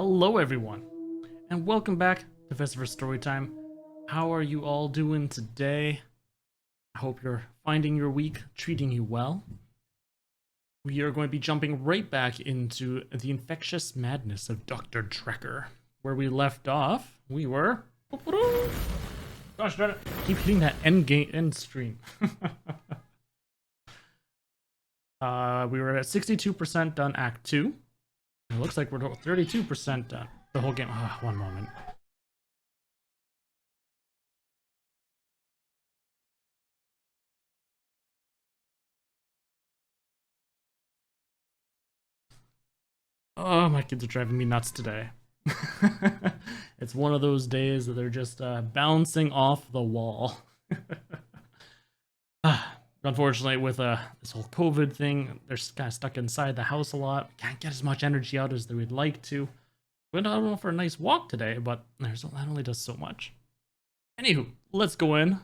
Hello everyone, and welcome back to Vesever Storytime. How are you all doing today? I hope you're finding your week treating you well. We are going to be jumping right back into the infectious madness of Dr. Dekker. Where we left off, we were... Gosh darn it, keep hitting that end screen. We were at 62% done Act 2. It looks like we're 32% done the whole game. Oh, one moment. Oh, my kids are driving me nuts today. It's one of those days that they're just bouncing off the wall. Unfortunately, with this whole COVID thing, they're kind of stuck inside the house a lot. Can't get as much energy out as they would like to. Went out for a nice walk today, but that only does so much. Anywho, let's go in.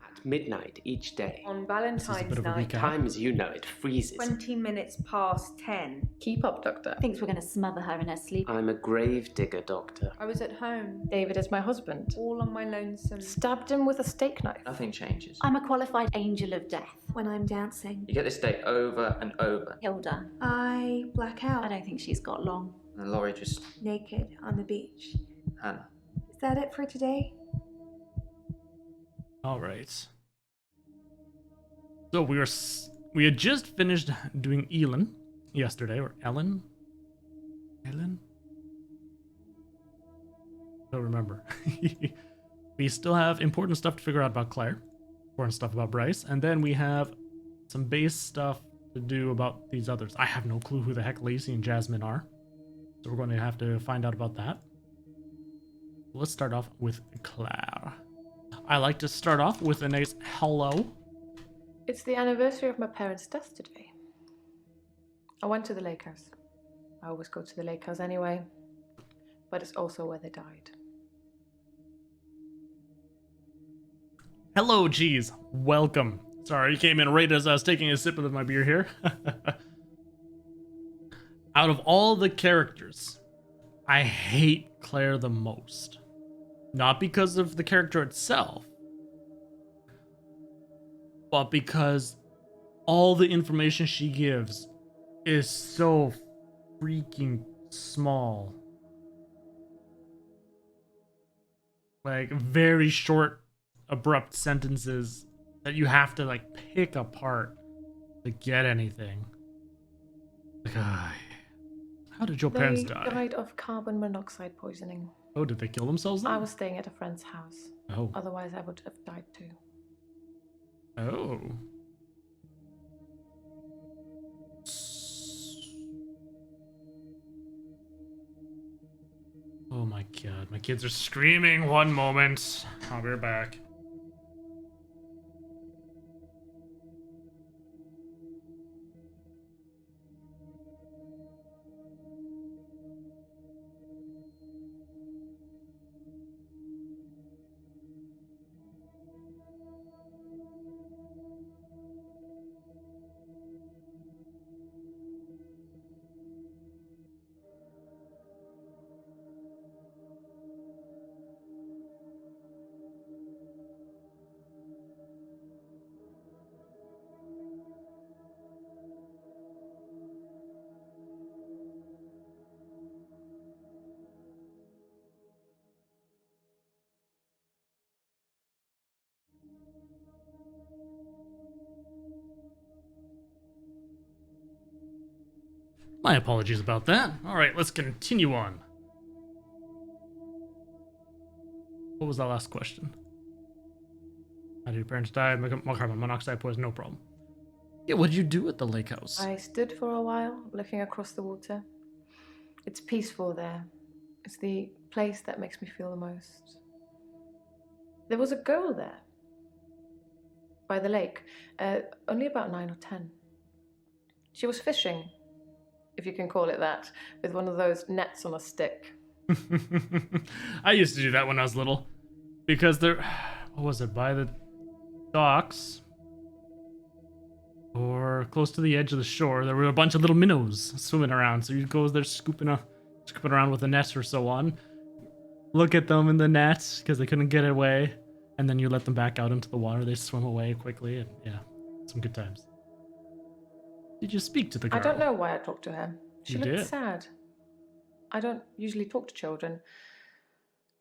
At midnight each day. On This is a Valentine's bit of a night, recap. Time as you know it freezes. 20 minutes past 10. Keep up, Doctor. Thinks we're going to smother her in her sleep. I'm a grave digger, Doctor. I was at home, David is my husband. all on my lonesome. Stabbed him with a steak knife. Nothing changes. I'm a qualified angel of death. When I'm dancing, You get this day over and over. Hilda, I black I out, don't think she's got long. And Laurie just, naked on the beach. Hannah. Is that it for today? All right. So we had just finished doing Elin yesterday, or Ellen? Ellen? Don't remember. We still have important stuff to figure out about Claire, important stuff about Bryce, and then we have some base stuff to do about these others. I have no clue who the heck Lacey and Jasmine are, so we're going to have to find out about that. Let's start off with Claire. I like to start off with a nice hello. It's the anniversary of my parents' death today. I went to the lake house. I always go to the lake house anyway, but it's also where they died. Hello, Cheese. Welcome. Sorry, you came in right as I was taking a sip of my beer here. Out of all the characters, I hate Claire the most. Not because of the character itself, but because all the information she gives is so freaking small. Like, very short, abrupt sentences that you have to, like, pick apart to get anything. Like, how did your parents They die? died of carbon monoxide poisoning. Oh, did they kill themselves then? I was staying at a friend's house. Oh. Otherwise, I would have died too. Oh. Oh my god, my kids are screaming. One moment. I'll be right back. My apologies about that. Alright, let's continue on. What was that last question? How did your parents die? Carbon monoxide poison, no problem. Yeah, what'd you do at the lake house? I stood for a while, looking across the water. It's peaceful there. It's the place that makes me feel the most. There was a girl there, by the lake, only about 9 or 10. She was fishing, if you can call it that, with one of those nets on a stick. I used to do that when I was little. Because there... What was it? By the docks? Or close to the edge of the shore, there were a bunch of little minnows swimming around. So you'd go there scooping scooping around with the net or so on. Look at them in the net because they couldn't get away, and then you let them back out into the water. They swim away quickly, and yeah, some good times. Did you speak to the girl? I don't know why I talked to her. She You looked did? sad. I don't usually talk to children,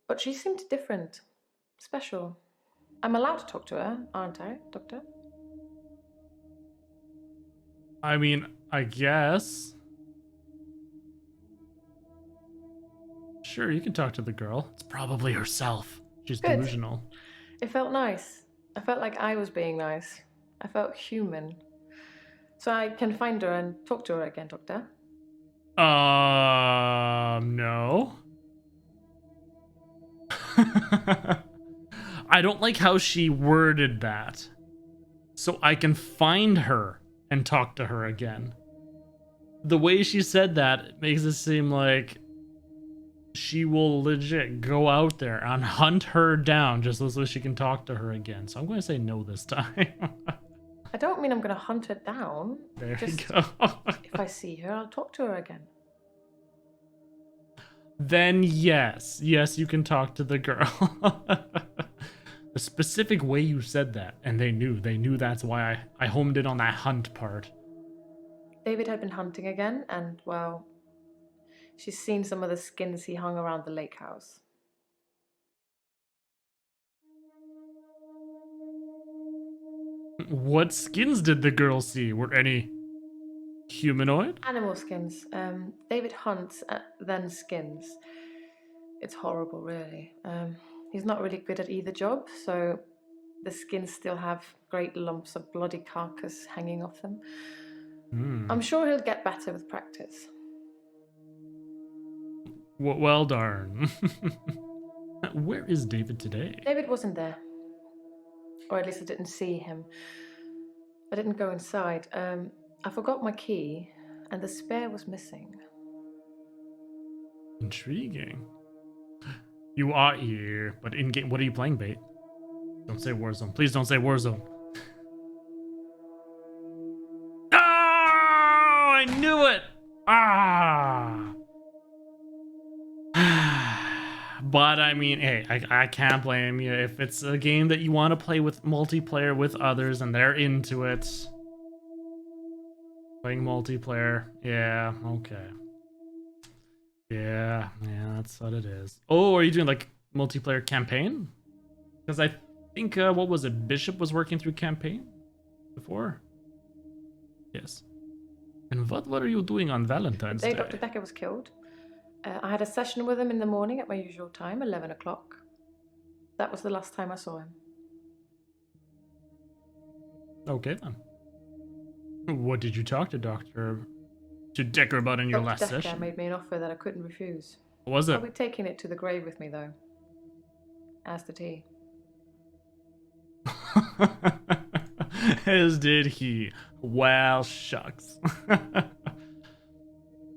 but she seemed different, special. I'm allowed to talk to her, aren't I, Doctor? I mean, I guess. Sure, you can talk to the girl. It's probably herself. She's Good. delusional. It felt nice. I felt like I was being nice. I felt human. So I can find her and talk to her again, Doctor. No. I don't like how she worded that. So I can find her and talk to her again. The way she said that makes it seem like she will legit go out there and hunt her down just so she can talk to her again. So I'm going to say no this time. I don't mean I'm going to hunt her down. There Just we go. if I see her, I'll talk to her again. Then yes, you can talk to the girl. The specific way you said that, and they knew that's why I homed in on that hunt part. David had been hunting again, and, well, she's seen some of the skins he hung around the lake house. What skins did the girl see? Were any humanoid? Animal skins. David hunts, then skins. It's horrible, really. He's not really good at either job, so the skins still have great lumps of bloody carcass hanging off them. I'm sure he'll get better with practice. Well, darn. Where is David today? David wasn't there. Or at least I didn't see him. I didn't go inside. I forgot my key, and the spare was missing. Intriguing. You are here, but in game, what are you playing, Bait? Don't say Warzone. Please don't say Warzone. Oh, I knew it! Ah! But I mean, hey, I can't blame you. If it's a game that you want to play with multiplayer with others and they're into it. Playing multiplayer, yeah, okay. Yeah, that's what it is. Oh, are you doing like multiplayer campaign? Because I think, what was it? Bishop was working through campaign before? Yes. And what are you doing on Valentine's The Day? day Dr. Dekker was killed, I had a session with him in the morning at my usual time, 11 o'clock. That was the last time I saw him. Okay then. What did you talk to Dekker about in your Dr. last Dekker session? made me an offer that I couldn't refuse. What was I'll it? be taking it to the grave with me, though. As did he. As did he. Well, shucks.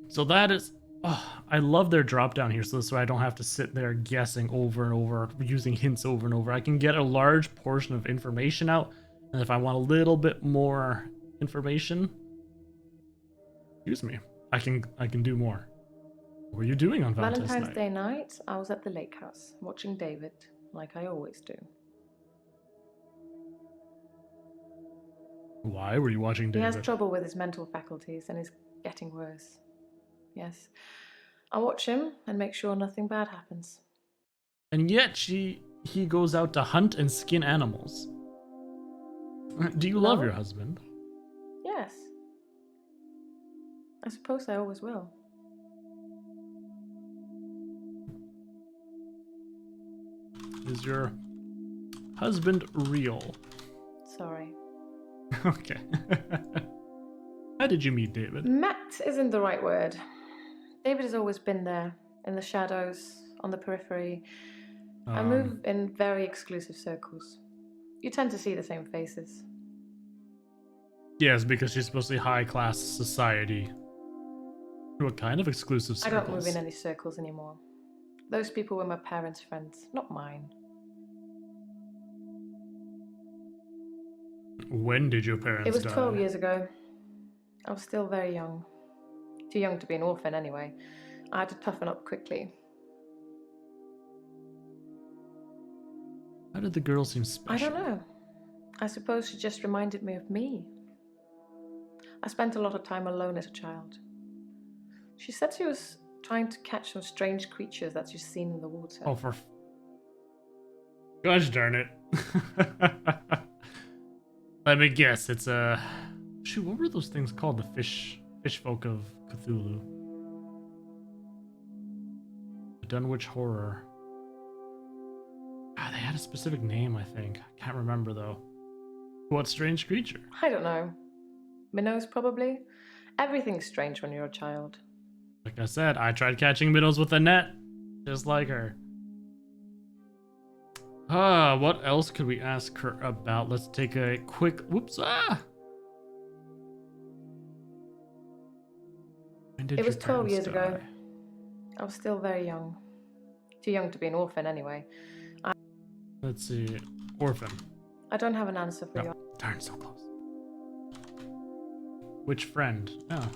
So that is... Oh, I love their drop down here, so this way I don't have to sit there guessing over and over, using hints over and over. I can get a large portion of information out, and if I want a little bit more information, excuse me, I can do more. What were you doing on Valentine's night? Day night, I was at the lake house, watching David, like I always do. Why were you watching He David? has trouble with his mental faculties and is getting worse. Yes. I watch him and make sure nothing bad happens. And yet he goes out to hunt and skin animals. Do you love No. your husband? Yes. I suppose I always will. Is your husband real? Sorry. Okay. How did you meet David? Met isn't the right word. David has always been there, in the shadows, on the periphery. I move in very exclusive circles. You tend to see the same faces. Yes, because she's supposed to be high-class society. What kind of exclusive I circles? don't move in any circles anymore. Those people were my parents' friends, not mine. When did your parents It was die? 12 years ago. I was still very young. Too young to be an orphan, anyway. I had to toughen up quickly. How did the girl seem special? I don't know. I suppose she just reminded me of me. I spent a lot of time alone as a child. She said she was trying to catch some strange creatures that she's seen in the water. Oh, gosh darn it. Let me guess, it's a... Shoot, what were those things called? The fish folk of Cthulhu. The Dunwich Horror. Ah, they had a specific name, I think. I can't remember, though. What strange creature? I don't know. Minnows, probably. Everything's strange when you're a child. Like I said, I tried catching minnows with a net. Just like her. What else could we ask her about? Let's take a quick... Whoops, When did It was your 12 years parents ago. die? I was still very young. Too young to be an orphan, anyway. Let's see. Orphan. I don't have an answer for No. you. Darn, so close. Which friend? Oh.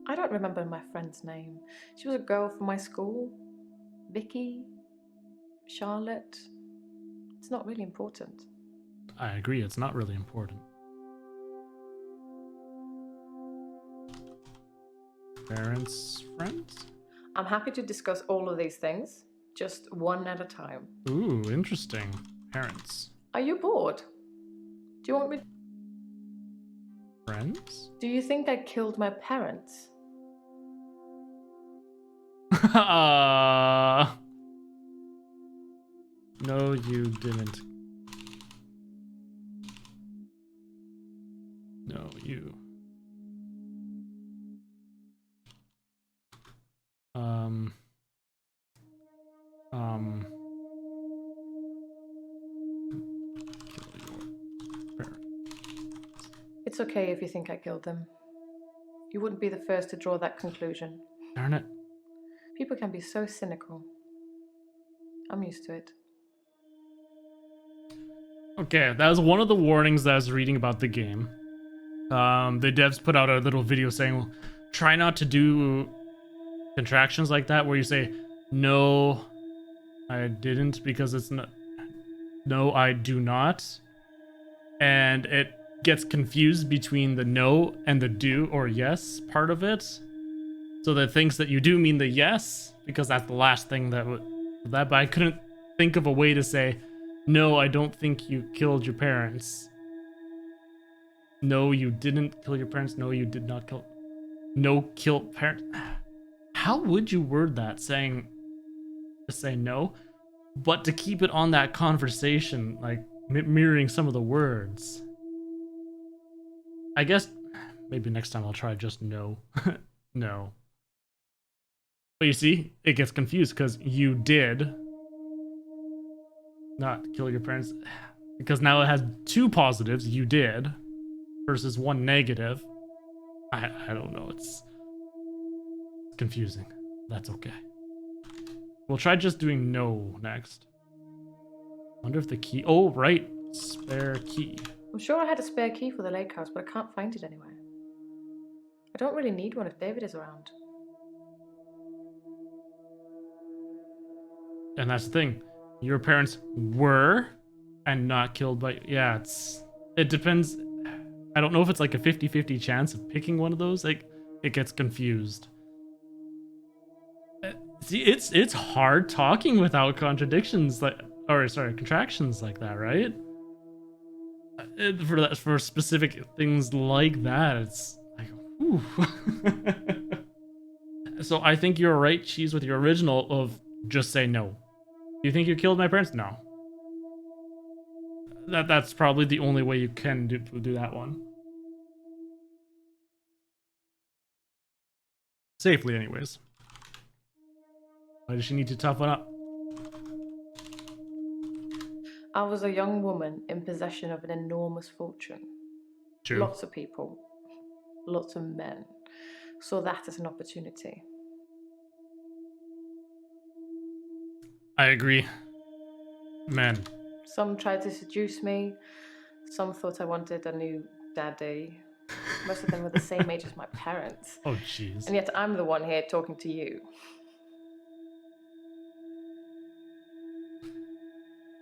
I don't remember my friend's name. She was a girl from my school. Vicky? Charlotte? It's not really important. I agree, it's not really important. Parents, friends? I'm happy to discuss all of these things, just one at a time. Ooh, interesting. Parents. Are you bored? Do you want me... Friends? Do you think I killed my parents? No, you didn't. No, you. Kill your parent. It's okay if you think I killed them. You wouldn't be the first to draw that conclusion. Darn it. People can be so cynical. I'm used to it. Okay, that was one of the warnings that I was reading about the game. The devs put out a little video saying, well, try not to do contractions like that where you say, no, I didn't, because it's not, no, I do not. And it gets confused between the no and the do or yes part of it. So that it thinks that you do mean the yes, because that's the last thing that would, but I couldn't think of a way to say, no, I don't think you killed your parents. No, you didn't kill your parents. No, you did not kill. No, kill parents. How would you word that? Saying, just say no, but to keep it on that conversation, like mirroring some of the words. I guess maybe next time I'll try just no. No. But you see, it gets confused because you did not kill your parents, because now it has two positives, you did, versus one negative. I don't know, it's confusing. That's okay. We'll try just doing no next. Wonder if the key, oh right, spare key. I'm sure I had a spare key for the lake house, but I can't find it anywhere. I don't really need one if David is around. And that's the thing, your parents were and not killed by, yeah, it depends. I don't know if it's like a 50-50 chance of picking one of those. Like, it gets confused. See, it's hard talking without contradictions, like, or sorry, contractions like that, right? For specific things like that, it's like, ooh. So I think you're right, Cheese, with your original of just say no. Do you think you killed my parents? No. That's probably the only way you can do that one. Safely, anyways. Why does she need to toughen up? I was a young woman in possession of an enormous fortune. True. Lots of people, lots of men, saw that as an opportunity. I agree. Men. Some tried to seduce me, some thought I wanted a new daddy, Most of them were the same age as my parents. Oh, jeez. And yet I'm the one here talking to you.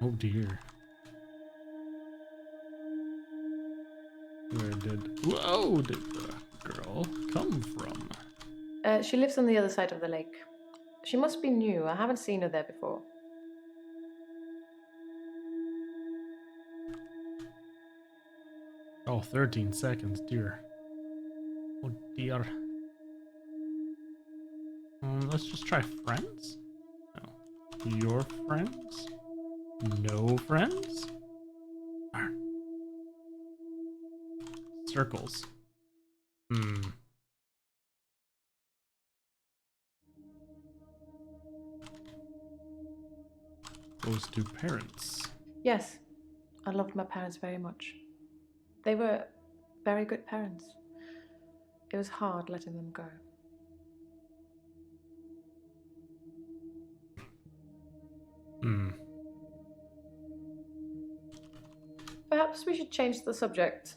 Oh, dear. Where did the girl come from? She lives on the other side of the lake. She must be new. I haven't seen her there before. Oh, 13 seconds, dear. Oh, dear. Let's just try friends? No. Your friends? No friends? Darn. Circles. Goes to parents. Yes, I loved my parents very much. They were very good parents. It was hard letting them go. Perhaps we should change the subject.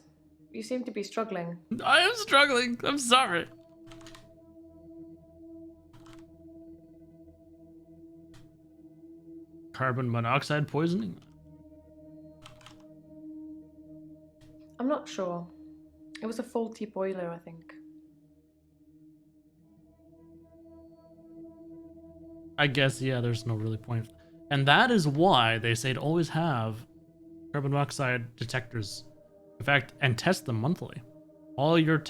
You seem to be struggling. I am struggling. I'm sorry. Carbon monoxide poisoning? I'm not sure. It was a faulty boiler, I think. I guess, yeah, there's no really point. And that is why they say to always have carbon monoxide detectors. In fact, and test them monthly. All your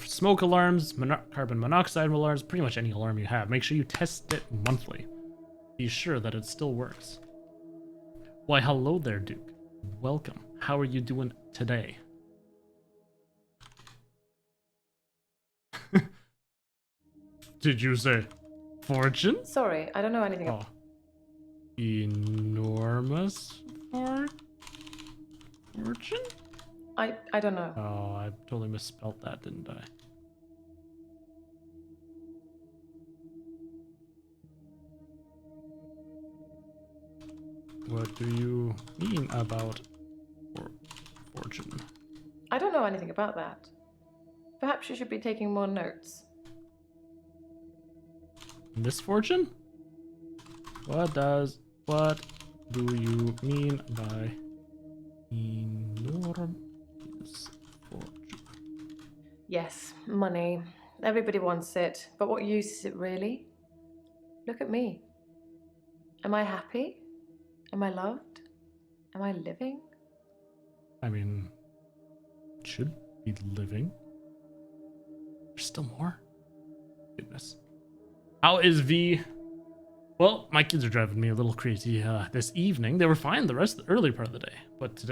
smoke alarms, carbon monoxide alarms, pretty much any alarm you have, make sure you test it monthly. Be sure that it still works. Why, hello there, Duke. Welcome. How are you doing today? Did you say fortune? Sorry, I don't know anything Oh. Enormous fortune? I don't know. Oh, I totally misspelled that, didn't I? What do you mean about fortune? I don't know anything about that. Perhaps you should be taking more notes. Misfortune? What do you mean by enormous fortune? Yes, money. Everybody wants it, but what use is it really? Look at me. Am I happy? Am I loved? Am I living? I mean, should be living. There's still more? Goodness. How is V? Well, my kids are driving me a little crazy this evening. They were fine the early part of the day, but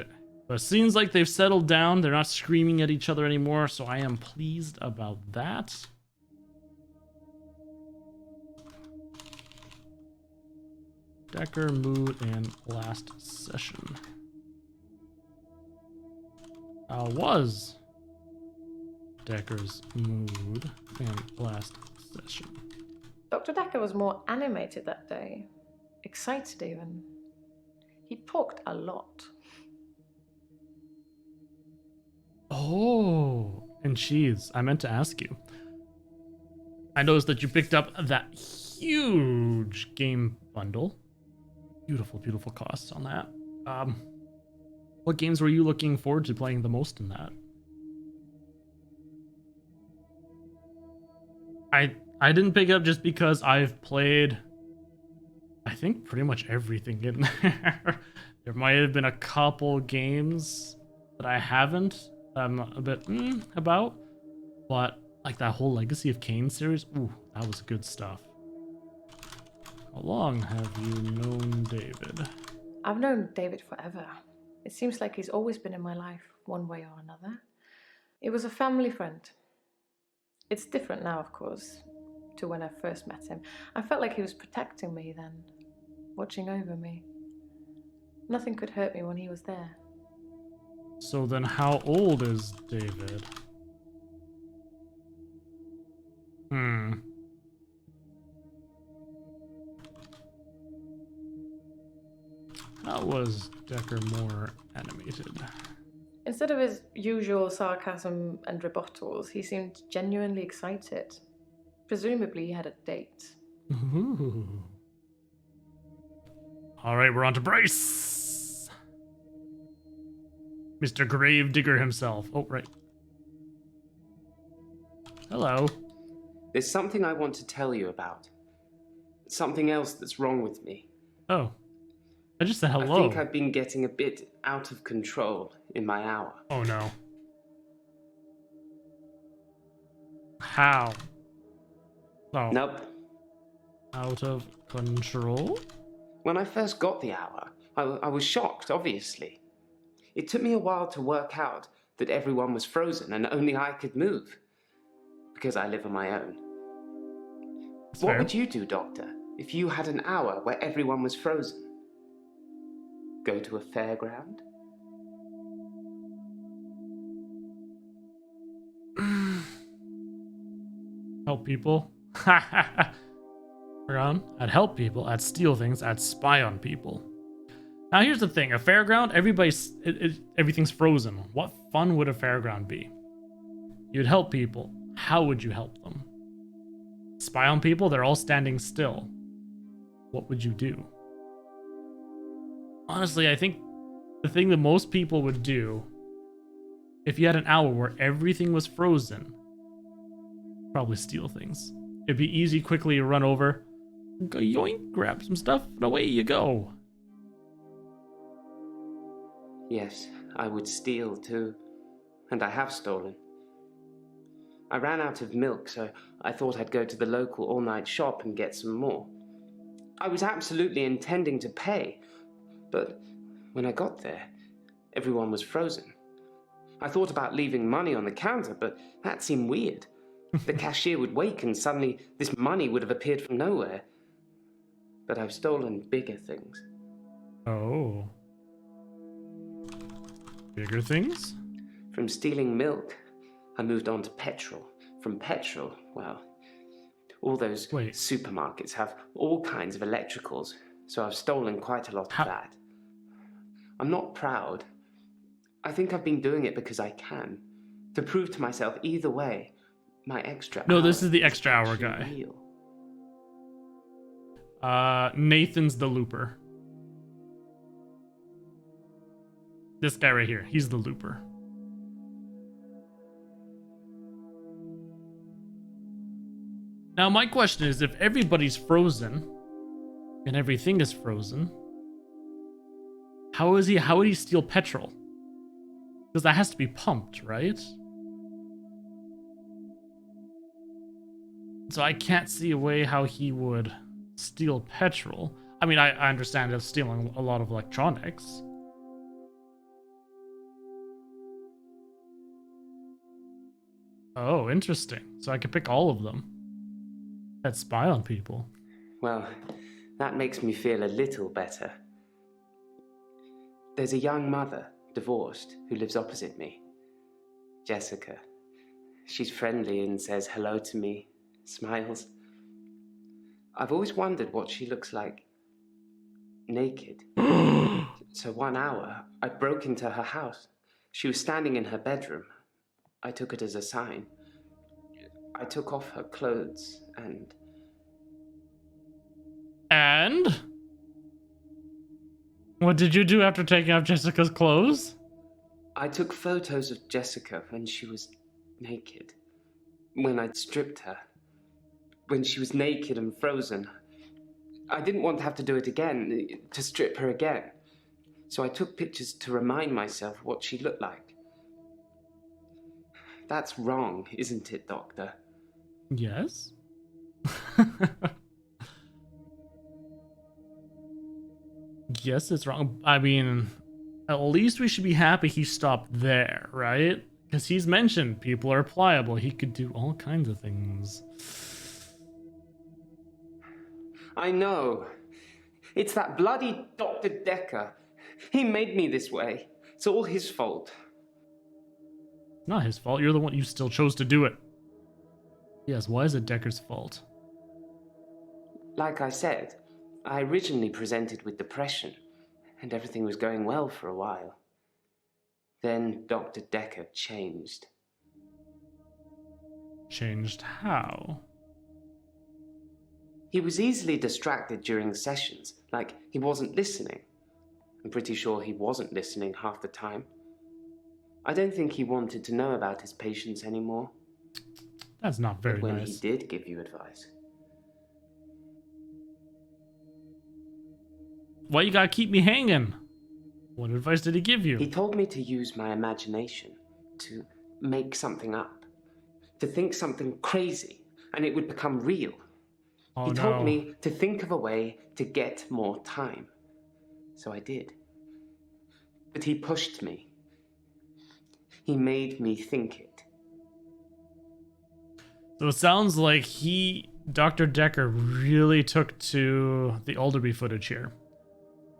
it seems like they've settled down. They're not screaming at each other anymore, so I am pleased about that. Dekker, mood, and last session. How was Dekker's mood and last session? Dr. Dekker was more animated that day. Excited even. He talked a lot. Oh, and cheese. I meant to ask you. I noticed that you picked up that huge game bundle. Beautiful, beautiful costs on that. What games were you looking forward to playing the most in that? I didn't pick it up just because I've played, I think, pretty much everything in there. There might have been a couple games that I haven't. I'm a bit about, but like that whole Legacy of Kain series, ooh, that was good stuff. How long have you known David? I've known David forever. It seems like he's always been in my life, one way or another. He was a family friend. It's different now, of course, to when I first met him. I felt like he was protecting me then, watching over me. Nothing could hurt me when he was there. So then how old is David? How was Dekker more animated? Instead of his usual sarcasm and rebuttals, he seemed genuinely excited. Presumably, he had a date. Ooh. All right, we're on to Bryce. Mr. Gravedigger himself. Oh, right. Hello. There's something I want to tell you about. Something else that's wrong with me. Oh. I just said hello. I think I've been getting a bit out of control in my hour. Oh, no. How? Oh. Nope. Out of control? When I first got the hour, I was shocked, obviously. It took me a while to work out that everyone was frozen and only I could move. Because I live on my own. That's What fair. would you do, Doctor, if you had an hour where everyone was frozen? Go to a fairground? Help people. Fairground. I'd help people. I'd steal things. I'd spy on people. Now here's the thing: a fairground, everything's frozen. What fun would a fairground be? You'd help people. How would you help them? Spy on people? They're all standing still. What would you do? Honestly, I think the thing that most people would do, if you had an hour where everything was frozen, probably steal things. It'd be easy, quickly run over, go yoink, grab some stuff, and away you go. Yes, I would steal too. And I have stolen. I ran out of milk, so I thought I'd go to the local all-night shop and get some more. I was absolutely intending to pay, but when I got there, everyone was frozen. I thought about leaving money on the counter, but that seemed weird. The cashier would wake and suddenly this money would have appeared from nowhere. But I've stolen bigger things. Oh. Bigger things? From stealing milk, I moved on to petrol. From petrol, well, all those supermarkets have all kinds of electricals, so I've stolen quite a lot of that. I'm not proud. I think I've been doing it because I can. To prove to myself either way, my extra No, hour this is the extra hour actually guy. real. Nathan's the looper. This guy right here, he's the looper. Now my question is, if everybody's frozen and everything is frozen, how would he steal petrol? Because that has to be pumped, right? So I can't see a way how he would steal petrol. I mean, I understand it's stealing a lot of electronics. Oh, interesting. So I could pick all of them that spy on people. Well, that makes me feel a little better. There's a young mother, divorced, who lives opposite me. Jessica. She's friendly and says hello to me, smiles. I've always wondered what she looks like naked. So 1 hour, I broke into her house. She was standing in her bedroom. I took it as a sign. I took off her clothes and... And? What did you do after taking off Jessica's clothes? I took photos of Jessica when she was naked. When I'd stripped her. When she was naked and frozen. I didn't want to have to do it again, to strip her again. So I took pictures to remind myself what she looked like. That's wrong, isn't it, Doctor? Yes. Yes, it's wrong. I mean, at least we should be happy he stopped there, right? Because he's mentioned people are pliable. He could do all kinds of things. I know. It's that bloody Dr. Dekker. He made me this way. It's all his fault. Not his fault. You're the one. You still chose to do it. Yes, why is it Dekker's fault? Like I said, I originally presented with depression, and everything was going well for a while. Then Dr. Dekker changed. Changed how? He was easily distracted during sessions, like he wasn't listening. I'm pretty sure he wasn't listening half the time. I don't think he wanted to know about his patients anymore. That's not very But when nice. he did give you advice, Why you gotta keep me hanging? What advice did he give you? he told me to use my imagination, to make something up, to think something crazy, and it would become real. Oh He no. told me to think of a way to get more time. So I did. But he pushed me. He made me think it. So it sounds like Dr. Dekker, really took to the Alderby footage here.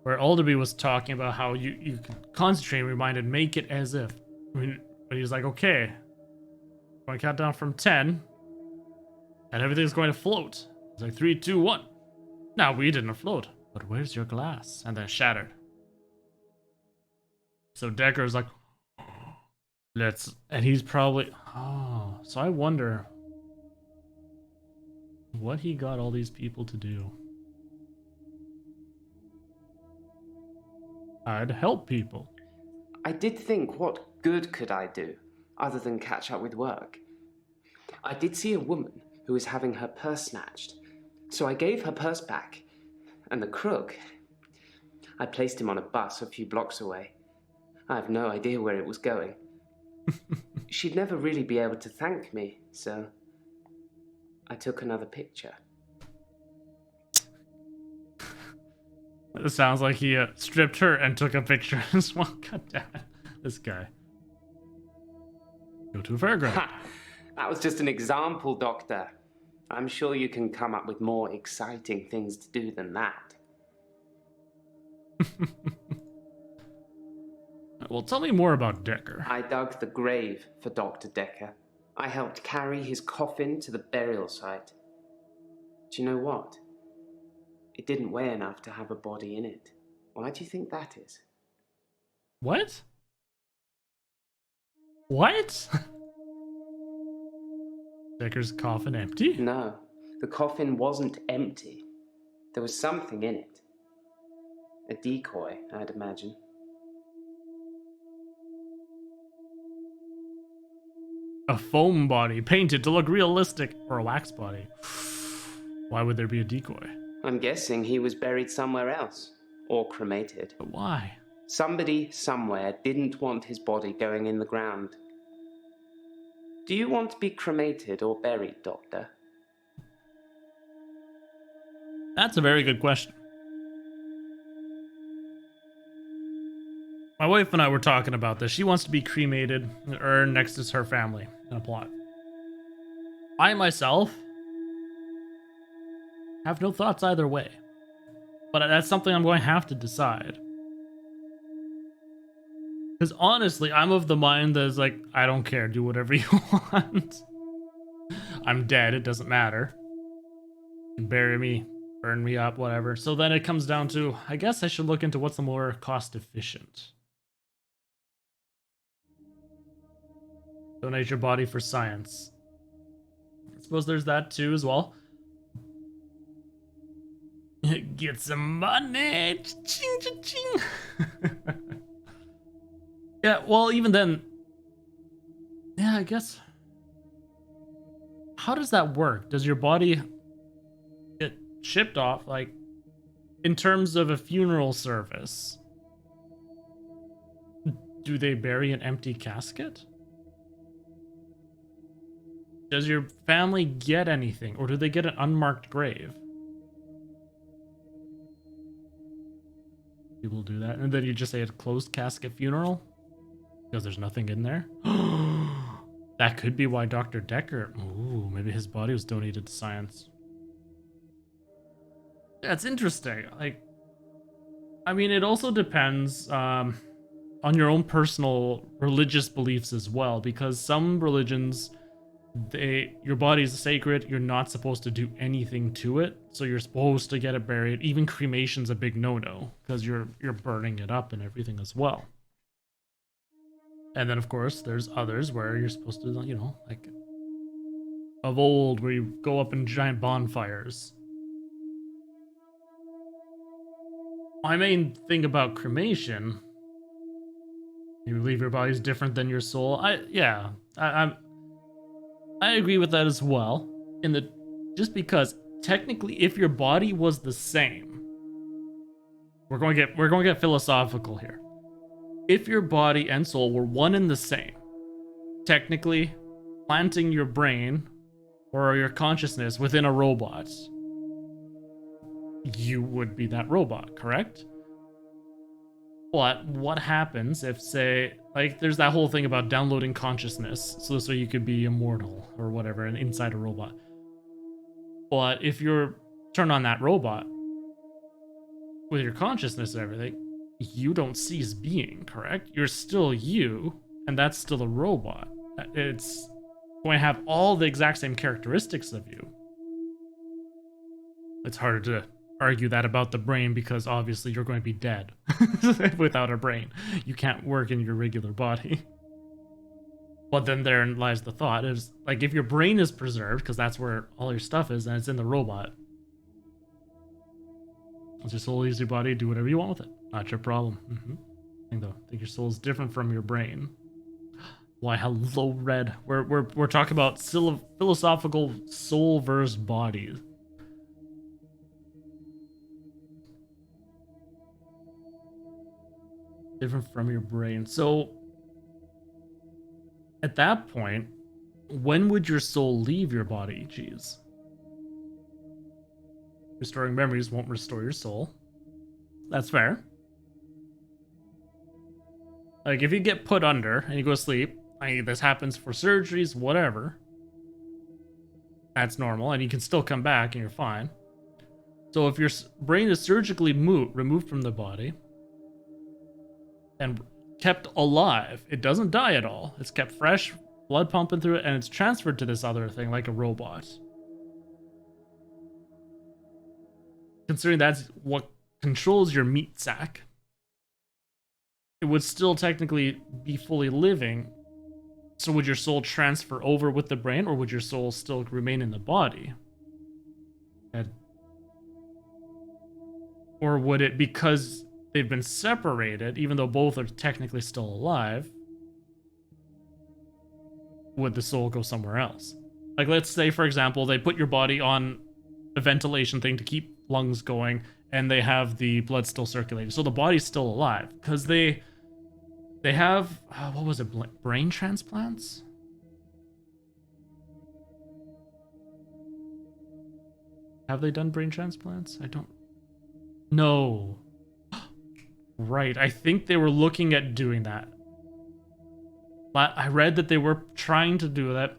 Where Alderby was talking about how you can concentrate, remind, and make it as if. But he was like, okay, I'm going to count down from 10, and everything's going to float. It's like 3, 2, 1. Now we didn't float, but where's your glass? And then shattered. So Dekker's like, and he's probably, so I wonder what he got all these people to do. I'd help people. I did think, what good could I do, other than catch up with work? I did see a woman who was having her purse snatched, so I gave her purse back, and the crook, I placed him on a bus a few blocks away. I have no idea where it was going. She'd never really be able to thank me, so I took another picture. It sounds like he stripped her and took a picture as well. God damn it. This guy. Go to a fairground. Ha! That was just an example, Doctor. I'm sure you can come up with more exciting things to do than that. Well, tell me more about Dekker. I dug the grave for Dr. Dekker. I helped carry his coffin to the burial site. Do you know what? It didn't weigh enough to have a body in it. Why do you think that is? What? What? Dekker's coffin empty? No, the coffin wasn't empty. There was something in it. A decoy, I'd imagine. A foam body painted to look realistic, or a wax body. Why would there be a decoy? I'm guessing he was buried somewhere else, or cremated. But why? Somebody somewhere didn't want his body going in the ground. Do you want to be cremated or buried, Doctor? That's a very good question. My wife and I were talking about this. She wants to be cremated or next to her family in a plot. I myself have no thoughts either way. But that's something I'm going to have to decide. Because honestly, I'm of the mind that is like, I don't care, do whatever you want. I'm dead, it doesn't matter. You can bury me, burn me up, whatever. So then it comes down to, I guess I should look into what's the more cost efficient. Donate your body for science. I suppose there's that too as well. Get some money. Ching, ching, ching. Yeah, well, even then, yeah, I guess. How does that work? Does your body get shipped off, like, in terms of a funeral service? Do they bury an empty casket? Does your family get anything, or do they get an unmarked grave? People do that, and then you just say a closed casket funeral? Because there's nothing in there? That could be why Dr. Dekker... Ooh, maybe his body was donated to science. That's interesting. Like, I mean, it also depends on your own personal religious beliefs as well, because some religions, your body is sacred, you're not supposed to do anything to it, so you're supposed to get it buried. Even cremation's a big no-no, because you're burning it up and everything as well. And then, of course, there's others where you're supposed to, you know, like of old, where you go up in giant bonfires. My main thing about cremation, you believe your body's different than your soul. I agree with that as well. Just because technically, if your body was the same, we're going to get philosophical here. If your body and soul were one and the same, technically, planting your brain or your consciousness within a robot, you would be that robot, correct? But what happens if, say, like, there's that whole thing about downloading consciousness so you could be immortal or whatever and inside a robot. But if you're turned on that robot with your consciousness and everything, you don't cease being, correct? You're still you, and that's still a robot. It's going to have all the exact same characteristics of you. It's harder to argue that about the brain because obviously you're going to be dead without a brain. You can't work in your regular body. But then therein lies the thought is, like, if your brain is preserved, because that's where all your stuff is, and it's in the robot, it's your soul, leaves your body, do whatever you want with it. Not your problem. I think your soul is different from your brain. Why, hello, Red. We're talking about philosophical soul versus body. Different from your brain. So, at that point, when would your soul leave your body? Jeez. Restoring memories won't restore your soul. That's fair. Like, if you get put under and you go to sleep, this happens for surgeries, whatever. That's normal, and you can still come back and you're fine. So if your brain is surgically removed from the body and kept alive, it doesn't die at all. It's kept fresh, blood pumping through it, and it's transferred to this other thing like a robot. Considering that's what controls your meat sack, it would still technically be fully living. So would your soul transfer over with the brain, or would your soul still remain in the body? Or would it, because they've been separated, even though both are technically still alive, would the soul go somewhere else? Like, let's say, for example, they put your body on a ventilation thing to keep lungs going, and they have the blood still circulating. So the body's still alive, because they have, what was it, brain transplants? Have they done brain transplants? I don't... No. Right, I think they were looking at doing that. I read that they were trying to do that.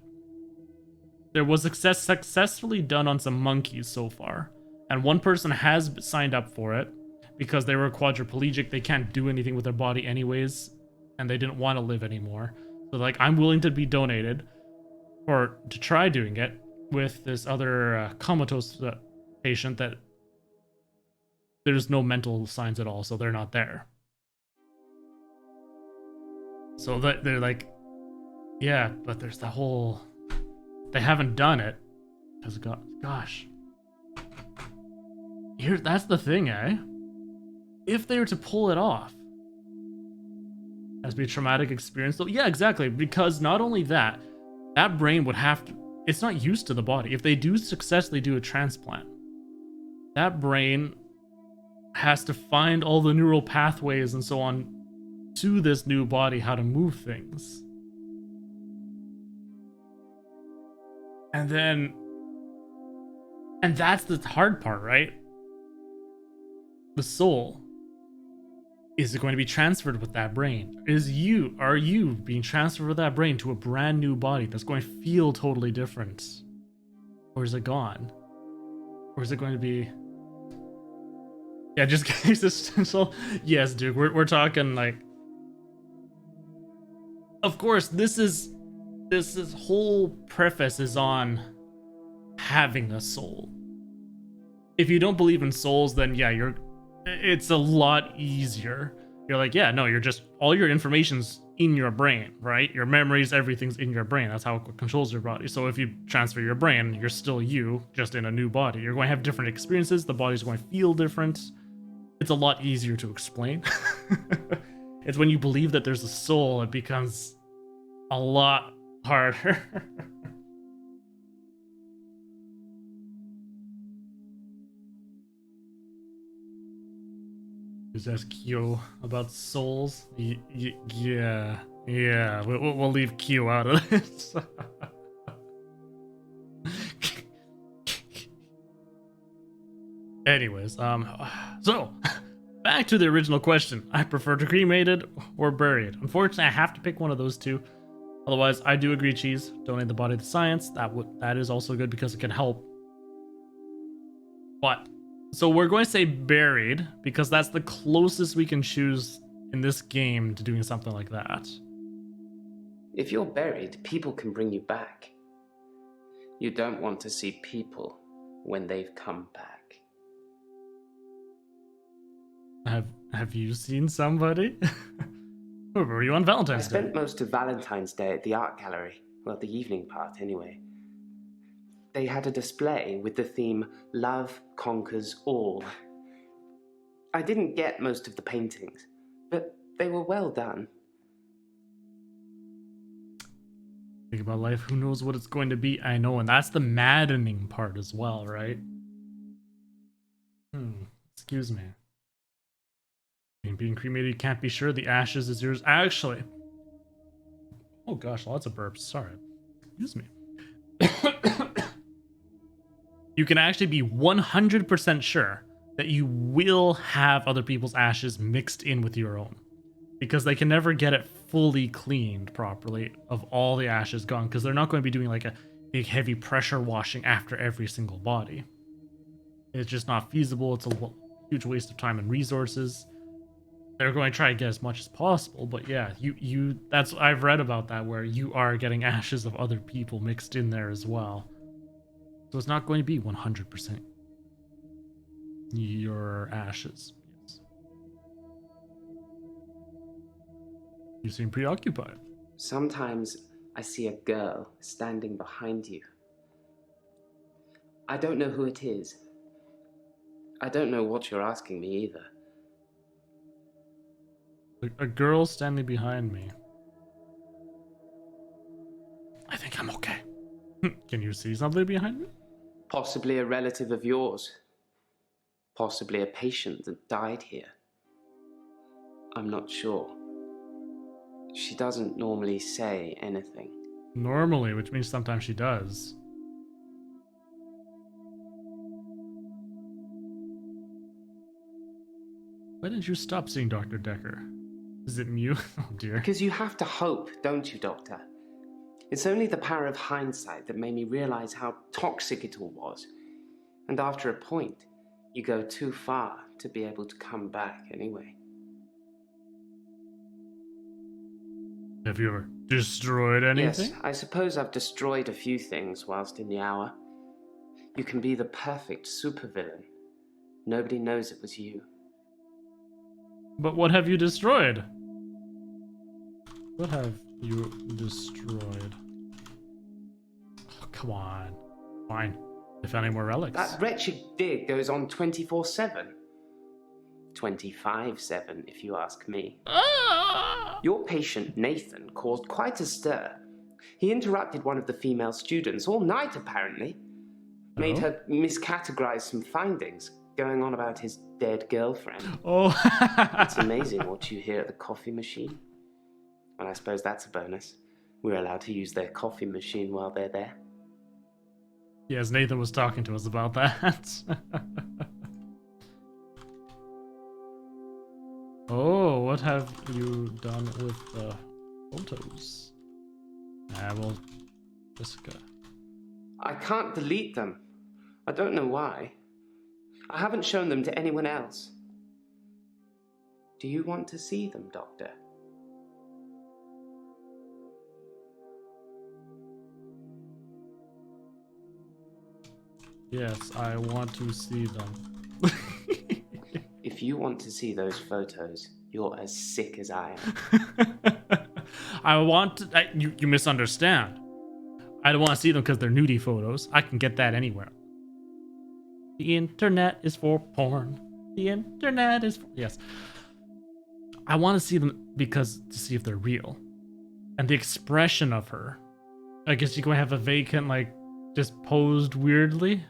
There was successfully done on some monkeys so far. And one person has signed up for it because they were quadriplegic. They can't do anything with their body anyways. And they didn't want to live anymore. So, like, I'm willing to be donated or to try doing it with this other comatose patient that there's no mental signs at all, so they're not there. So that they're like, yeah, but there's the whole, they haven't done it because gosh, that's the thing, eh? If they were to pull it off, has to be a traumatic experience, though. Yeah, exactly, because not only that brain would have to, it's not used to the body. If they do successfully do a transplant, that brain has to find all the neural pathways and so on to this new body, how to move things. And that's the hard part, right? The soul. Is it going to be transferred with that brain? Are you being transferred with that brain to a brand new body that's going to feel totally different? Or is it gone? Or is it going to be... Yeah, just existential. Yes, dude, we're talking like... Of course, this whole preface is on having a soul. If you don't believe in souls, then yeah, it's a lot easier. You're like, yeah, no, you're just, all your information's in your brain, right? Your memories, everything's in your brain. That's how it controls your body. So if you transfer your brain, you're still you, just in a new body. You're going to have different experiences. The body's going to feel different. It's a lot easier to explain. It's when you believe that there's a soul, it becomes a lot harder. Just ask Q about souls. Yeah. We'll leave Q out of this. Anyways, so back to the original question. I prefer to cremated or buried. Unfortunately, I have to pick one of those two. Otherwise, I do agree, cheese. Donate the body to science. That is also good because it can help. But so we're going to say buried because that's the closest we can choose in this game to doing something like that. If you're buried, people can bring you back. You don't want to see people when they've come back. Have you seen somebody? Where were you on Valentine's I Day? spent most of Valentine's Day at the art gallery. Well, the evening part, anyway. They had a display with the theme Love Conquers All. I didn't get most of the paintings, but they were well done. Think about life, who knows what it's going to be? I know, and that's the maddening part as well, right? Excuse me. Being cremated, you can't be sure the ashes is yours. Actually, oh gosh, lots of burps. Sorry. Excuse me. You can actually be 100% sure that you will have other people's ashes mixed in with your own, because they can never get it fully cleaned properly of all the ashes gone, because they're not going to be doing like a big heavy pressure washing after every single body. It's just not feasible. It's a huge waste of time and resources. They're going to try to get as much as possible, but yeah, that's, I've read about that, where you are getting ashes of other people mixed in there as well. So it's not going to be 100% your ashes. Yes. You seem preoccupied. Sometimes I see a girl standing behind you. I don't know who it is. I don't know what you're asking me either. A girl standing behind me. I think I'm okay. Can you see something behind me? Possibly a relative of yours. Possibly a patient that died here. I'm not sure. She doesn't normally say anything. Normally, which means sometimes she does. Why didn't you stop seeing Dr. Dekker? Is it Mew? Oh dear. Because you have to hope, don't you, Doctor? It's only the power of hindsight that made me realize how toxic it all was. And after a point, you go too far to be able to come back anyway. Have you ever destroyed anything? Yes, I suppose I've destroyed a few things whilst in the hour. You can be the perfect supervillain. Nobody knows it was you. But what have you destroyed? What have you destroyed? Oh, come on. Fine. If any more relics. That wretched dig goes on 24/7. 25/7, if you ask me. Ah! Your patient, Nathan, caused quite a stir. He interrupted one of the female students all night, apparently. Made her miscategorize some findings, going on about his dead girlfriend. Oh. It's amazing what you hear at the coffee machine. Well, I suppose that's a bonus. We're allowed to use their coffee machine while they're there. Yes, Nathan was talking to us about that. Oh, what have you done with the photos? Well, Jessica. I can't delete them. I don't know why. I haven't shown them to anyone else. Do you want to see them, Doctor? Yes, I want to see them. If you want to see those photos, you're as sick as I am. I want to, you misunderstand. I don't want to see them because they're nudie photos. I can get that anywhere. The internet is for porn. The internet is for... Yes. I want to see them because to see if they're real. And the expression of her. I guess you can have a vacant, like, just posed weirdly.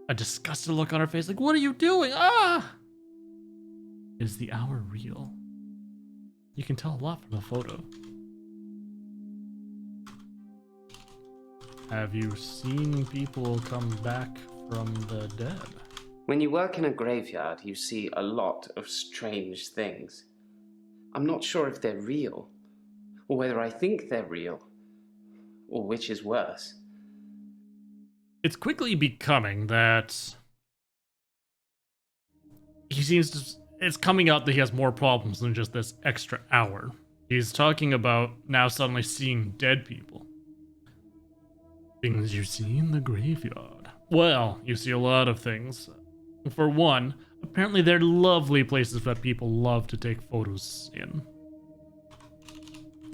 A disgusted look on her face, like, what are you doing? Ah! Is the hour real? You can tell a lot from the photo. Have you seen people come back from the dead? When you work in a graveyard, you see a lot of strange things. I'm not sure if they're real, or whether I think they're real, or which is worse. It's quickly becoming that he seems to... It's coming out that he has more problems than just this extra hour. He's talking about now suddenly seeing dead people. Things you see in the graveyard. Well, you see a lot of things. For one, apparently they're lovely places that people love to take photos in.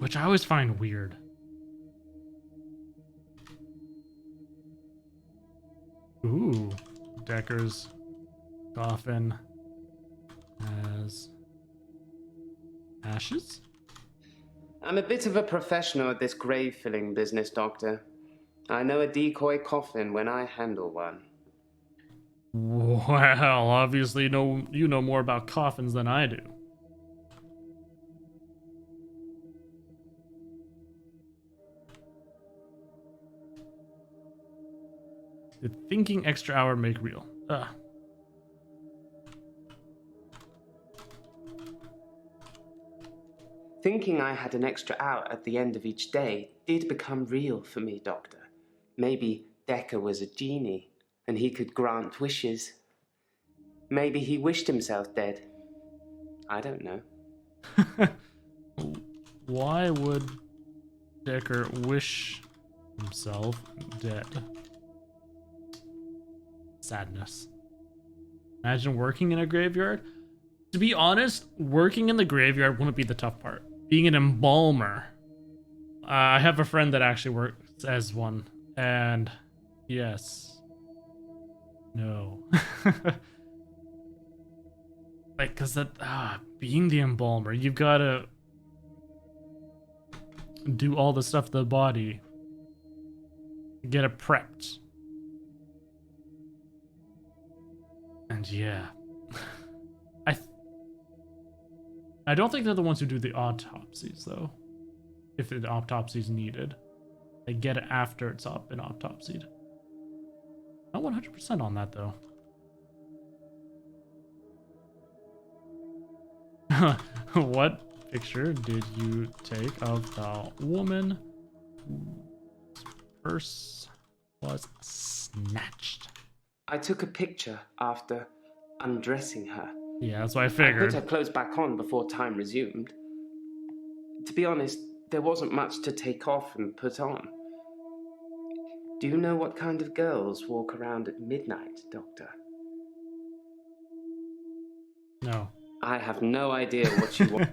Which I always find weird. Ooh, Dekker's coffin has ashes? I'm a bit of a professional at this grave-filling business, Doctor. I know a decoy coffin when I handle one. Well, obviously you know more about coffins than I do. Did thinking extra hour make real? Ugh. Thinking I had an extra hour at the end of each day did become real for me, Doctor. Maybe Dekker was a genie, and he could grant wishes. Maybe he wished himself dead. I don't know. Why would Dekker wish himself dead? Sadness. Imagine working in a graveyard. To be honest, working in the graveyard wouldn't be the tough part. Being an embalmer. I have a friend that actually works as one. And yes. No. Like, cause that, being the embalmer, you've gotta do all the stuff to the body. Get it prepped. And yeah. I don't think they're the ones who do the autopsies, though. If the autopsy's needed. They get it after it's been autopsied. Not 100% on that, though. What picture did you take of the woman whose purse was snatched? I took a picture after undressing her. Yeah, that's what I I figured. put her clothes back on before time resumed. To be honest, there wasn't much to take off and put on. Do you know what kind of girls walk around at midnight, Doctor? No. I have no idea what you want.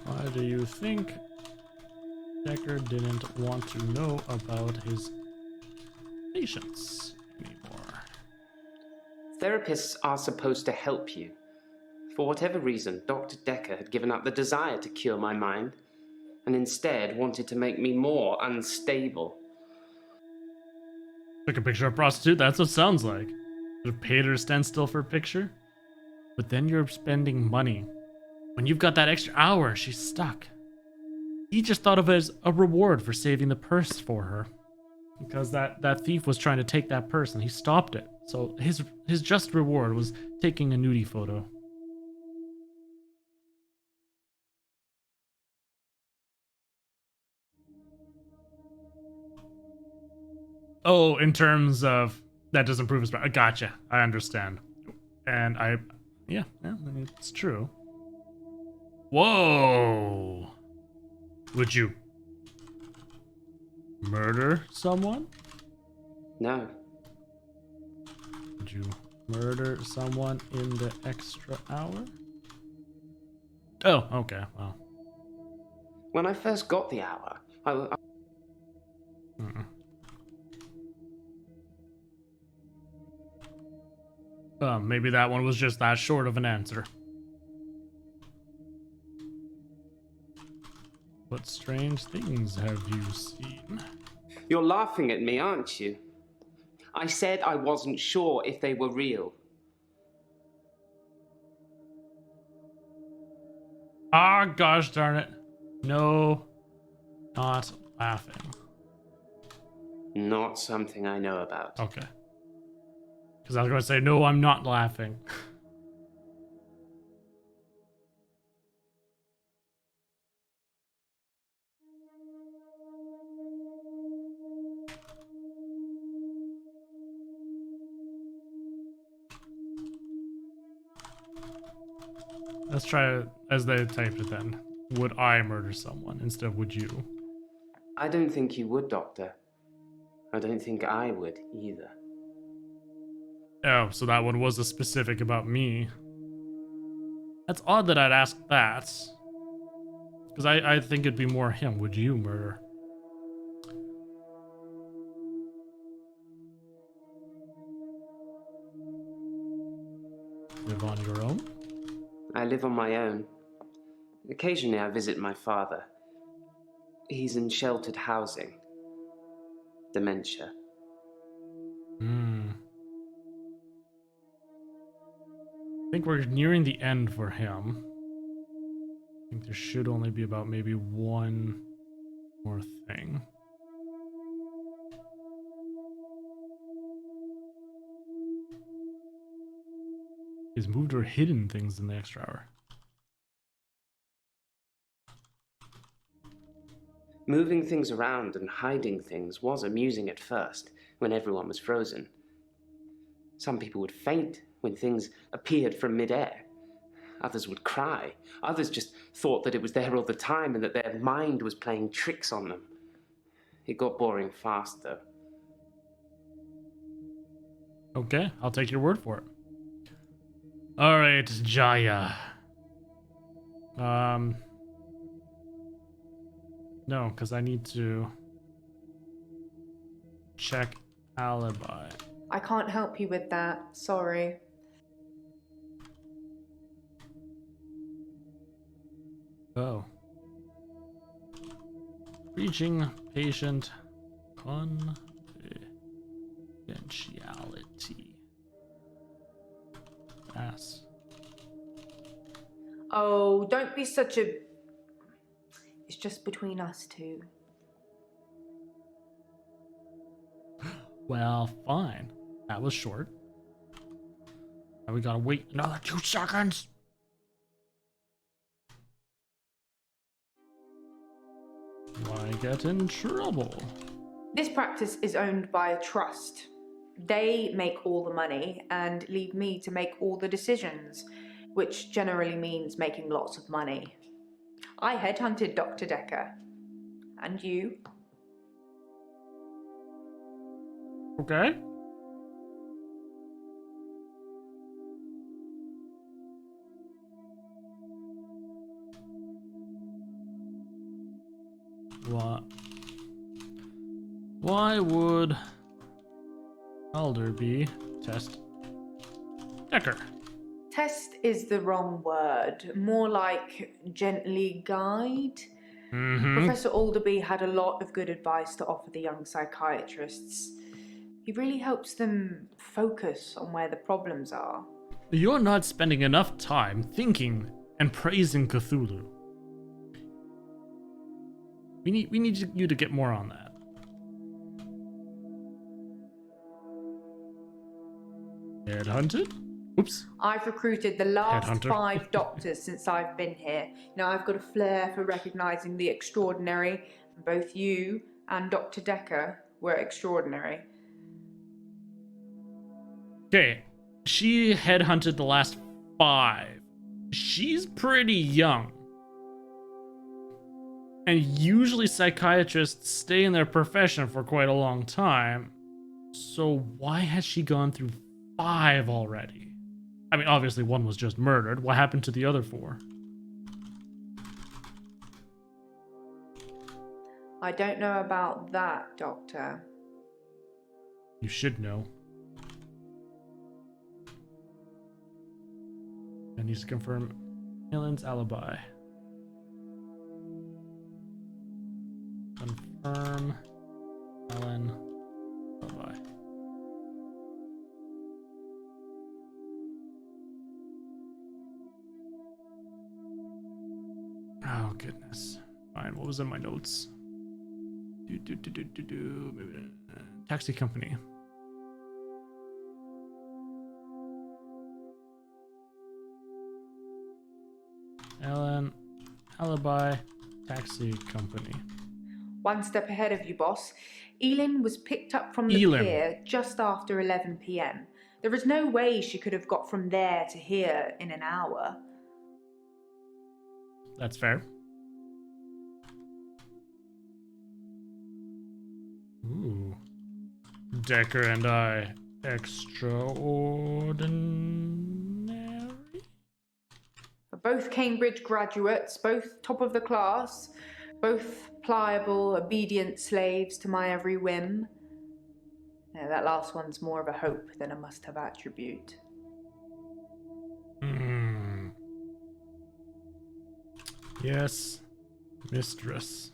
Why do you think Dekker didn't want to know about his patients anymore? Therapists are supposed to help you. For whatever reason, Dr. Dekker had given up the desire to cure my mind, and instead wanted to make me more unstable. Took a picture of a prostitute, that's what it sounds like. Could have paid her to stand still for a picture. But then you're spending money. When you've got that extra hour, she's stuck. He just thought of it as a reward for saving the purse for her. Because that thief was trying to take that purse and he stopped it. So his just reward was taking a nudie photo. Oh, in terms of that doesn't prove his... Gotcha. I understand. And yeah, it's true. Whoa! Would you murder someone? No. Would you Murder someone in the extra hour? Oh, okay. Well. When I first got the hour, Mm-mm. Maybe that one was just that short of an answer. What strange things have you seen? You're laughing at me, aren't you? I said I wasn't sure if they were real. Ah, gosh darn it. No, not laughing. Not something I know about. Okay. Because I was going to say, no, I'm not laughing. Let's try it as they typed it then. Would I murder someone instead of would you? I don't think you would, Doctor. I don't think I would either. Oh, so that one was a specific about me. That's odd that I'd ask that. Because I think it'd be more him. Would you murder? Live on your own? I live on my own. Occasionally I visit my father. He's in sheltered housing. Dementia. I think we're nearing the end for him. I think there should only be about maybe one more thing. He's moved or hidden things in the extra hour. Moving things around and hiding things was amusing at first, when everyone was frozen. Some people would faint when things appeared from midair. Others would cry. Others just thought that it was there all the time and that their mind was playing tricks on them. It got boring fast, though. Okay, I'll take your word for it. Alright, Jaya. No, because I need to check alibi. I can't help you with that. Sorry. Oh. Reaching patient confidentiality. Yes. Oh, don't be such a... It's just between us two. Well, fine. That was short. Now we gotta wait another 2 seconds. Why get in trouble? This practice is owned by a trust. They make all the money and leave me to make all the decisions, which generally means making lots of money. I headhunted Dr. Dekker. And you? Okay. What? Why would Alderby test Dekker? Test is the wrong word. More like gently guide. Professor Alderby had a lot of good advice to offer the young psychiatrists. He really helps them focus on where the problems are. You're not spending enough time thinking and praising Cthulhu. We need you to get more on that. Headhunted? Oops. I've recruited the last Headhunter. 5 doctors since I've been here. I've got a flair for recognizing the extraordinary. Both you and Dr. Dekker were extraordinary. Okay, she headhunted the last 5. She's pretty young. And usually psychiatrists stay in their profession for quite a long time. So why has she gone through 5 already. I mean, obviously one was just murdered. What happened to the other 4? I don't know about that, Doctor. You should know. I need to confirm Helen's alibi. Confirm Helen alibi. Oh goodness. Fine. What was in my notes? Maybe, taxi company. Ellen, alibi, taxi company. One step ahead of you, boss. Elin was picked up from the pier just after 11 p.m. There is no way she could have got from there to here in an hour. That's fair. Ooh. Dekker and I. Extraordinary? Both Cambridge graduates, both top of the class, both pliable, obedient slaves to my every whim. Yeah, that last one's more of a hope than a must-have attribute. Yes, mistress.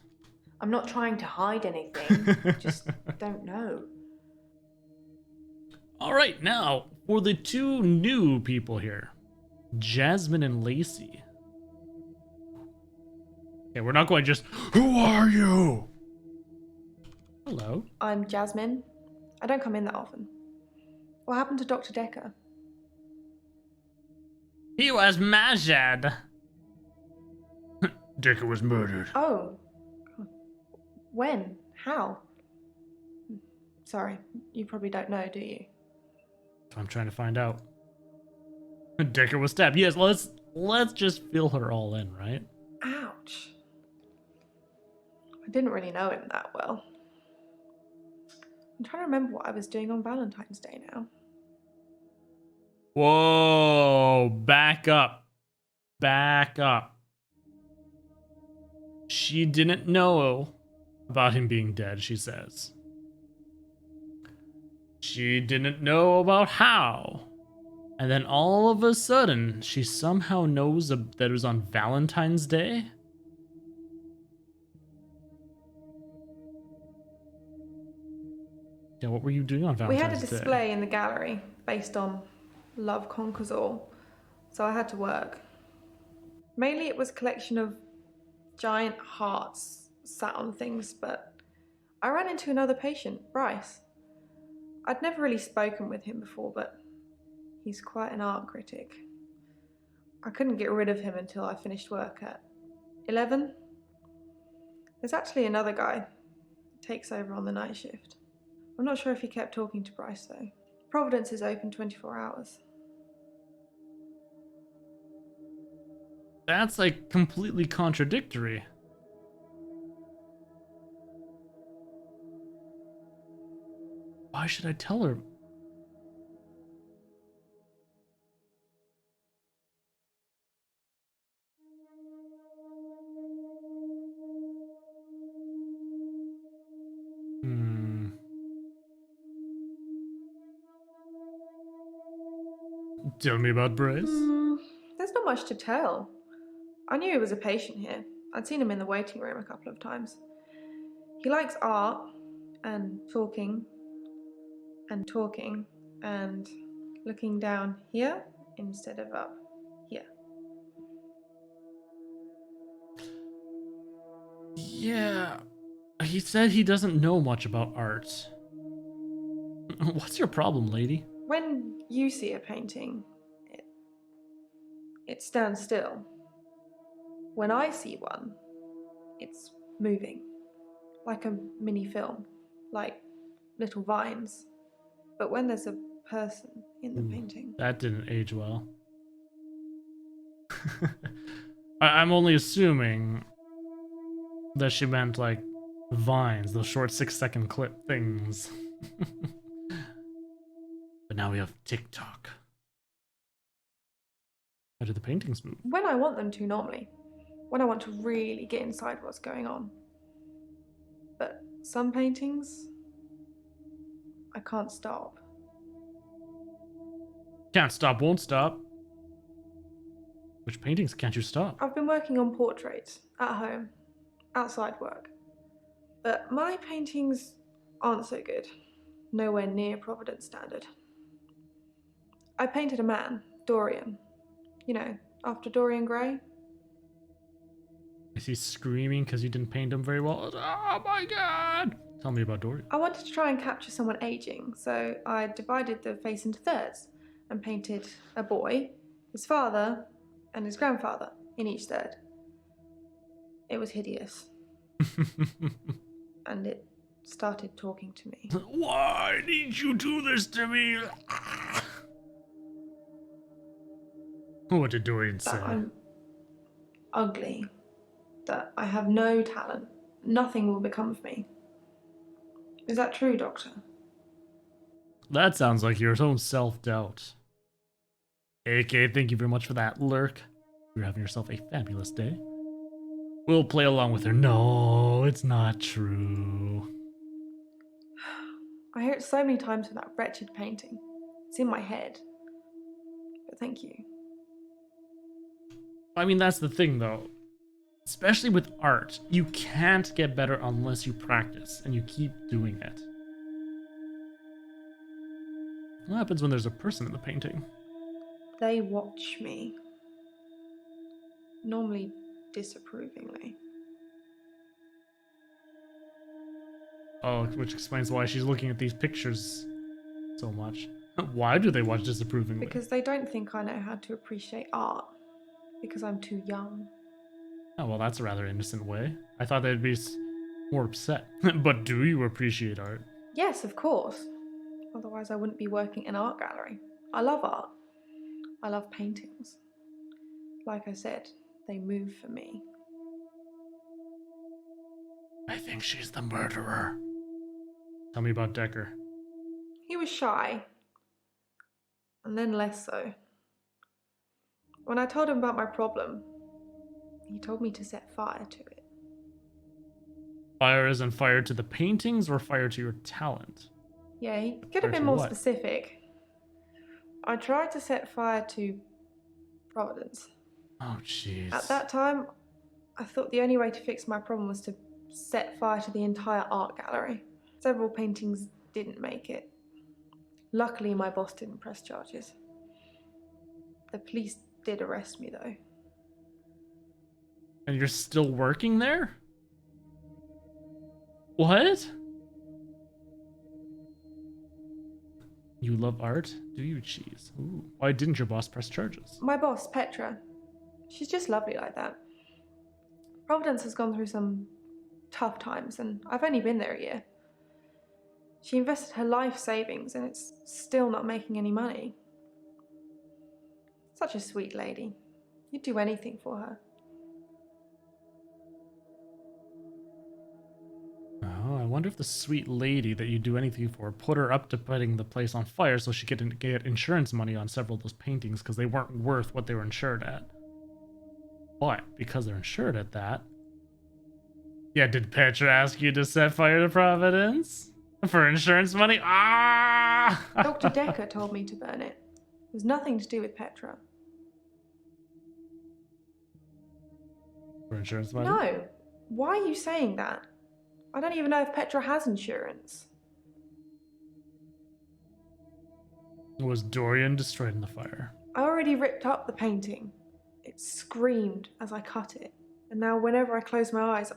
I'm not trying to hide anything, just don't know. Alright, now, for the 2 new people here. Jasmine and Lacey. Okay, we're not going just, who are you? Hello. I'm Jasmine. I don't come in that often. What happened to Dr. Dekker? He was murdered. Dekker was murdered. Oh. When? How? Sorry, you probably don't know, do you? I'm trying to find out. Dekker was stabbed. Yes, let's just fill her all in, right? Ouch. I didn't really know him that well. I'm trying to remember what I was doing on Valentine's Day now. Whoa, back up. Back up. She didn't know about him being dead, she says. She didn't know about how. And then all of a sudden, she somehow knows that it was on Valentine's Day? Yeah, what were you doing on Valentine's Day? We had a display in the gallery based on Love Conquers All, so I had to work. Mainly it was a collection of giant hearts sat on things, but I ran into another patient, Bryce. I'd never really spoken with him before, but he's quite an art critic. I couldn't get rid of him until I finished work at 11. There's actually another guy who takes over on the night shift. I'm not sure if he kept talking to Bryce though. Providence is open 24 hours. That's like completely contradictory. Why should I tell her? Tell me about Bryce. There's not much to tell. I knew he was a patient here. I'd seen him in the waiting room a couple of times. He likes art and talking and looking down here instead of up here. Yeah, he said he doesn't know much about art. What's your problem, lady? When you see a painting, it stands still. When I see one, it's moving, like a mini film, like little vines. But when there's a person in the painting... That didn't age well. I'm only assuming that she meant like vines, those short 6-second clip things. But now we have TikTok. How do the paintings move? When I want them to, normally. When I want to really get inside what's going on. But some paintings, I can't stop. Can't stop, won't stop. Which paintings can't you stop? I've been working on portraits, at home, outside work. But my paintings aren't so good. Nowhere near Providence standard. I painted a man, Dorian. You know, after Dorian Gray. Is he screaming because you didn't paint him very well? Oh my god! Tell me about Dorian. I wanted to try and capture someone aging, so I divided the face into thirds and painted a boy, his father, and his grandfather in each third. It was hideous. And it started talking to me. Why did you do this to me? What did Dorian say? That I'm ugly. That I have no talent. Nothing will become of me. Is that true, Doctor? That sounds like your own self-doubt. AK, thank you very much for that lurk. You're having yourself a fabulous day. We'll play along with her. No, it's not true. I hear it so many times for that wretched painting. It's in my head. But thank you. I mean, that's the thing, though. Especially with art, you can't get better unless you practice and you keep doing it. What happens when there's a person in the painting? They watch me. Normally disapprovingly. Oh, which explains why she's looking at these pictures so much. Why do they watch disapprovingly? Because they don't think I know how to appreciate art. Because I'm too young. Oh, well, that's a rather innocent way. I thought they'd be more upset. But do you appreciate art? Yes, of course. Otherwise I wouldn't be working in an art gallery. I love art. I love paintings. Like I said, they move for me. I think she's the murderer. Tell me about Dekker. He was shy. And then less so. When I told him about my problem, he told me to set fire to it. Fire isn't fire to the paintings or fire to your talent? Yeah, he could Fire have been to more what? specific. I tried to set fire to Providence. Oh, jeez. At that time, I thought the only way to fix my problem was to set fire to the entire art gallery. Several paintings didn't make it. Luckily, my boss didn't press charges. The police did arrest me, though. And you're still working there? What? You love art? Do you, cheese? Ooh. Why didn't your boss press charges? My boss, Petra, she's just lovely like that. Providence has gone through some tough times, and I've only been there a year. She invested her life savings, and it's still not making any money. Such a sweet lady. You'd do anything for her. Oh, I wonder if the sweet lady that you do anything for put her up to putting the place on fire so she could get insurance money on several of those paintings because they weren't worth what they were insured at. But because they're insured at that... Yeah, did Petra ask you to set fire to Providence? For insurance money? Ah! Dr. Dekker told me to burn it. It was nothing to do with Petra. For insurance money? No. Why are you saying that? I don't even know if Petra has insurance. Was Dorian destroyed in the fire? I already ripped up the painting. It screamed as I cut it. And now whenever I close my eyes,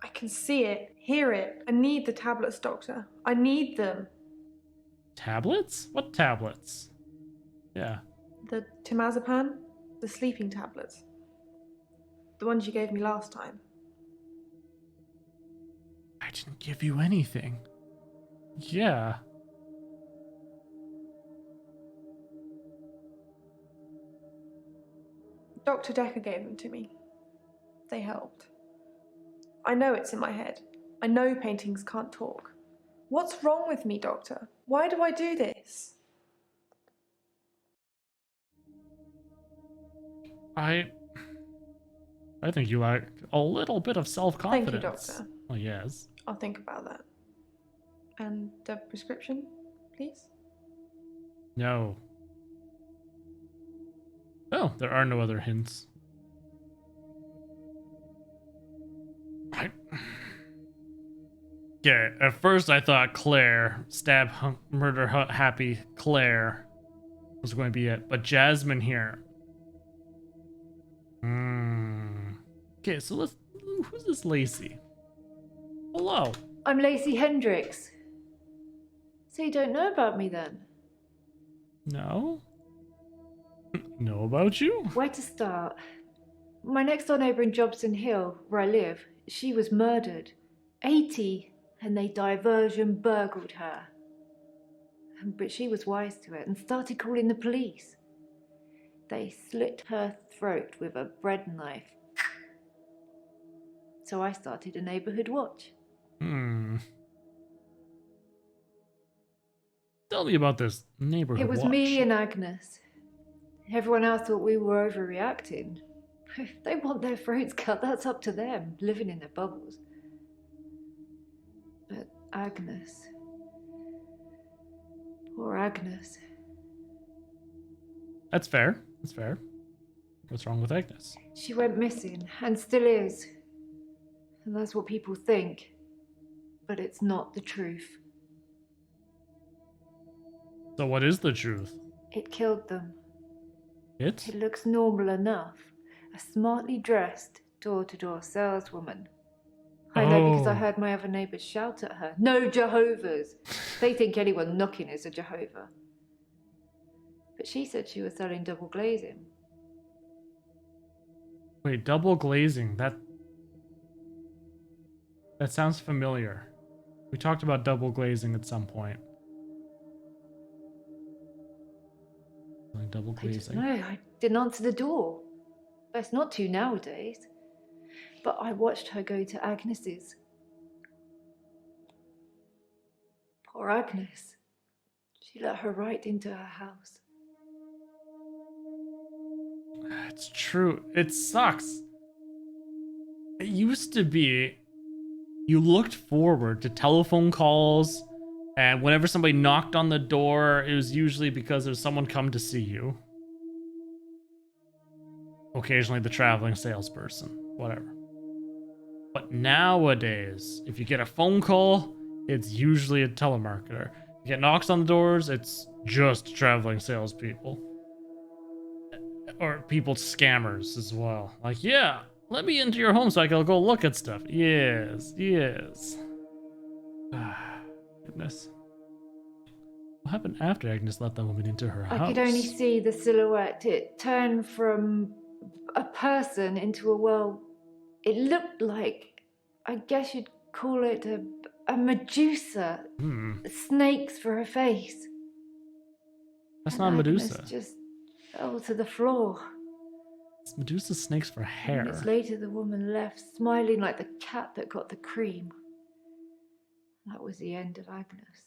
I can see it, hear it. I need the tablets, Doctor. I need them. Tablets? What tablets? Yeah. The temazepam, the sleeping tablets. The ones you gave me last time. I didn't give you anything. Yeah. Dr. Dekker gave them to me. They helped. I know it's in my head. I know paintings can't talk. What's wrong with me, Doctor? Why do I do this? I think you lack a little bit of self-confidence. Thank you, Doctor. Oh, yes. I'll think about that. And the prescription, please? No. Oh, there are no other hints. Right. Yeah, at first I thought Claire, murder happy Claire was going to be it, but Jasmine here. Okay, so who's this Lacey? Hello. I'm Lacey Hendricks. So you don't know about me then? No? Know about you? Where to start? My next door neighbour in Jobson Hill, where I live, she was murdered. 80, and they diversion burgled her. But she was wise to it and started calling the police. They slit her throat with a bread knife. So I started a neighbourhood watch. Tell me about this neighborhood It was watch. me and Agnes. Everyone else thought we were overreacting. If they want their throats cut, that's up to them, living in their bubbles. But Agnes... Poor Agnes. That's fair. That's fair. What's wrong with Agnes? She went missing, and still is. And that's what people think. But it's not the truth. So what is the truth? It killed them. It? It looks normal enough. A smartly dressed, door-to-door saleswoman. I know because I heard my other neighbours shout at her. No Jehovah's! They think anyone knocking is a Jehovah. But she said she was selling double glazing. Wait, double glazing. That sounds familiar. We talked about double glazing at some point. Like double glazing. No, I didn't answer the door. Best not to nowadays. But I watched her go to Agnes's. Poor Agnes. She let her right into her house. It's true. It sucks. It used to be you looked forward to telephone calls, and whenever somebody knocked on the door, it was usually because there's someone come to see you. Occasionally the traveling salesperson, whatever. But nowadays, if you get a phone call, it's usually a telemarketer. You get knocks on the doors, it's just traveling salespeople. Or people scammers as well. Like, yeah, let me into your home so I can go look at stuff. Yes, yes. Goodness. What happened after Agnes let the woman into her house? I could only see the silhouette. It turned from a person into it looked like, I guess you'd call it a Medusa. Snakes for her face. That's And not Agnes Medusa. just fell to the floor. It's Medusa snakes for hair. Minutes later, the woman left, smiling like the cat that got the cream. That was the end of Agnes.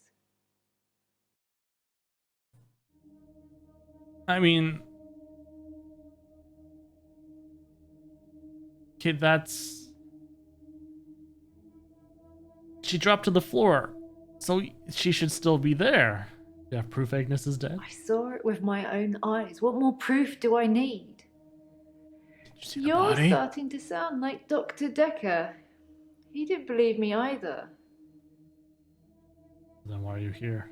I mean, kid, she dropped to the floor, so she should still be there. Do you have proof Agnes is dead? I saw it with my own eyes. What more proof do I need? Did you see the You're body? starting to sound like Dr. Dekker. He didn't believe me either. Then why are you here?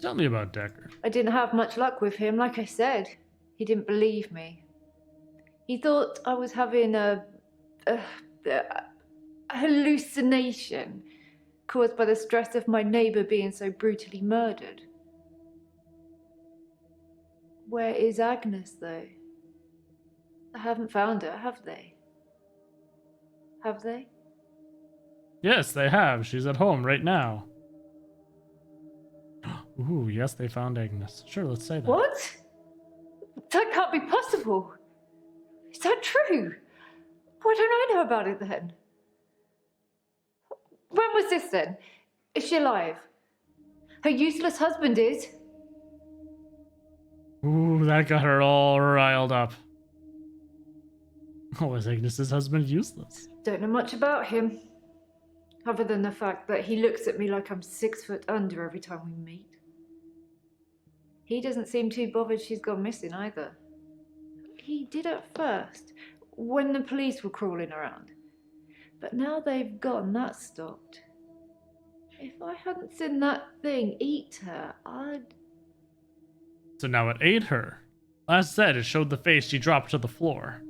Tell me about Dekker. I didn't have much luck with him, like I said. He didn't believe me. He thought I was having a hallucination caused by the stress of my neighbour being so brutally murdered. Where is Agnes, though? I haven't found her, have they? Have they? Yes, they have. She's at home right now. Ooh, yes, they found Agnes. Sure, let's say that. What? That can't be possible. Is that true? Why don't I know about it then? When was this then? Is she alive? Her useless husband is? Ooh, that got her all riled up. Oh, is Agnes's husband useless? Don't know much about him, other than the fact that he looks at me like I'm 6 foot under every time we meet. He doesn't seem too bothered she's gone missing either. He did at first, when the police were crawling around. But now they've gone, that stopped. If I hadn't seen that thing eat her, I'd... So now it ate her. Last said, it showed the face she dropped to the floor.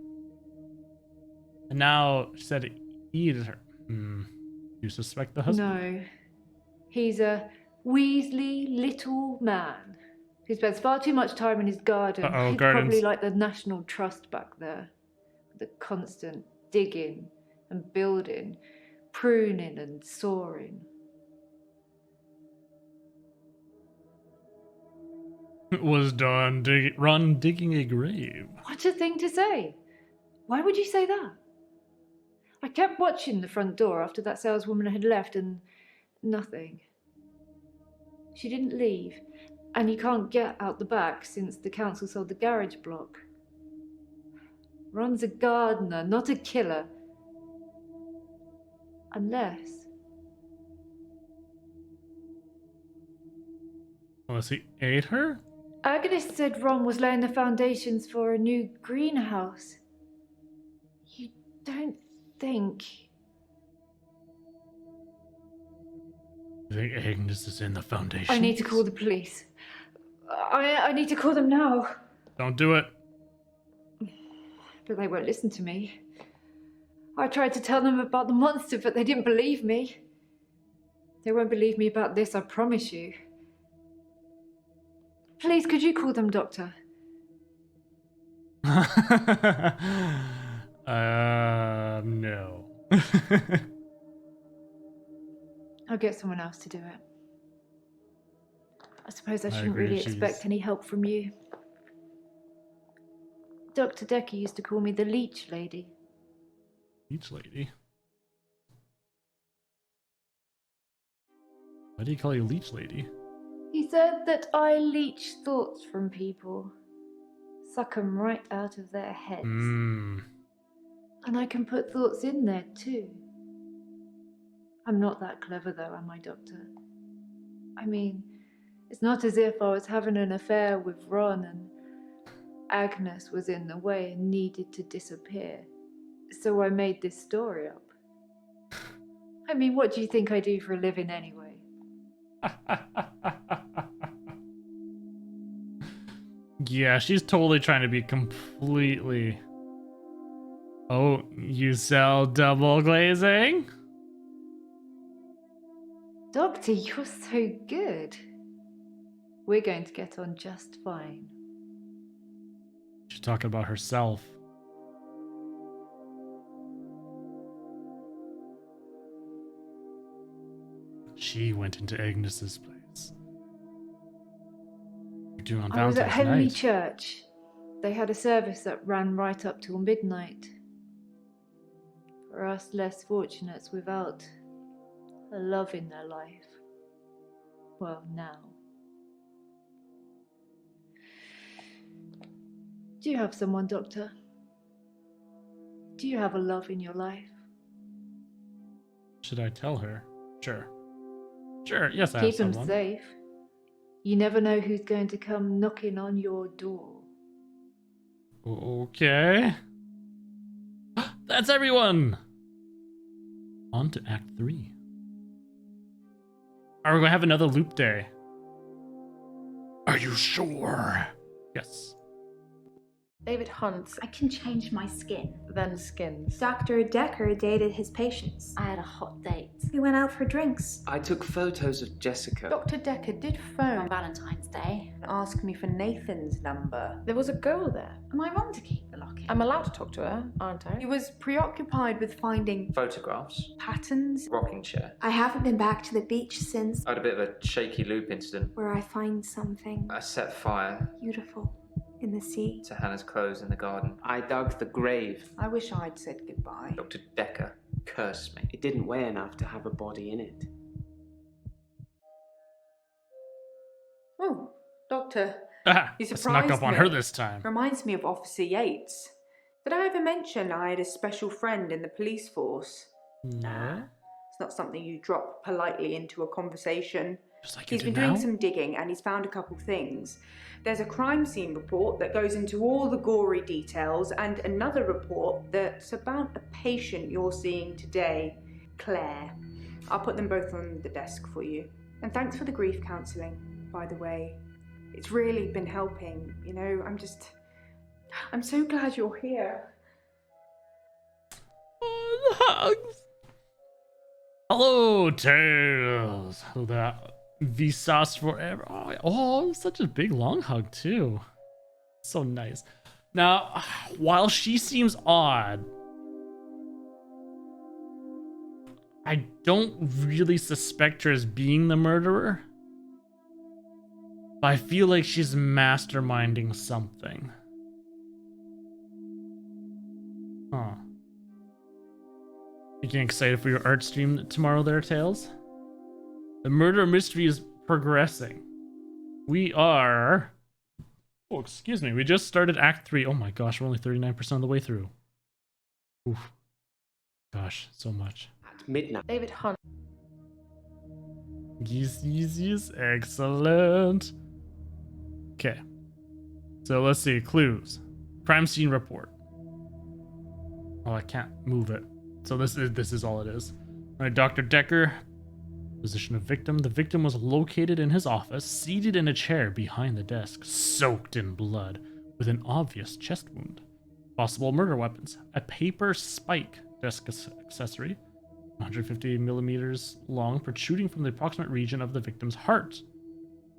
And now she said it eat her. You suspect the husband? No. He's a Weasley little man who spends far too much time in his garden. Uh-oh, He's gardens. probably like the National Trust back there. The constant digging and building, pruning and sawing. It was done digging a grave. What a thing to say! Why would you say that? I kept watching the front door after that saleswoman had left and nothing. She didn't leave, and you can't get out the back since the council sold the garage block. Ron's a gardener, not a killer. Unless... Unless he ate her? Agnes said Ron was laying the foundations for a new greenhouse. You don't think... I think Agnes is in the foundation. I need to call the police. I need to call them now. Don't do it. But they won't listen to me. I tried to tell them about the monster, but they didn't believe me. They won't believe me about this, I promise you. Please, could you call them, Doctor? No. I'll get someone else to do it. I suppose I shouldn't agree, really she's- expect any help from you. Dr. Dekker used to call me the Leech Lady. Leech Lady? Why do you call you Leech Lady? He said that I leech thoughts from people, suck 'em right out of their heads. And I can put thoughts in there too. I'm not that clever though, am I, Doctor? I mean, it's not as if I was having an affair with Ron and Agnes was in the way and needed to disappear. So I made this story up. I mean, what do you think I do for a living anyway? Yeah, she's totally trying to be completely... Oh, you sell double glazing? Doctor, you're so good. We're going to get on just fine. She's talking about herself. She went into Agnes's place. You're doing on I was at Valentine's Henley night. Church. They had a service that ran right up till midnight. For us less fortunates without a love in their life. Well, now. Do you have someone, Doctor? Do you have a love in your life? Should I tell her? Sure. Sure, yes, I have Keep them someone. safe. You never know who's going to come knocking on your door. Okay. That's everyone! On to Act 3. Are we going to have another loop day? Are you sure? Yes. David hunts, I can change my skin. then skins. Dr. Dekker dated his patients. I had a hot date We went out for drinks. I took photos of Jessica. Dr. Dekker did on phone Valentine's Day. and ask me for Nathan's number. There was a girl there. Am I wrong to keep the locket? I'm allowed to talk to her, aren't I? He was preoccupied with finding Photographs, patterns. rocking chair. I haven't been back to the beach since I had a bit of a shaky loop incident. where I find something I set fire beautiful in the sea. to Hannah's clothes in the garden. I dug the grave. I wish I'd said goodbye. Dr. Dekker cursed me. It didn't weigh enough to have a body in it. Oh, Doctor, Ah, You I snuck surprised up on her me. this time. Reminds me of Officer Yates. Did I ever mention I had a special friend in the police force? No. It's not something you drop politely into a conversation. Just like you He's do been doing now? some digging and he's found a couple things. There's a crime scene report that goes into all the gory details, and another report that's about a patient you're seeing today, Claire. I'll put them both on the desk for you. And thanks for the grief counselling, by the way. It's really been helping, you know. I'm so glad you're here. Oh, the hugs. Hello, Tails. That Vsauce forever. Oh, such a big long hug too. So nice. Now, while she seems odd, I don't really suspect her as being the murderer. But I feel like she's masterminding something. Huh. You getting excited for your art stream tomorrow there, Tails? The murder mystery is progressing. We are... Oh, excuse me. We just started Act 3. Oh my gosh, we're only 39% of the way through. Oof. Gosh, so much. At midnight. David Hunt. Yes. Excellent. Okay. So let's see. Clues. Crime scene report. Oh, I can't move it. So this is all it is. All right, Dr. Dekker. Position of victim. The victim was located in his office, seated in a chair behind the desk, soaked in blood, with an obvious chest wound. Possible murder weapons. A paper spike desk accessory, 150 millimeters long, protruding from the approximate region of the victim's heart.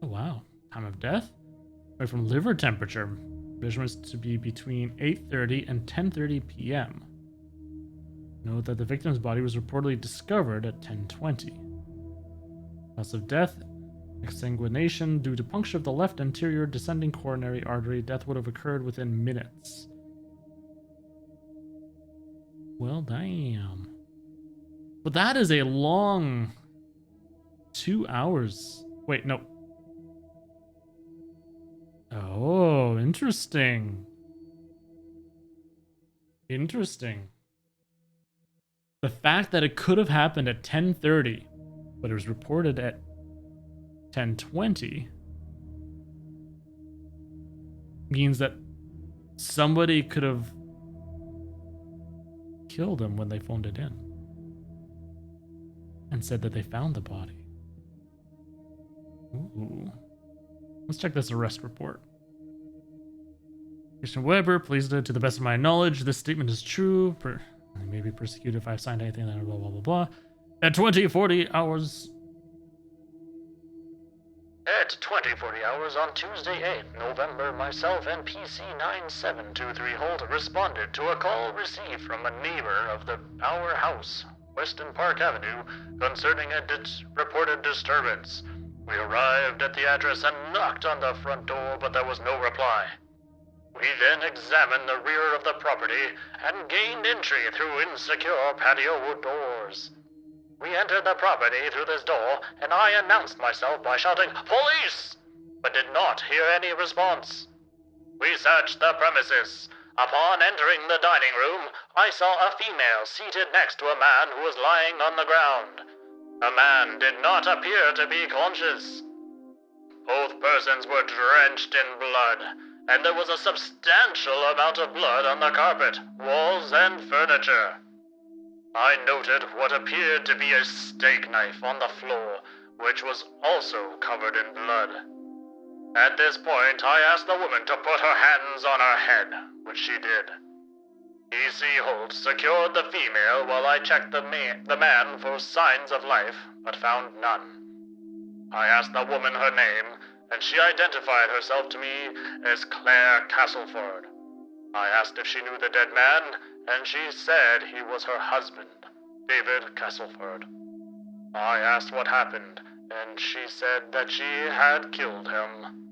Oh, wow. Time of death? Right, from liver temperature. Measurements to be between 8:30 and 10:30 p.m. Note that the victim's body was reportedly discovered at 10:20. Cause of death, exsanguination due to puncture of the left anterior descending coronary artery. Death would have occurred within minutes. Well, damn. But that is a long 2 hours. Wait, no. Oh, interesting. Interesting. The fact that it could have happened at 10:30, but it was reported at 10:20 means that somebody could have killed him when they phoned it in and said that they found the body. Ooh. Let's check this arrest report. Christian Weber, please, to the best of my knowledge, this statement is true. I may be persecuted if I've signed anything, blah, blah, blah, blah. At 20:40 hours. At 20:40 hours on Tuesday, 8th November, myself and PC 9723 Holt responded to a call received from a neighbor of our house, Weston Park Avenue, concerning a reported disturbance. We arrived at the address and knocked on the front door, but there was no reply. We then examined the rear of the property and gained entry through insecure patio doors. We entered the property through this door, and I announced myself by shouting, "Police!" but did not hear any response. We searched the premises. Upon entering the dining room, I saw a female seated next to a man who was lying on the ground. The man did not appear to be conscious. Both persons were drenched in blood, and there was a substantial amount of blood on the carpet, walls, and furniture. I noted what appeared to be a steak knife on the floor, which was also covered in blood. At this point, I asked the woman to put her hands on her head, which she did. E.C. Holt secured the female while I checked the man for signs of life, but found none. I asked the woman her name, and she identified herself to me as Claire Castleford. I asked if she knew the dead man, and she said he was her husband, David Castleford. I asked what happened, and she said that she had killed him.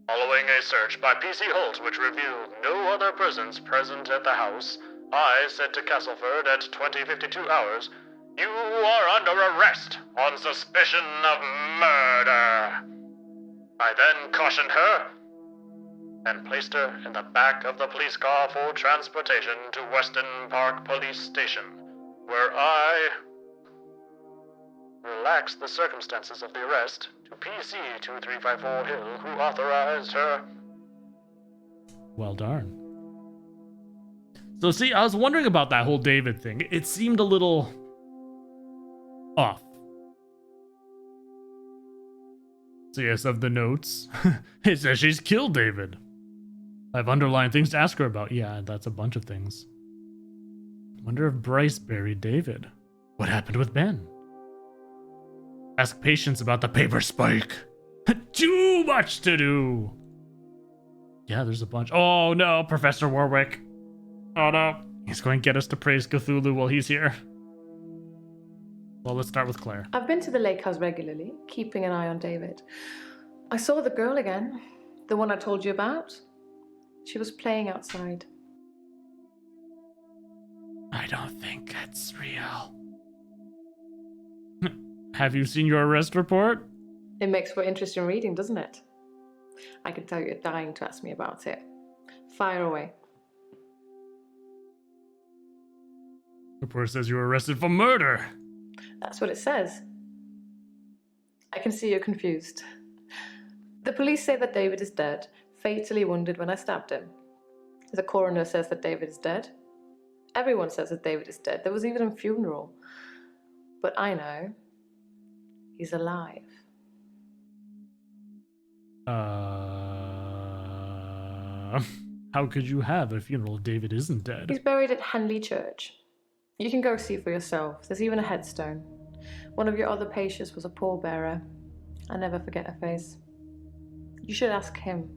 Following a search by PC Holt which revealed no other persons present at the house, I said to Castleford at 20:52 hours, "You are under arrest on suspicion of murder." I then cautioned her, and placed her in the back of the police car for transportation to Weston Park Police Station, where I relaxed the circumstances of the arrest to PC 2354 Hill, who authorized her. Well darn. So see, I was wondering about that whole David thing. It seemed a little off. So yes, of the notes, it says she's killed David. I've underlined things to ask her about. Yeah, that's a bunch of things. Wonder if Bryce buried David. What happened with Ben? Ask Patience about the paper spike. Too much to do. Yeah, there's a bunch. Oh no, Professor Warwick. Oh no, he's going to get us to praise Cthulhu while he's here. Well, let's start with Claire. I've been to the lake house regularly, keeping an eye on David. I saw the girl again, the one I told you about. She was playing outside. I don't think it's real. Have you seen your arrest report? It makes for interesting reading, doesn't it? I can tell you're dying to ask me about it. Fire away. Report says you were arrested for murder. That's what it says. I can see you're confused. The police say that David is dead, fatally wounded when I stabbed him. The coroner says that David is dead. Everyone says that David is dead. There was even a funeral. But I know he's alive. How could you have a funeral if David isn't dead? He's buried at Henley Church. You can go see for yourself. There's even a headstone. One of your other patients was a pallbearer. I never forget her face. You should ask him.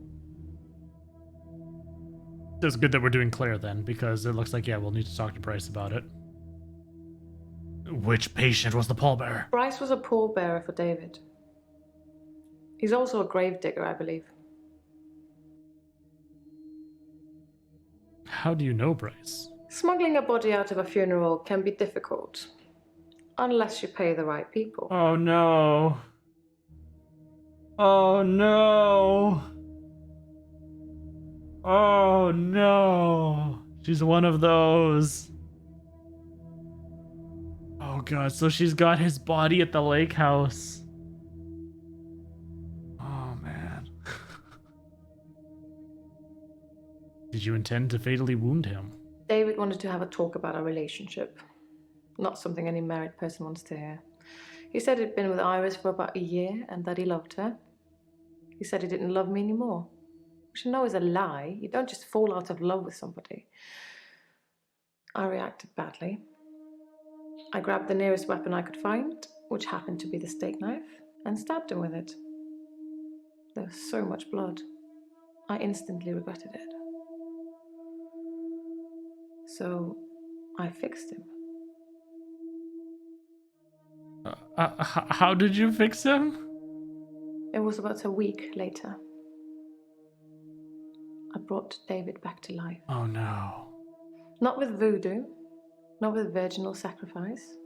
It's good that we're doing Claire then, because it looks like, yeah, we'll need to talk to Bryce about it. Which patient was the pallbearer? Bryce was a pallbearer for David. He's also a gravedigger, I believe. How do you know Bryce? Smuggling a body out of a funeral can be difficult, unless you pay the right people. Oh no. Oh no. Oh no. She's one of those. Oh god, so she's got his body at the lake house. Oh man. Did you intend to fatally wound him? David wanted to have a talk about our relationship. Not something any married person wants to hear. He said he'd been with Iris for about a year and that he loved her. He said he didn't love me anymore. Which I know is a lie. You don't just fall out of love with somebody. I reacted badly. I grabbed the nearest weapon I could find, which happened to be the steak knife, and stabbed him with it. There was so much blood. I instantly regretted it. So I fixed him. How did you fix him? It was about a week later. I brought David back to life. Oh no. Not with voodoo, not with virginal sacrifice.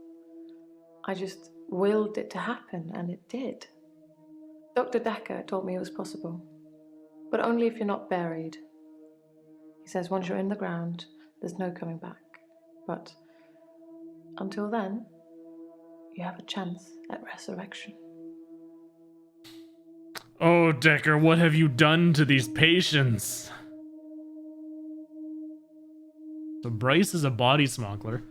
I just willed it to happen, and it did. Dr. Dekker told me it was possible, but only if you're not buried. He says once you're in the ground, there's no coming back. But until then, you have a chance at resurrection. Oh, Dekker, what have you done to these patients? So Bryce is a body smuggler.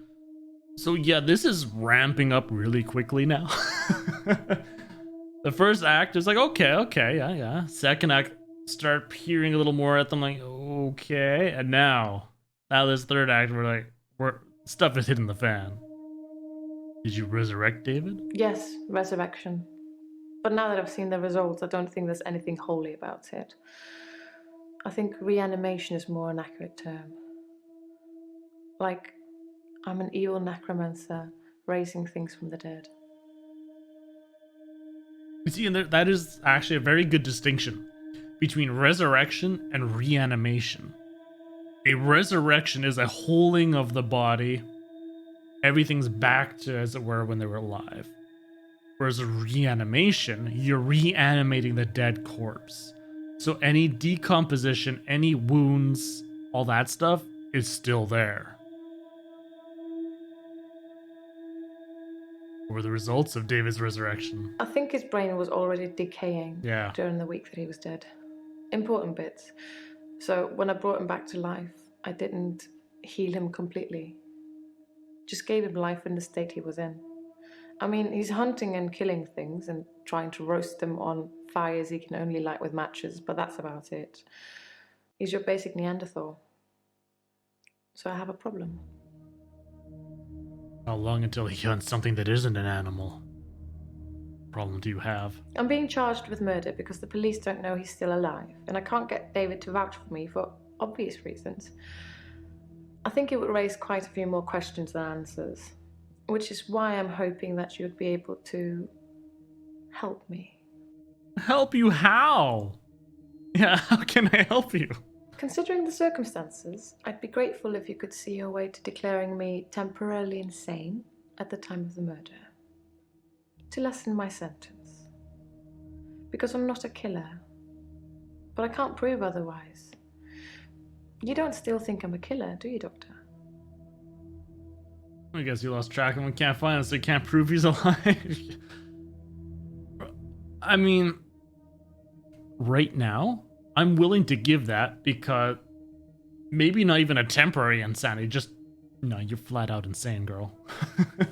So yeah, this is ramping up really quickly now. The first act is like, okay, yeah. Second act, start peering a little more at them, like, okay. And now this third act, stuff is hitting the fan. Did you resurrect David? Yes, resurrection. But now that I've seen the results, I don't think there's anything holy about it. I think reanimation is more an accurate term. Like, I'm an evil necromancer raising things from the dead. You see, and that is actually a very good distinction between resurrection and reanimation. A resurrection is a holding of the body. Everything's back to as it were when they were alive. Whereas a reanimation, you're reanimating the dead corpse. So any decomposition, any wounds, all that stuff is still there. What were the results of David's resurrection? I think his brain was already decaying Yeah. during the week that he was dead. Important bits. So when I brought him back to life, I didn't heal him completely. Just gave him life in the state he was in. I mean, he's hunting and killing things and trying to roast them on fires he can only light with matches, but that's about it. He's your basic Neanderthal. So I have a problem. How long until he hunts something that isn't an animal? Problem do you have? I'm being charged with murder because the police don't know he's still alive, and I can't get David to vouch for me for obvious reasons. I think it would raise quite a few more questions than answers, which is why I'm hoping that you'd be able to help me. Help you how? Yeah, how can I help you? Considering the circumstances, I'd be grateful if you could see your way to declaring me temporarily insane at the time of the murder. To lessen my sentence. Because I'm not a killer. But I can't prove otherwise. You don't still think I'm a killer, do you, Doctor? I guess you lost track of him and can't find him, so you can't prove he's alive. I mean, right now, I'm willing to give that because maybe not even a temporary insanity, just, no, you're flat out insane, girl.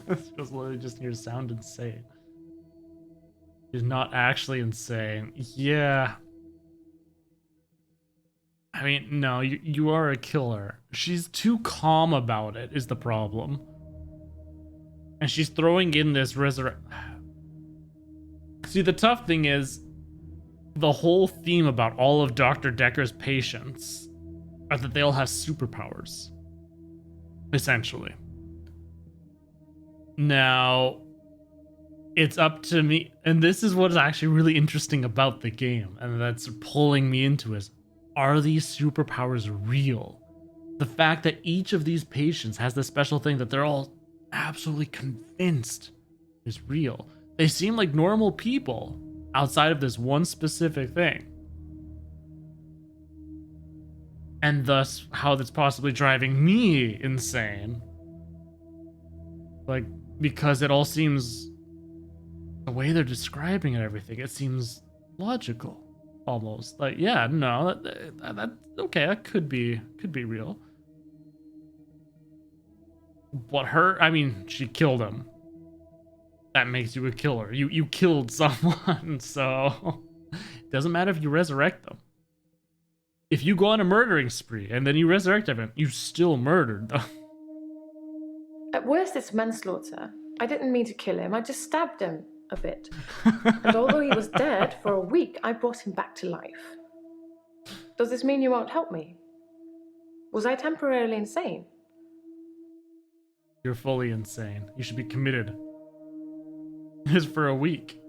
It's just literally just you sound insane. You're not actually insane. Yeah. I mean, no, you are a killer. She's too calm about it, is the problem. And she's throwing in this See, the tough thing is, the whole theme about all of Dr. Dekker's patients are that they all have superpowers. Essentially. Now, it's up to me, and this is what is actually really interesting about the game, and that's pulling me into it. Are these superpowers real? The fact that each of these patients has this special thing that they're all absolutely convinced is real. They seem like normal people outside of this one specific thing. And thus, how that's possibly driving me insane. Like, because it all seems, the way they're describing it, everything, it seems logical. Almost. Like, yeah, no, that okay, that could be real. But her, I mean, she killed him. That makes you a killer. You killed someone, so it doesn't matter if you resurrect them. If you go on a murdering spree and then you resurrect everyone, you still murdered them. At worst, it's manslaughter. I didn't mean to kill him, I just stabbed him a bit. And although he was dead for a week, I brought him back to life. Does this mean you won't help me? Was I temporarily insane? You're fully insane. You should be committed. It's for a week.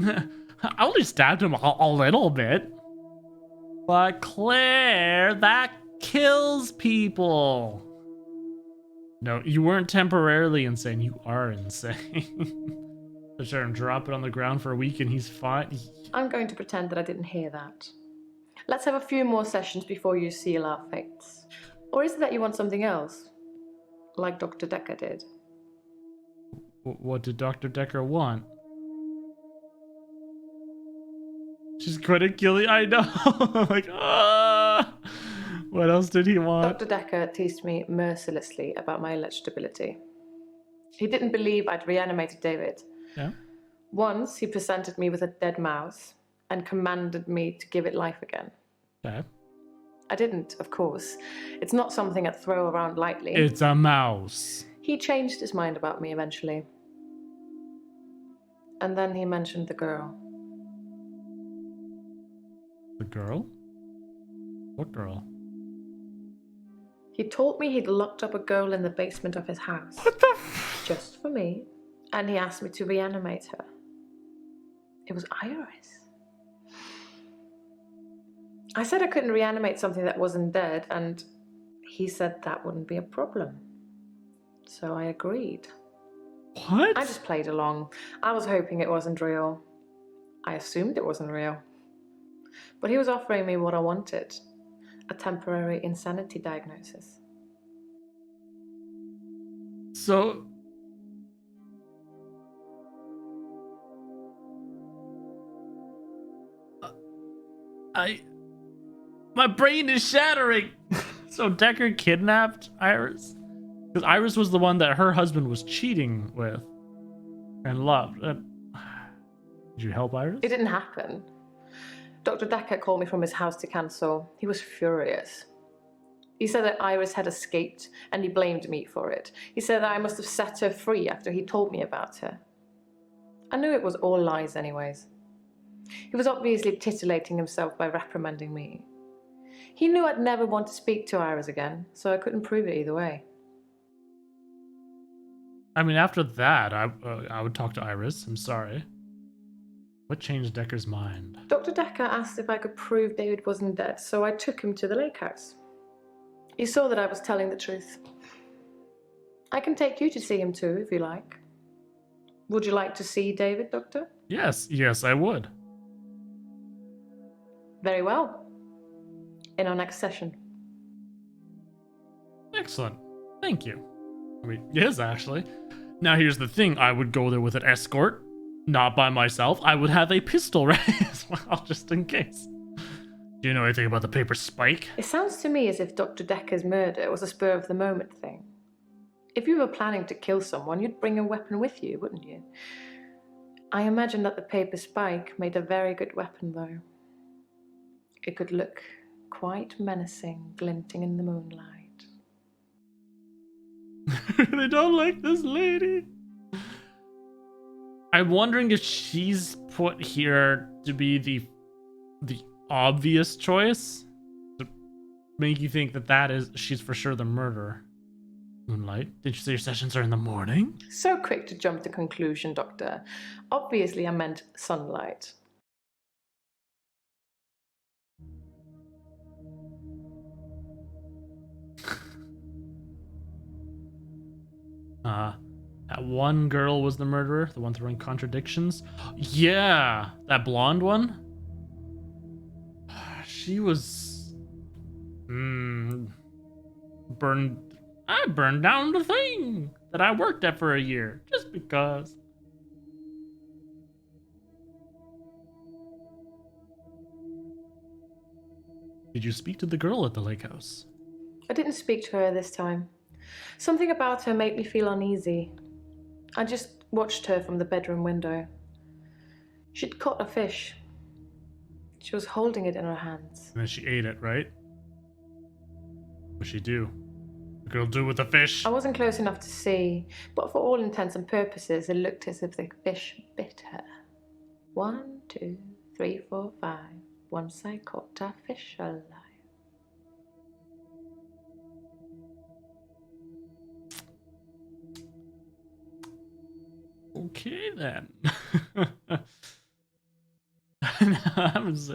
I only stabbed him a little bit. But Claire, that kills people. No, you weren't temporarily insane. You are insane. Let's try and drop it on the ground for a week and he's fine. I'm going to pretend that I didn't hear that. Let's have a few more sessions before you seal our fates. Or is it that you want something else? Like Dr. Dekker did? What did Dr. Dekker want? She's gonna kill you. I know. Like, ah. What else did he want? Dr. Dekker teased me mercilessly about my electability. He didn't believe I'd reanimated David. Yeah. Once he presented me with a dead mouse and commanded me to give it life again. Okay. I didn't, of course. It's not something I'd throw around lightly. It's a mouse. He changed his mind about me eventually. And then he mentioned the girl. The girl? What girl? He told me he'd locked up a girl in the basement of his house. What the Just for me. And he asked me to reanimate her. It was Iris. I said I couldn't reanimate something that wasn't dead, and he said that wouldn't be a problem. So I agreed. What? I just played along. I was hoping it wasn't real. I assumed it wasn't real. But he was offering me what I wanted, a temporary insanity diagnosis. So, my brain is shattering. So Dekker kidnapped Iris? Because Iris was the one that her husband was cheating with and loved. Did you help Iris? It didn't happen. Dr. Dekker called me from his house to cancel. He was furious. He said that Iris had escaped and he blamed me for it. He said that I must have set her free after he told me about her. I knew it was all lies anyways. He was obviously titillating himself by reprimanding me. He knew I'd never want to speak to Iris again, so I couldn't prove it either way. I mean, after that, I would talk to Iris. I'm sorry. What changed Dekker's mind? Dr. Dekker asked if I could prove David wasn't dead, so I took him to the lake house. He saw that I was telling the truth. I can take you to see him too, if you like. Would you like to see David, Doctor? Yes, I would. Very well. In our next session. Excellent. Thank you. I mean, yes, actually. Now here's the thing. I would go there with an escort. Not by myself. I would have a pistol ready as well, just in case. Do you know anything about the paper spike? It sounds to me as if Dr. Dekker's murder was a spur-of-the-moment thing. If you were planning to kill someone, you'd bring a weapon with you, wouldn't you? I imagine that the paper spike made a very good weapon, though. It could look quite menacing, glinting in the moonlight. They don't like this lady. I'm wondering if she's put here to be the obvious choice to make you think that she's for sure the murderer. Moonlight, did you say your sessions are in the morning? So quick to jump to conclusion, Doctor. Obviously, I meant sunlight. That one girl was the murderer, the one throwing contradictions. Yeah, that blonde one. She was burned. I burned down the thing that I worked at for a year just because. Did you speak to the girl at the lake house? I didn't speak to her this time. Something about her made me feel uneasy. I just watched her from the bedroom window. She'd caught a fish. She was holding it in her hands. And then she ate it, right? What'd she do? The girl do with the fish? I wasn't close enough to see, but for all intents and purposes, it looked as if the fish bit her. 1, 2, 3, 4, 5. Once I caught a fish alive. Okay then.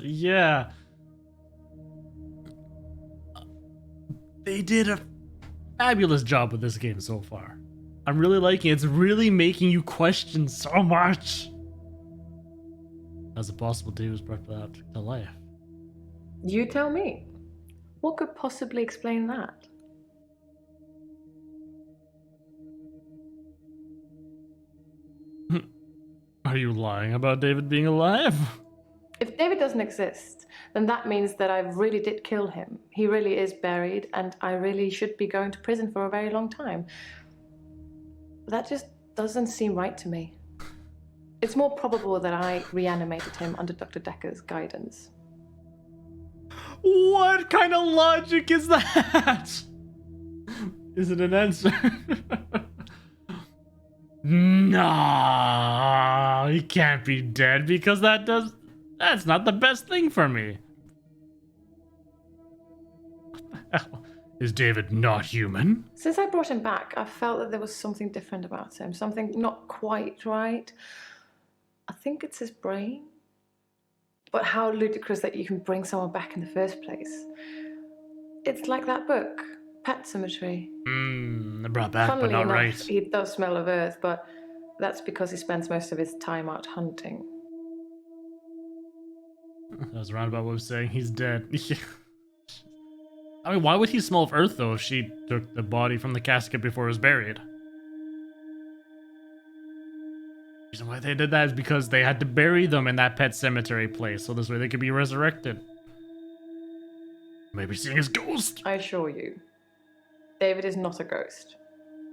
Yeah. They did a fabulous job with this game so far. I'm really liking it. It's really making you question so much. As a possible day was brought back to life. You tell me. What could possibly explain that? Are you lying about David being alive? If David doesn't exist, then that means that I really did kill him. He really is buried, and I really should be going to prison for a very long time. That just doesn't seem right to me. It's more probable that I reanimated him under Dr. Dekker's guidance. What kind of logic is that? Is it an answer? No, he can't be dead because that's not the best thing for me. What the hell? Is David not human? Since I brought him back, I felt that there was something different about him, something not quite right. I think it's his brain. But how ludicrous that you can bring someone back in the first place. It's like that book, Pet Cemetery. Brought back, Funnily but not enough, right. he does smell of earth, but that's because he spends most of his time out hunting. That was a roundabout way of saying he's dead. I mean, why would he smell of earth, though, if she took the body from the casket before it was buried? The reason why they did that is because they had to bury them in that pet cemetery place, so this way they could be resurrected. Maybe seeing his ghost. I assure you, David is not a ghost.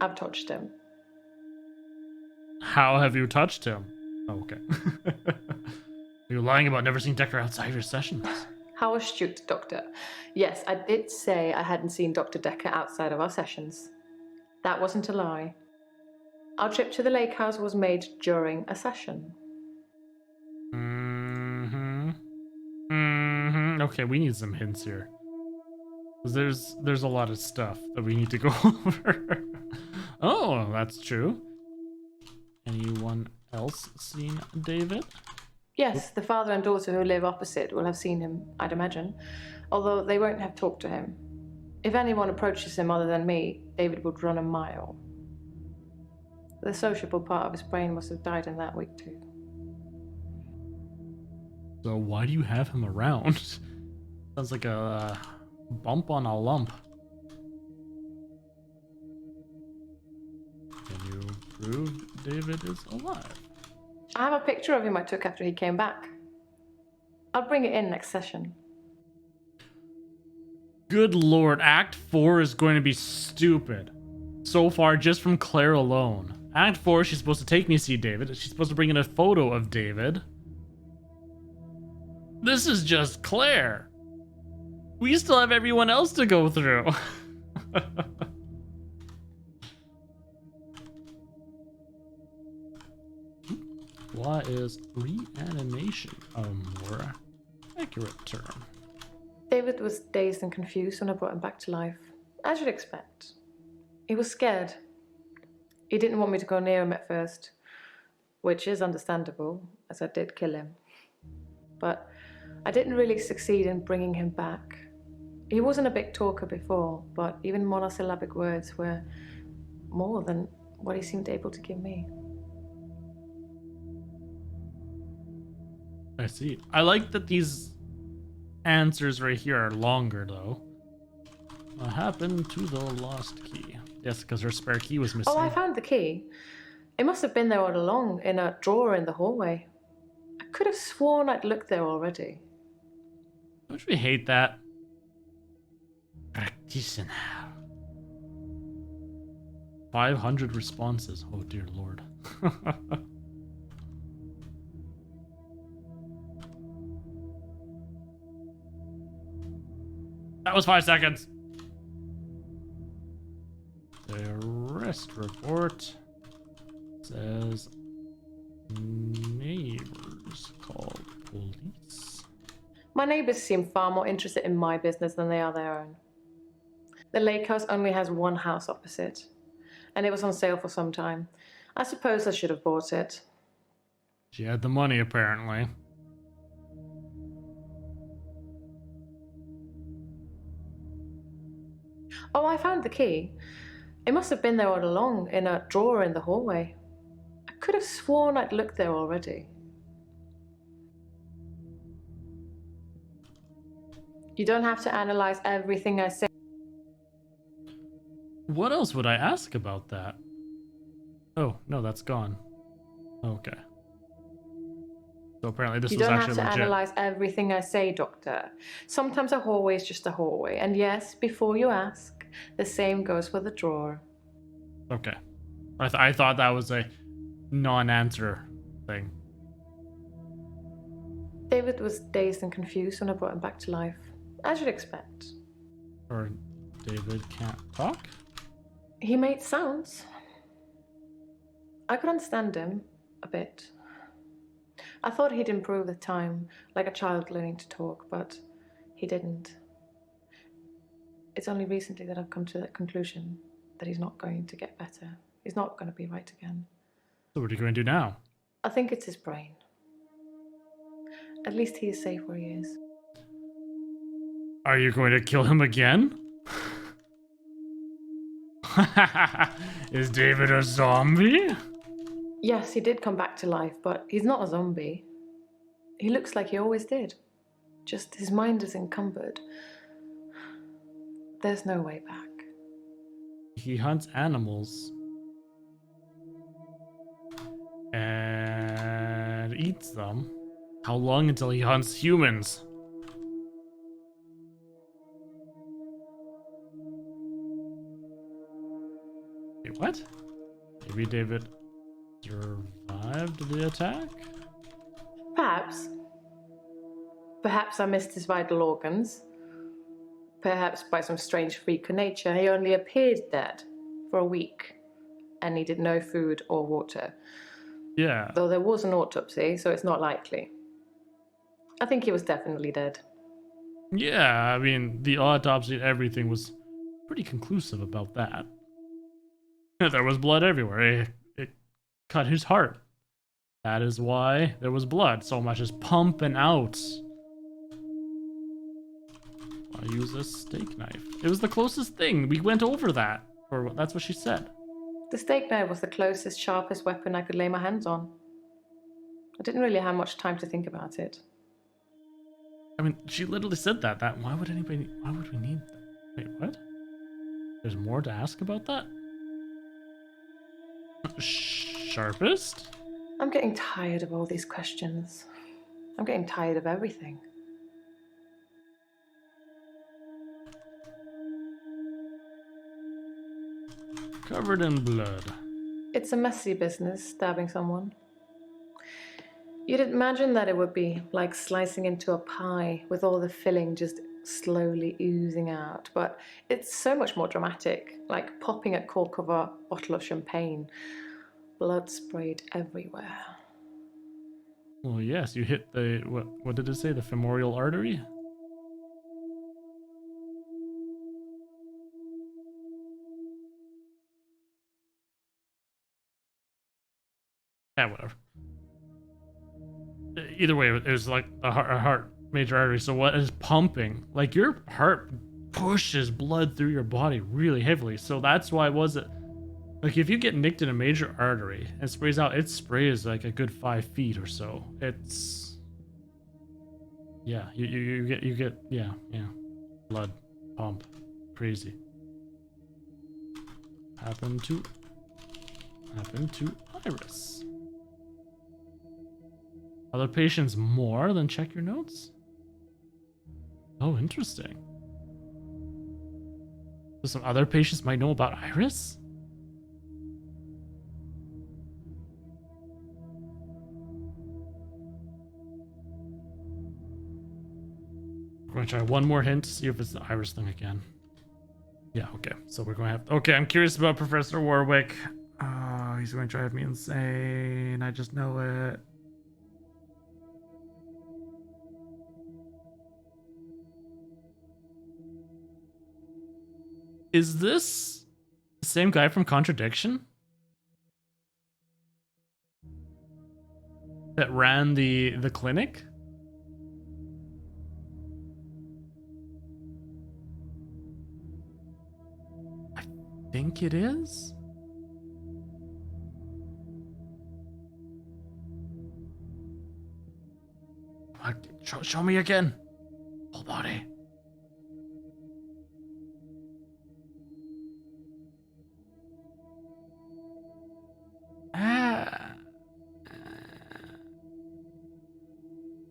I've touched him. How have you touched him? Oh, okay. You're lying about never seeing Dekker outside your sessions. How astute, Doctor. Yes, I did say I hadn't seen Dr. Dekker outside of our sessions. That wasn't a lie. Our trip to the lake house was made during a session. Okay, we need some hints here. 'Cause there's a lot of stuff that we need to go over. Oh, that's true. Anyone else seen David? Yes, the father and daughter who live opposite will have seen him, I'd imagine, although they won't have talked to him. If anyone approaches him other than me, David would run a mile. The sociable part of his brain must have died in that week too. So why do you have him around? Sounds like a bump on a lump. Can you prove David is alive? I have a picture of him I took after he came back. I'll bring it in next session. Good lord, Act 4 is going to be stupid. So far, just from Claire alone. Act 4, she's supposed to take me to see David. She's supposed to bring in a photo of David. This is just Claire. We still have everyone else to go through. Why is reanimation a more accurate term? David was dazed and confused when I brought him back to life, as you'd expect. He was scared. He didn't want me to go near him at first, which is understandable, as I did kill him. But I didn't really succeed in bringing him back. He wasn't a big talker before, but even monosyllabic words were more than what he seemed able to give me. I see. I like that these answers right here are longer, though. What happened to the lost key? Yes, because her spare key was missing. Oh, I found the key. It must have been there all along, in a drawer in the hallway. I could have sworn I'd looked there already. Don't we hate that? Practitioner. 500 responses. Oh dear lord. That was 5 seconds. The arrest report says neighbors called police. My neighbours seem far more interested in my business than they are their own. The lake house only has one house opposite, and it was on sale for some time. I suppose I should have bought it. She had the money, apparently. Oh, I found the key. It must have been there all along, in a drawer in the hallway. I could have sworn I'd looked there already. You don't have to analyze everything I say. What else would I ask about that? Oh, no, that's gone. Okay. So apparently this You was don't actually have to legit. analyze everything I say, Doctor. Sometimes a hallway is just a hallway. And yes, before you ask, the same goes for the drawer. Okay. I thought that was a non-answer thing. David was dazed and confused when I brought him back to life, as you'd expect. Or David can't talk? He made sounds. I could understand him a bit. I thought he'd improve with time, like a child learning to talk, but he didn't. It's only recently that I've come to that conclusion that he's not going to get better. He's not going to be right again. So what are you going to do now? I think it's his brain. At least he is safe where he is. Are you going to kill him again? Is David a zombie? Yes, he did come back to life, but he's not a zombie. He looks like he always did. Just his mind is encumbered. There's no way back. He hunts animals and eats them. How long until he hunts humans? Wait, what? Maybe David survived the attack? Perhaps. Perhaps I missed his vital organs. Perhaps by some strange freak of nature, he only appeared dead for a week and needed no food or water. Yeah. Though there was an autopsy, so it's not likely. I think he was definitely dead. Yeah, I mean, the autopsy and everything was pretty conclusive about that. There was blood everywhere. It cut his heart. That is why there was blood so much as pumping out. I use a steak knife. It was the closest thing. We went over that. Or that's what she said. The steak knife was the closest, sharpest weapon I could lay my hands on. I didn't really have much time to think about it. I mean, she literally said that. Why would we need that? Wait, what? There's more to ask about that? Sharpest? I'm getting tired of all these questions. I'm getting tired of everything. Covered in blood. It's a messy business, stabbing someone. You'd imagine that it would be like slicing into a pie with all the filling just slowly oozing out, but it's so much more dramatic, like popping a cork of a bottle of champagne. Blood sprayed everywhere. Well, yes, you hit the, what did it say? The femoral artery? Yeah, whatever. Either way, it was like a heart major artery. So what is pumping? Like your heart pushes blood through your body really heavily. So that's why was it like if you get nicked in a major artery and sprays out, it sprays like a good 5 feet or so. It's yeah, you get yeah blood pump crazy. Happened to Iris. Other patients more than check your notes? Oh, interesting. So some other patients might know about Iris? We're going to try one more hint to see if it's the Iris thing again. Yeah, okay. So we're going to have... Okay, I'm curious about Professor Warwick. Oh, he's going to drive me insane. I just know it. Is this the same guy from Contradiction? That ran the clinic? I think it is. Show me again. Whole body.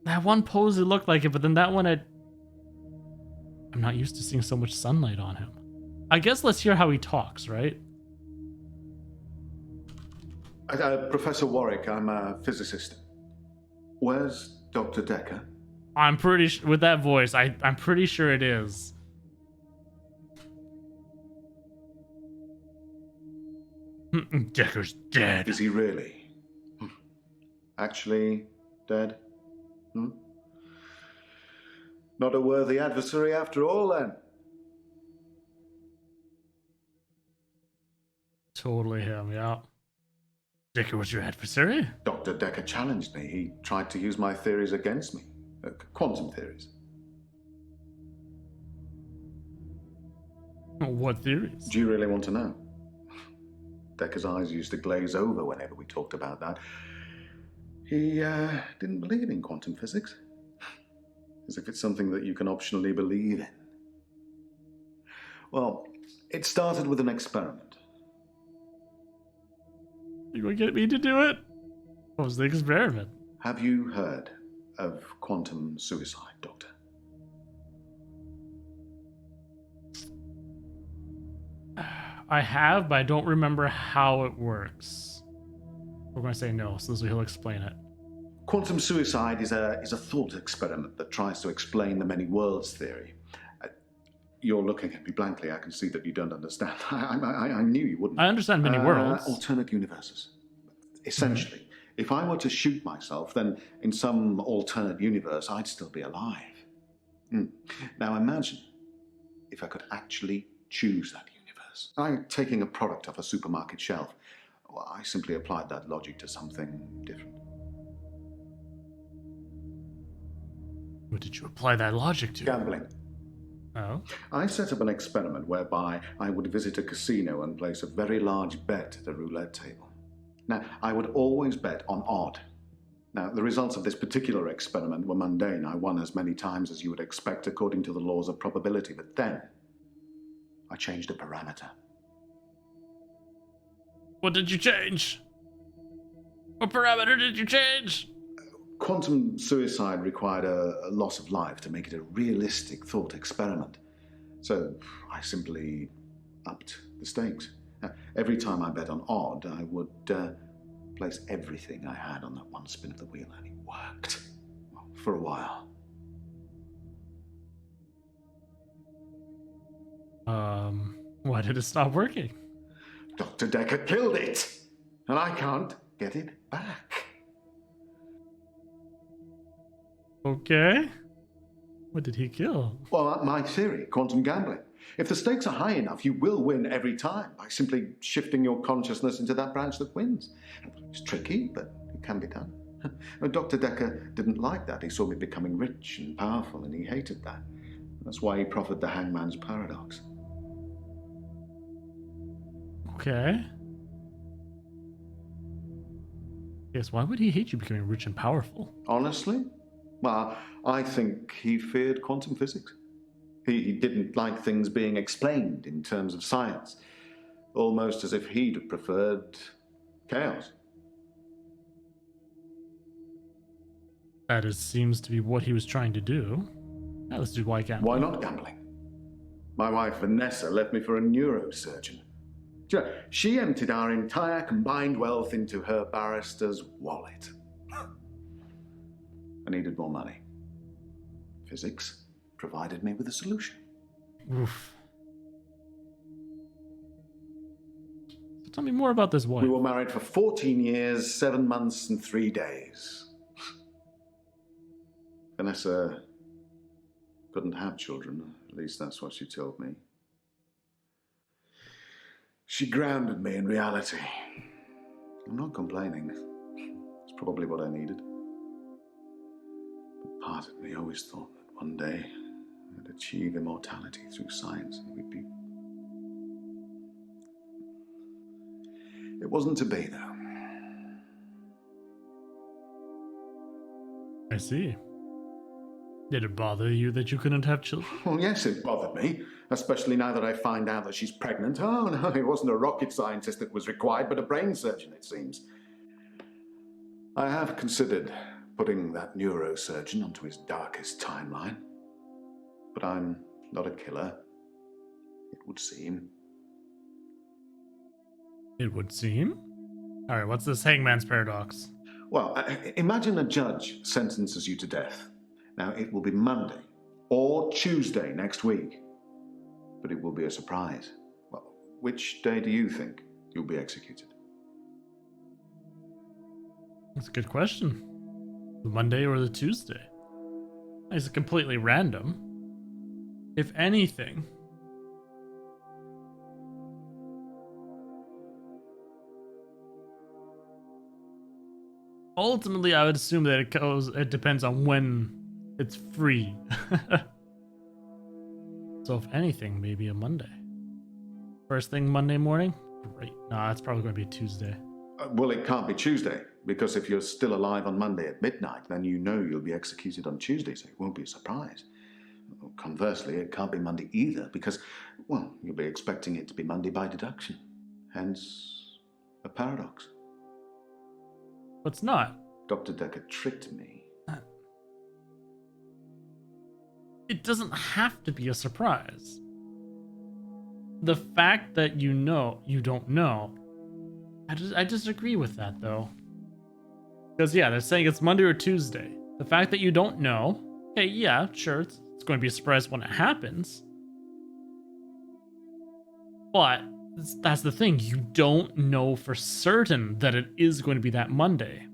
That one pose, it looked like it, but then that one, I'm not used to seeing so much sunlight on him. I guess let's hear how he talks, right? Professor Warwick, I'm a physicist. Where's Dr. Dekker? I'm pretty with that voice, I'm pretty sure it is. Dekker's dead. Is he really? Actually dead? Not a worthy adversary after all, then. Totally him, yeah. Dekker was your adversary? Dr. Dekker challenged me. He tried to use my theories against me. Quantum theories. What theories? Do you really want to know? Dekker's eyes used to glaze over whenever we talked about that. He didn't believe in quantum physics. as if it's something that you can optionally believe in. Well, it started with an experiment. You gonna get me to do it? What was the experiment? Have you heard of quantum suicide, Doctor? I have, but I don't remember how it works. We're going to say no, so he'll explain it. Quantum suicide is a thought experiment that tries to explain the many worlds theory. You're looking at me blankly. I can see that you don't understand. I knew you wouldn't. I understand many worlds. Alternate universes. Essentially, if I were to shoot myself, then in some alternate universe, I'd still be alive. Now imagine if I could actually choose that universe. I'm taking a product off a supermarket shelf. Well, I simply applied that logic to something different. What did you apply that logic to? Gambling. Oh? I set up an experiment whereby I would visit a casino and place a very large bet at a roulette table. Now, I would always bet on odd. Now, the results of this particular experiment were mundane. I won as many times as you would expect according to the laws of probability. But then, I changed a parameter. What did you change? What parameter did you change? Quantum suicide required a loss of life to make it a realistic thought experiment. So I simply upped the stakes. Every time I bet on odd, I would place everything I had on that one spin of the wheel, and it worked. Well, for a while. Why did it stop working? Dr. Dekker killed it, and I can't get it back. Okay. What did he kill? Well, my theory, quantum gambling. If the stakes are high enough, you will win every time by simply shifting your consciousness into that branch that wins. It's tricky, but it can be done. Dr. Dekker didn't like that. He saw me becoming rich and powerful, and he hated that. That's why he proffered the hangman's paradox. Okay. Yes, why would he hate you becoming rich and powerful? Honestly? Well, I think he feared quantum physics. He didn't like things being explained in terms of science, almost as if he'd have preferred chaos. That seems to be what he was trying to do. Now let's do why gambling. Why not gambling? My wife Vanessa left me for a neurosurgeon. She emptied our entire combined wealth into her barrister's wallet. I needed more money. Physics provided me with a solution. Oof. So tell me more about this wife. We were married for 14 years, 7 months, and 3 days. Vanessa couldn't have children. At least that's what she told me. She grounded me in reality. I'm not complaining. It's probably what I needed. But part of me always thought that one day I'd achieve immortality through science. It wasn't to be, though. I see. Did it bother you that you couldn't have children? Well, yes, it bothered me, especially now that I find out that she's pregnant. Oh, no, it wasn't a rocket scientist that was required, but a brain surgeon, it seems. I have considered putting that neurosurgeon onto his darkest timeline. But I'm not a killer, it would seem. It would seem. Alright, what's this hangman's paradox? Well, imagine a judge sentences you to death. Now, it will be Monday or Tuesday next week, but it will be a surprise. Well, which day do you think you'll be executed? That's a good question. The Monday or the Tuesday? It's completely random. If anything, ultimately I would assume that it depends on when it's free. So if anything, maybe a Monday. First thing Monday morning? Great. No, it's probably going to be Tuesday. Well, it can't be Tuesday, Because if you're still alive on Monday at midnight, then you know you'll be executed on Tuesday, so it won't be a surprise. Conversely, it can't be Monday either, because, well, you'll be expecting it to be Monday by deduction. Hence, a paradox. It's not. Dr. Dekker tricked me. It doesn't have to be a surprise. The fact that you know you don't know, I disagree with that, though. Because, yeah, they're saying it's Monday or Tuesday. The fact that you don't know, okay, yeah, sure, it's going to be a surprise when it happens. But that's the thing, you don't know for certain that it is going to be that Monday.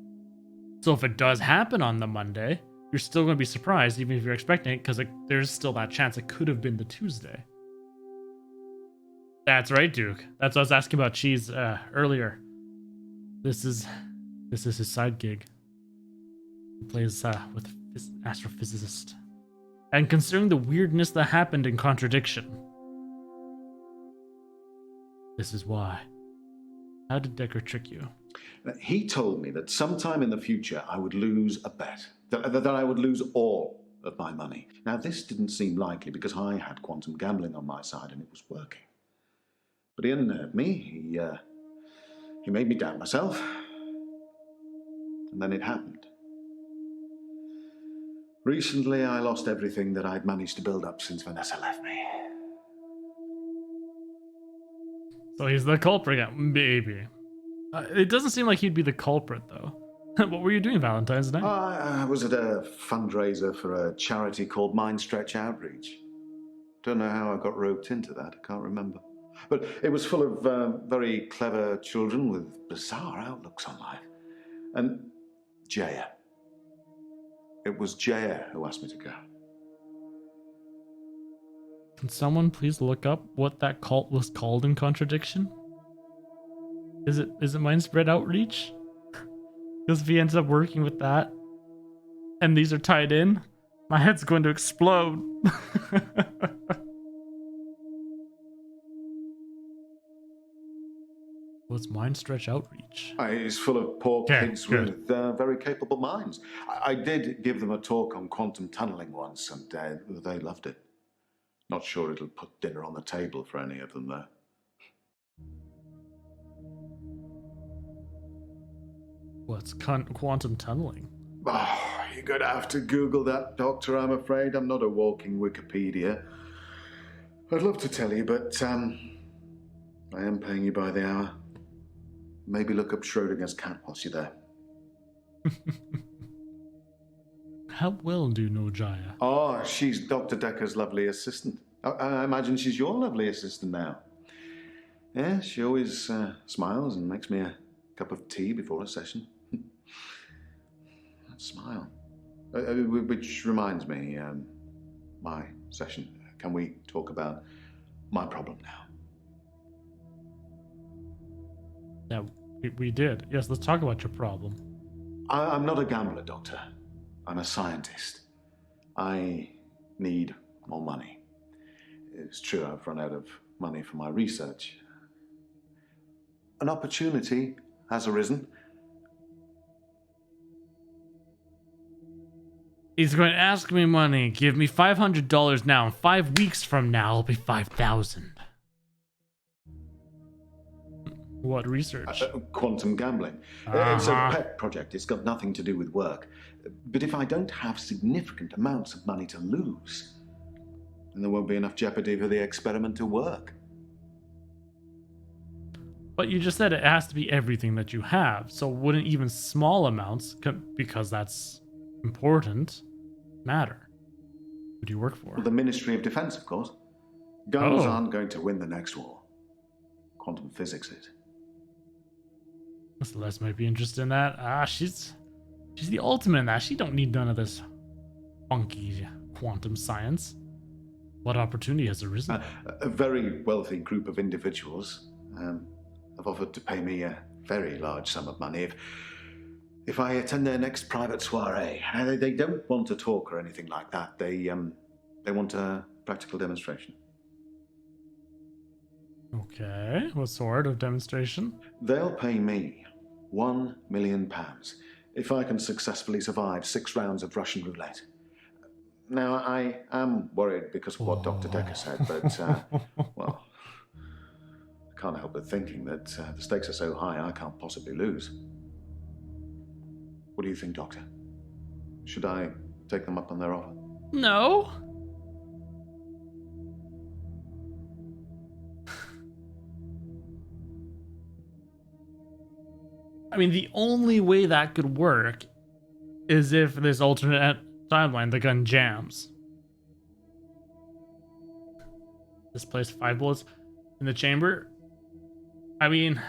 So if it does happen on the Monday, you're still going to be surprised, even if you're expecting it, because there's still that chance it could have been the Tuesday. That's right, Duke. That's what I was asking about Cheese earlier. This is his side gig. He plays with astrophysicist. And considering the weirdness that happened in Contradiction, this is why. How did Dekker trick you? He told me that sometime in the future I would lose a bet, that I would lose all of my money. Now, this didn't seem likely because I had quantum gambling on my side and it was working. But he unnerved me. He made me doubt myself. And then it happened. Recently, I lost everything that I'd managed to build up since Vanessa left me. So he's the culprit, maybe. It doesn't seem like he'd be the culprit, though. What were you doing Valentine's Day? I was at a fundraiser for a charity called Mindstretch Outreach. Don't know how I got roped into that, I can't remember. But it was full of very clever children with bizarre outlooks on life. And Jaya. It was Jaya who asked me to go. Can someone please look up what that cult was called in Contradiction? Is it Mindspread Outreach? Because if he ends up working with that, and these are tied in, my head's going to explode. What's Mindstretch Outreach? It's full of poor kids with very capable minds. I did give them a talk on quantum tunneling once, and they loved it. Not sure it'll put dinner on the table for any of them, though. What's quantum tunneling? Oh, you're going to have to Google that, Doctor, I'm afraid. I'm not a walking Wikipedia. I'd love to tell you, but I am paying you by the hour. Maybe look up Schrodinger's cat whilst you're there. How well do you know Jaya? Oh, she's Dr. Dekker's lovely assistant. I imagine she's your lovely assistant now. Yeah, she always smiles and makes me a cup of tea before a session. That smile. Which reminds me, my session. Can we talk about my problem now? Yeah, we did. Yes, let's talk about your problem. I'm not a gambler, Doctor. I'm a scientist. I need more money. It's true I've run out of money for my research. An opportunity has arisen. He's going to ask me money. Give me $500 now, and 5 weeks from now, it'll be 5,000. What research? Quantum gambling. It's a pet project. It's got nothing to do with work. But if I don't have significant amounts of money to lose, then there won't be enough jeopardy for the experiment to work. But you just said it has to be everything that you have, so wouldn't even small amounts, because that's important, matter? Who do you work for? The Ministry of Defense, of course. Guns aren't going to win the next war. Quantum physics is. Celeste might be interested in that. She's the ultimate in that. She don't need none of this funky quantum science. What opportunity has arisen? A very wealthy group of individuals have offered to pay me a very large sum of money if I attend their next private soiree. They don't want to talk or anything like that. They want a practical demonstration. Okay, what sort of demonstration? They'll pay me £1 million, if I can successfully survive 6 rounds of Russian roulette. Now, I am worried because of what Dr. Dekker said, but, well, I can't help but thinking that the stakes are so high I can't possibly lose. What do you think, Doctor? Should I take them up on their offer? No. I mean, the only way that could work is if this alternate timeline, the gun jams. This placed 5 bullets in the chamber. I mean,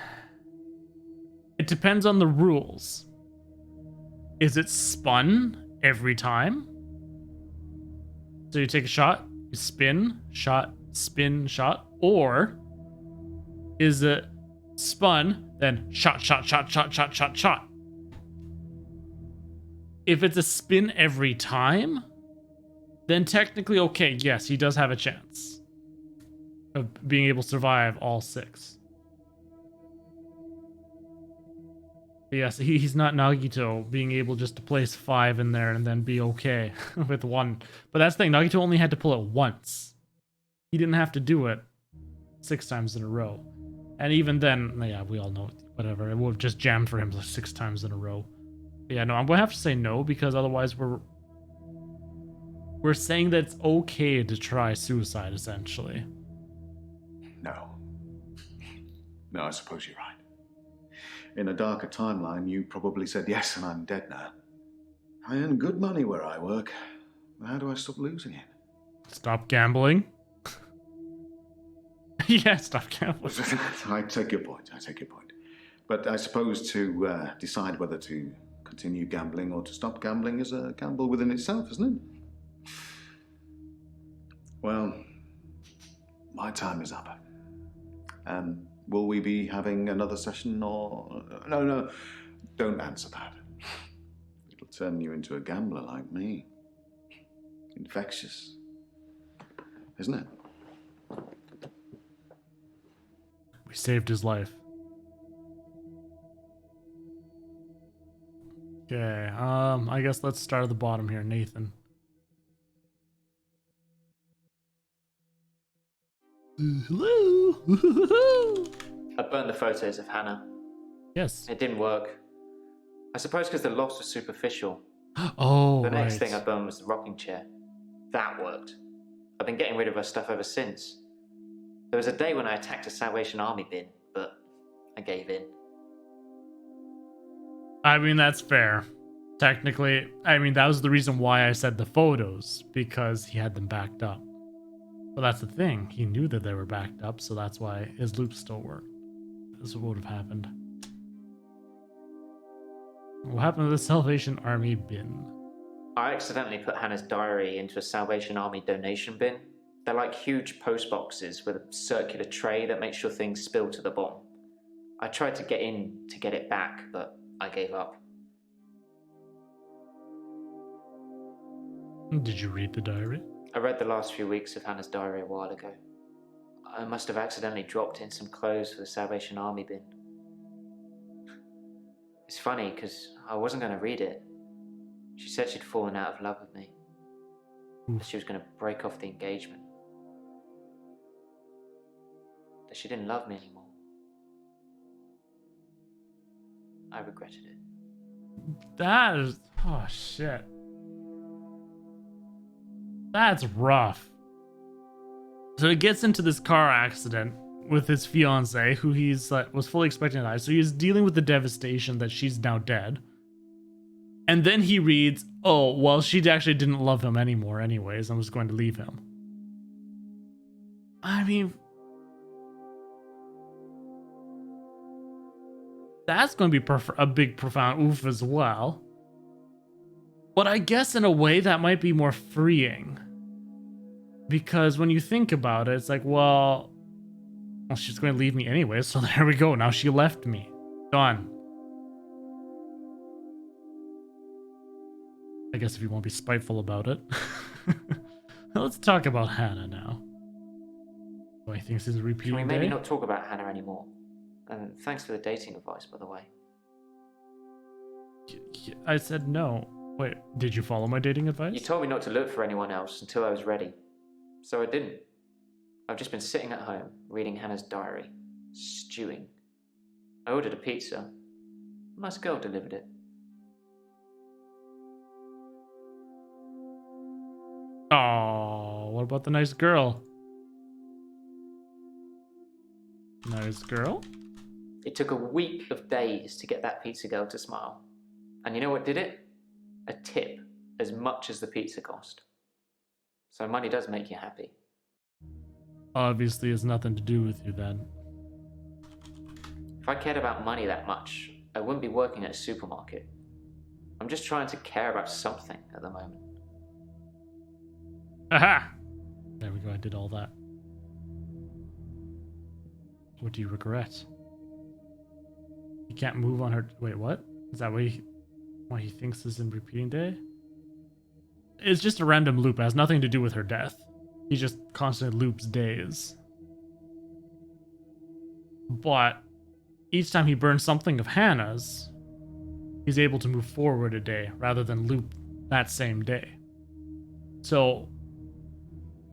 it depends on the rules. Is it spun every time? So you take a shot, you spin, shot, shot, or is it spun, then shot, shot, shot, shot, shot, shot, shot? If it's a spin every time, then technically, okay, yes, he does have a chance of being able to survive all 6. But yes, he's not Nagito, being able just to place 5 in there and then be okay with 1. But that's the thing, Nagito only had to pull it once. He didn't have to do it 6 times in a row. And even then, yeah, we all know, whatever, it would have just jammed for him 6 times in a row. But yeah, no, I'm going to have to say no, because otherwise we're saying that it's okay to try suicide, essentially. No. No, I suppose you're right. In a darker timeline, you probably said yes, and I'm dead now. I earn good money where I work. How do I stop losing it? Stop gambling. Yeah, stop gambling. I take your point. But I suppose to decide whether to continue gambling or to stop gambling is a gamble within itself, isn't it? Well, my time is up. Will we be having another session or... No, don't answer that. It'll turn you into a gambler like me. Infectious. Isn't it? We saved his life. Okay, I guess let's start at the bottom here, Nathan. Hello. I burned the photos of Hannah. Yes. It didn't work. I suppose because the loss was superficial. Oh, The next right. thing I burned was the rocking chair. That worked. I've been getting rid of her stuff ever since. There was a day when I attacked a Salvation Army bin, but I gave in. I mean, that's fair. Technically, I mean, that was the reason why I said the photos, because he had them backed up. But that's the thing. He knew that they were backed up, so that's why his loop still worked. That's what would have happened. What happened to the Salvation Army bin? I accidentally put Hannah's diary into a Salvation Army donation bin. They're like huge post boxes with a circular tray that makes sure things spill to the bottom. I tried to get in to get it back, but I gave up. Did you read the diary? I read the last few weeks of Hannah's diary a while ago. I must have accidentally dropped in some clothes for the Salvation Army bin. It's funny, because I wasn't going to read it. She said she'd fallen out of love with me. That she was going to break off the engagement. That she didn't love me anymore. I regretted it. That is... oh, shit. That's rough. So he gets into this car accident with his fiance, who he's was fully expecting to die. So he's dealing with the devastation that she's now dead. And then he reads, oh, well, she actually didn't love him anymore anyways and was going to leave him. I mean... that's going to be a big, profound oof as well. But I guess in a way that might be more freeing. Because when you think about it, it's like, well, she's going to leave me anyway, so there we go. Now she left me. Done. I guess if you won't be spiteful about it. Let's talk about Hannah now. Oh, I think this is a repeating Can we maybe day? not talk about Hannah anymore? And thanks for the dating advice, by the way. I said no. Wait, did you follow my dating advice? You told me not to look for anyone else until I was ready. So I didn't. I've just been sitting at home, reading Hannah's diary, stewing. I ordered a pizza. A nice girl delivered it. Oh, what about the nice girl? Nice girl? It took a week of days to get that pizza girl to smile. And you know what did it? A tip, as much as the pizza cost. So money does make you happy. Obviously, it's nothing to do with you then. If I cared about money that much, I wouldn't be working at a supermarket. I'm just trying to care about something at the moment. Aha! There we go, I did all that. What do you regret? You can't move on her. Wait, what? Is that why he thinks this is in repeating day? It's just a random loop. It has nothing to do with her death. He just constantly loops days. But each time he burns something of Hannah's, he's able to move forward a day rather than loop that same day. So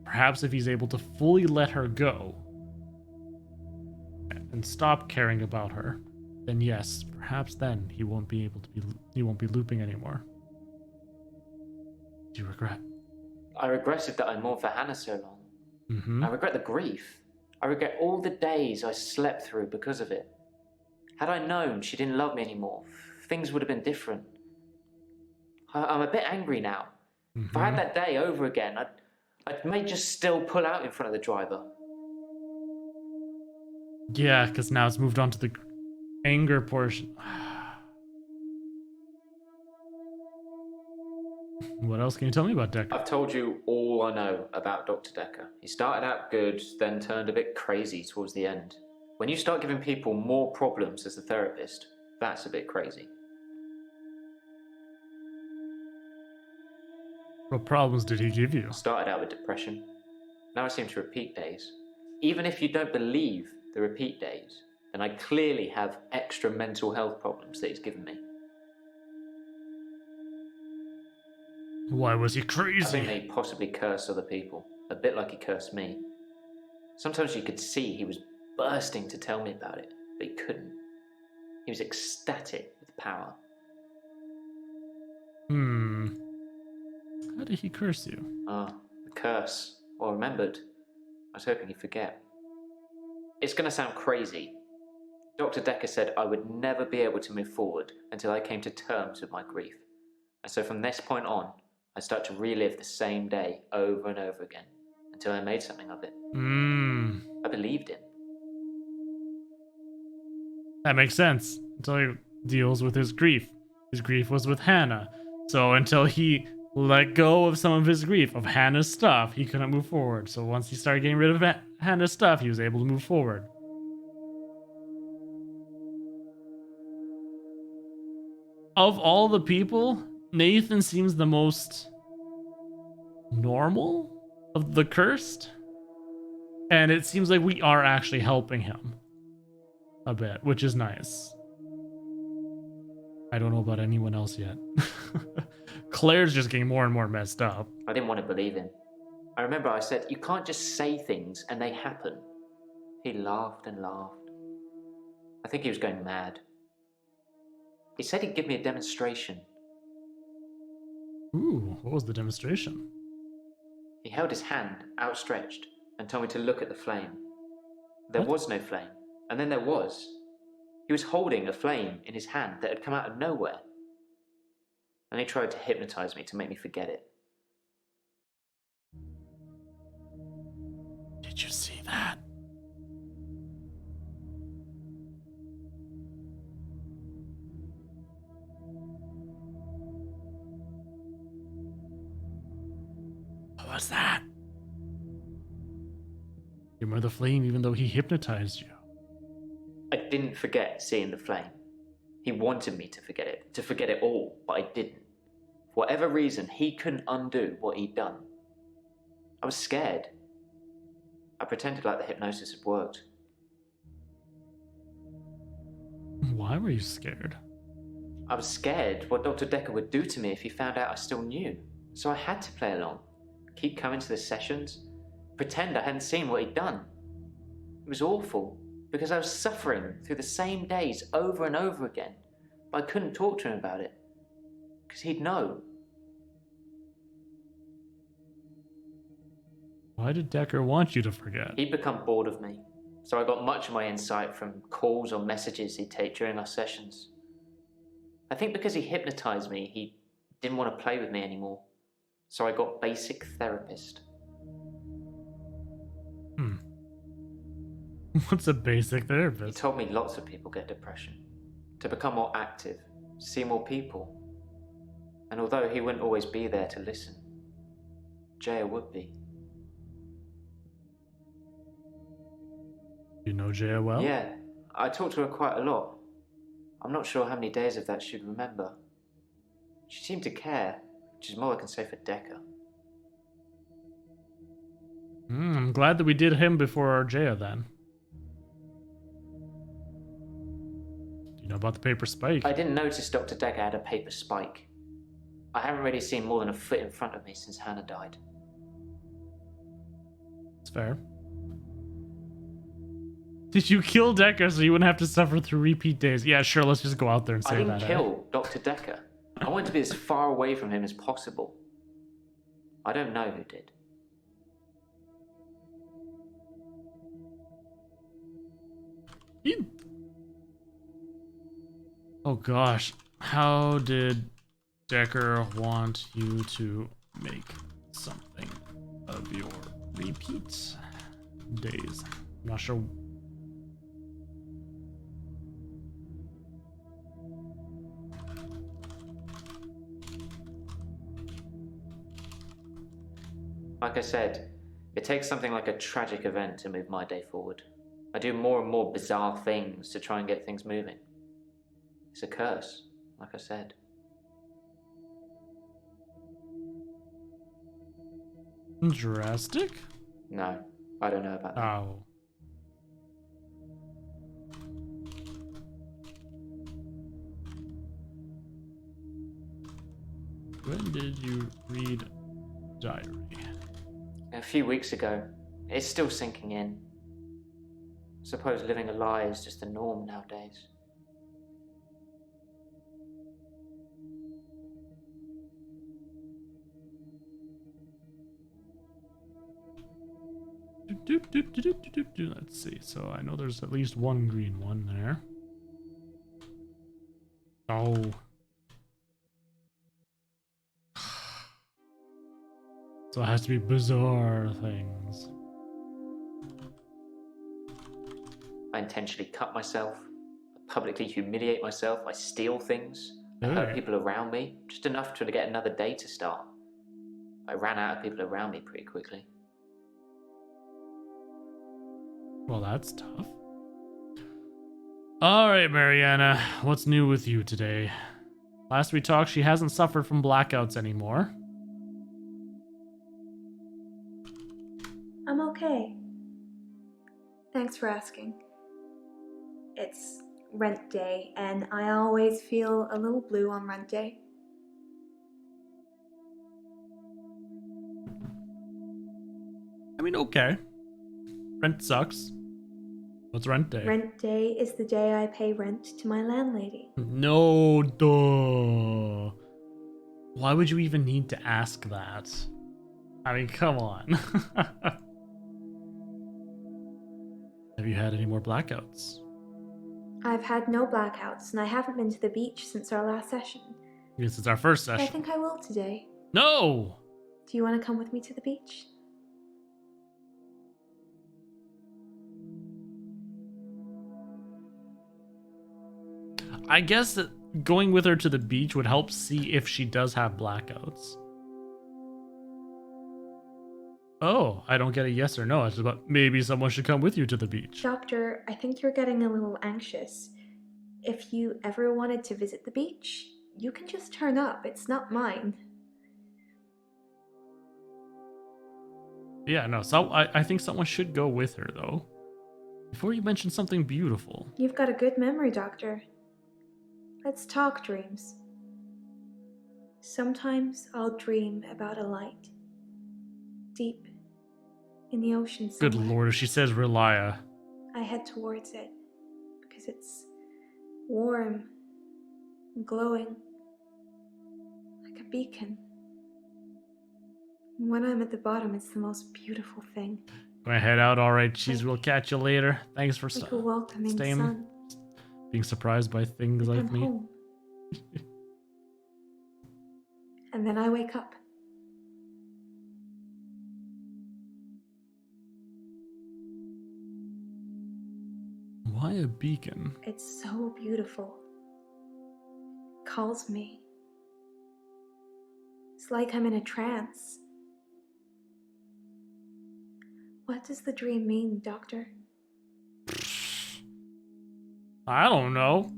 perhaps if he's able to fully let her go and stop caring about her, then yes, perhaps then he won't be looping anymore. Do you regret? I regretted that I mourned for Hannah so long. Mm-hmm. I regret the grief. I regret all the days I slept through because of it. Had I known she didn't love me anymore, things would have been different. I'm a bit angry now. Mm-hmm. If I had that day over again, I may just still pull out in front of the driver. Yeah, because now it's moved on to the anger portion. What else can you tell me about Dekker? I've told you all I know about Dr. Dekker. He started out good, then turned a bit crazy towards the end. When you start giving people more problems as a therapist, that's a bit crazy. What problems did he give you? I started out with depression. Now I seem to repeat days. Even if you don't believe the repeat days, then I clearly have extra mental health problems that he's given me. Why was he I crazy? think that he possibly cursed other people, a bit like he cursed me. Sometimes you could see he was bursting to tell me about it, but he couldn't. He was ecstatic with power. How did he curse you? The curse. Well remembered. I was hoping he'd forget. It's going to sound crazy. Dr. Dekker said I would never be able to move forward until I came to terms with my grief. And so from this point on, I start to relive the same day over and over again until I made something of it. I believed him. That makes sense. Until he deals with his grief. His grief was with Hannah. So until he let go of some of his grief, of Hannah's stuff, he couldn't move forward. So once he started getting rid of Hannah's stuff, he was able to move forward. Of all the people, Nathan seems the most normal of the cursed. And it seems like we are actually helping him a bit, which is nice. I don't know about anyone else yet. Claire's just getting more and more messed up. I didn't want to believe him. I remember I said, you can't just say things and they happen. He laughed and laughed. I think he was going mad. He said he'd give me a demonstration. Ooh, what was the demonstration? He held his hand outstretched and told me to look at the flame. There was no flame, and then there was. He was holding a flame in his hand that had come out of nowhere. And he tried to hypnotize me to make me forget it. Did you see that? What was that? You remember the flame even though he hypnotized you. I didn't forget seeing the flame. He wanted me to forget it all, but I didn't. For whatever reason, he couldn't undo what he'd done. I was scared. I pretended like the hypnosis had worked. Why were you scared? I was scared what Dr. Dekker would do to me if he found out I still knew. So I had to play along. Keep coming to the sessions. Pretend I hadn't seen what he'd done. It was awful, because I was suffering through the same days over and over again. But I couldn't talk to him about it, because he'd know. Why did Dekker want you to forget? He'd become bored of me, so I got much of my insight from calls or messages he'd take during our sessions. I think because he hypnotized me, he didn't want to play with me anymore. So I got basic therapist. What's a basic He therapist? told me lots of people get depression. To become more active, see more people. And although he wouldn't always be there to listen, Jaya would be. You know Jaya well? Yeah, I talked to her quite a lot. I'm not sure how many days of that she'd remember. She seemed to care, which is more I can say for Dekker. I'm glad that we did him before Jaya then. Do you know about the paper spike? I didn't notice Dr. Dekker had a paper spike. I haven't really seen more than a foot in front of me since Hannah died. It's fair. Did you kill Dekker so you wouldn't have to suffer through repeat days? Yeah, sure, let's just go out there and say I didn't that. kill Dr. Dekker. I wanted to be as far away from him as possible. I don't know who did. Oh gosh. How did Dekker want you to make something of your repeat days? I'm not sure. Like I said, it takes something like a tragic event to move my day forward. I do more and more bizarre things to try and get things moving. It's a curse, like I said. Drastic? No, I don't know about that. Oh. When did you read diary? A few weeks ago. It's still sinking in. I suppose living a lie is just the norm nowadays. Let's see. So I know there's at least one green one there. Oh. So it has to be bizarre things. I intentionally cut myself. I publicly humiliate myself. I steal things. I Hey. hurt people around me. Just enough to get another day to start. I ran out of people around me pretty quickly. Well, that's tough. Alright, Mariana. What's new with you today? Last we talked, she hasn't suffered from blackouts anymore. I'm okay. Thanks for asking. It's rent day, and I always feel a little blue on rent day. I mean, okay. Rent sucks. What's rent day? Rent day is the day I pay rent to my landlady. No, duh. Why would you even need to ask that? I mean, come on. Have you had any more blackouts? I've had no blackouts, and I haven't been to the beach since our last session. Yes, it's our first But I session. think I will today. No! Do you want to come with me to the beach? I guess that going with her to the beach would help see if she does have blackouts. Oh, I don't get a yes or no. It's about maybe someone should come with you to the beach. Doctor, I think you're getting a little anxious. If you ever wanted to visit the beach, you can just turn up. It's not mine. Yeah, no, so I think someone should go with her, though. Before you mention something beautiful. You've got a good memory, Doctor. Let's talk dreams. Sometimes I'll dream about a light. Deep in the ocean Good somewhere. lord, if she says Relia. I head towards it because it's warm and glowing like a beacon. And when I'm at the bottom, it's the most beautiful thing. Gonna head out. Alright, cheese. We'll catch you later. Thanks for Like a welcoming staying, sun. being surprised by things Like like I'm me. home. And then I wake up. Why a beacon? It's so beautiful. It calls me. It's like I'm in a trance. What does the dream mean, Doctor? I don't know.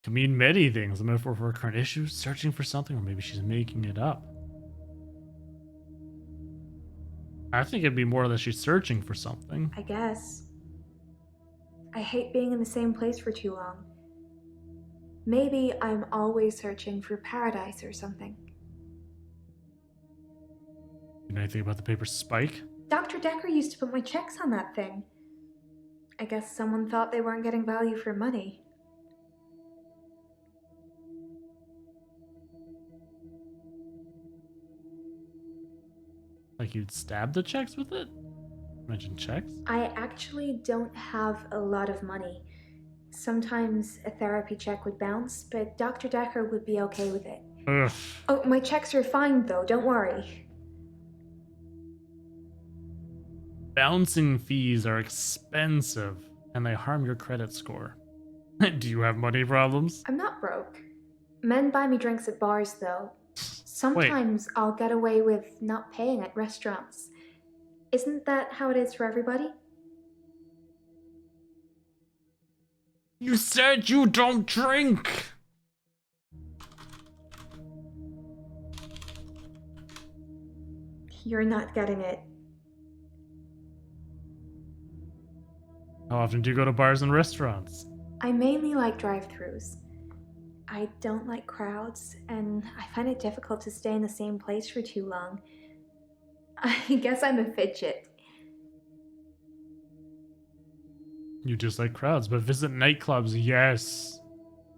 Can mean many things. A metaphor for her current issues, searching for something, or maybe she's making it up. I think it'd be more that she's searching for something. I guess. I hate being in the same place for too long. Maybe I'm always searching for paradise or something. You know anything about the paper spike? Dr. Dekker used to put my checks on that thing. I guess someone thought they weren't getting value for money. Like you'd stab the checks with it? Imagine checks? I actually don't have a lot of money. Sometimes a therapy check would bounce, but Dr. Dekker would be okay with it. Ugh. Oh, my checks are fine though, don't worry. Bouncing fees are expensive, and they harm your credit score. Do you have money problems? I'm not broke. Men buy me drinks at bars though. Sometimes I'll get away with not paying at restaurants. Isn't that how it is for everybody? You said you don't drink! You're not getting it. How often do you go to bars and restaurants? I mainly like drive-thrus. I don't like crowds, and I find it difficult to stay in the same place for too long. I guess I'm a fidget. You just like crowds, but visit nightclubs, yes.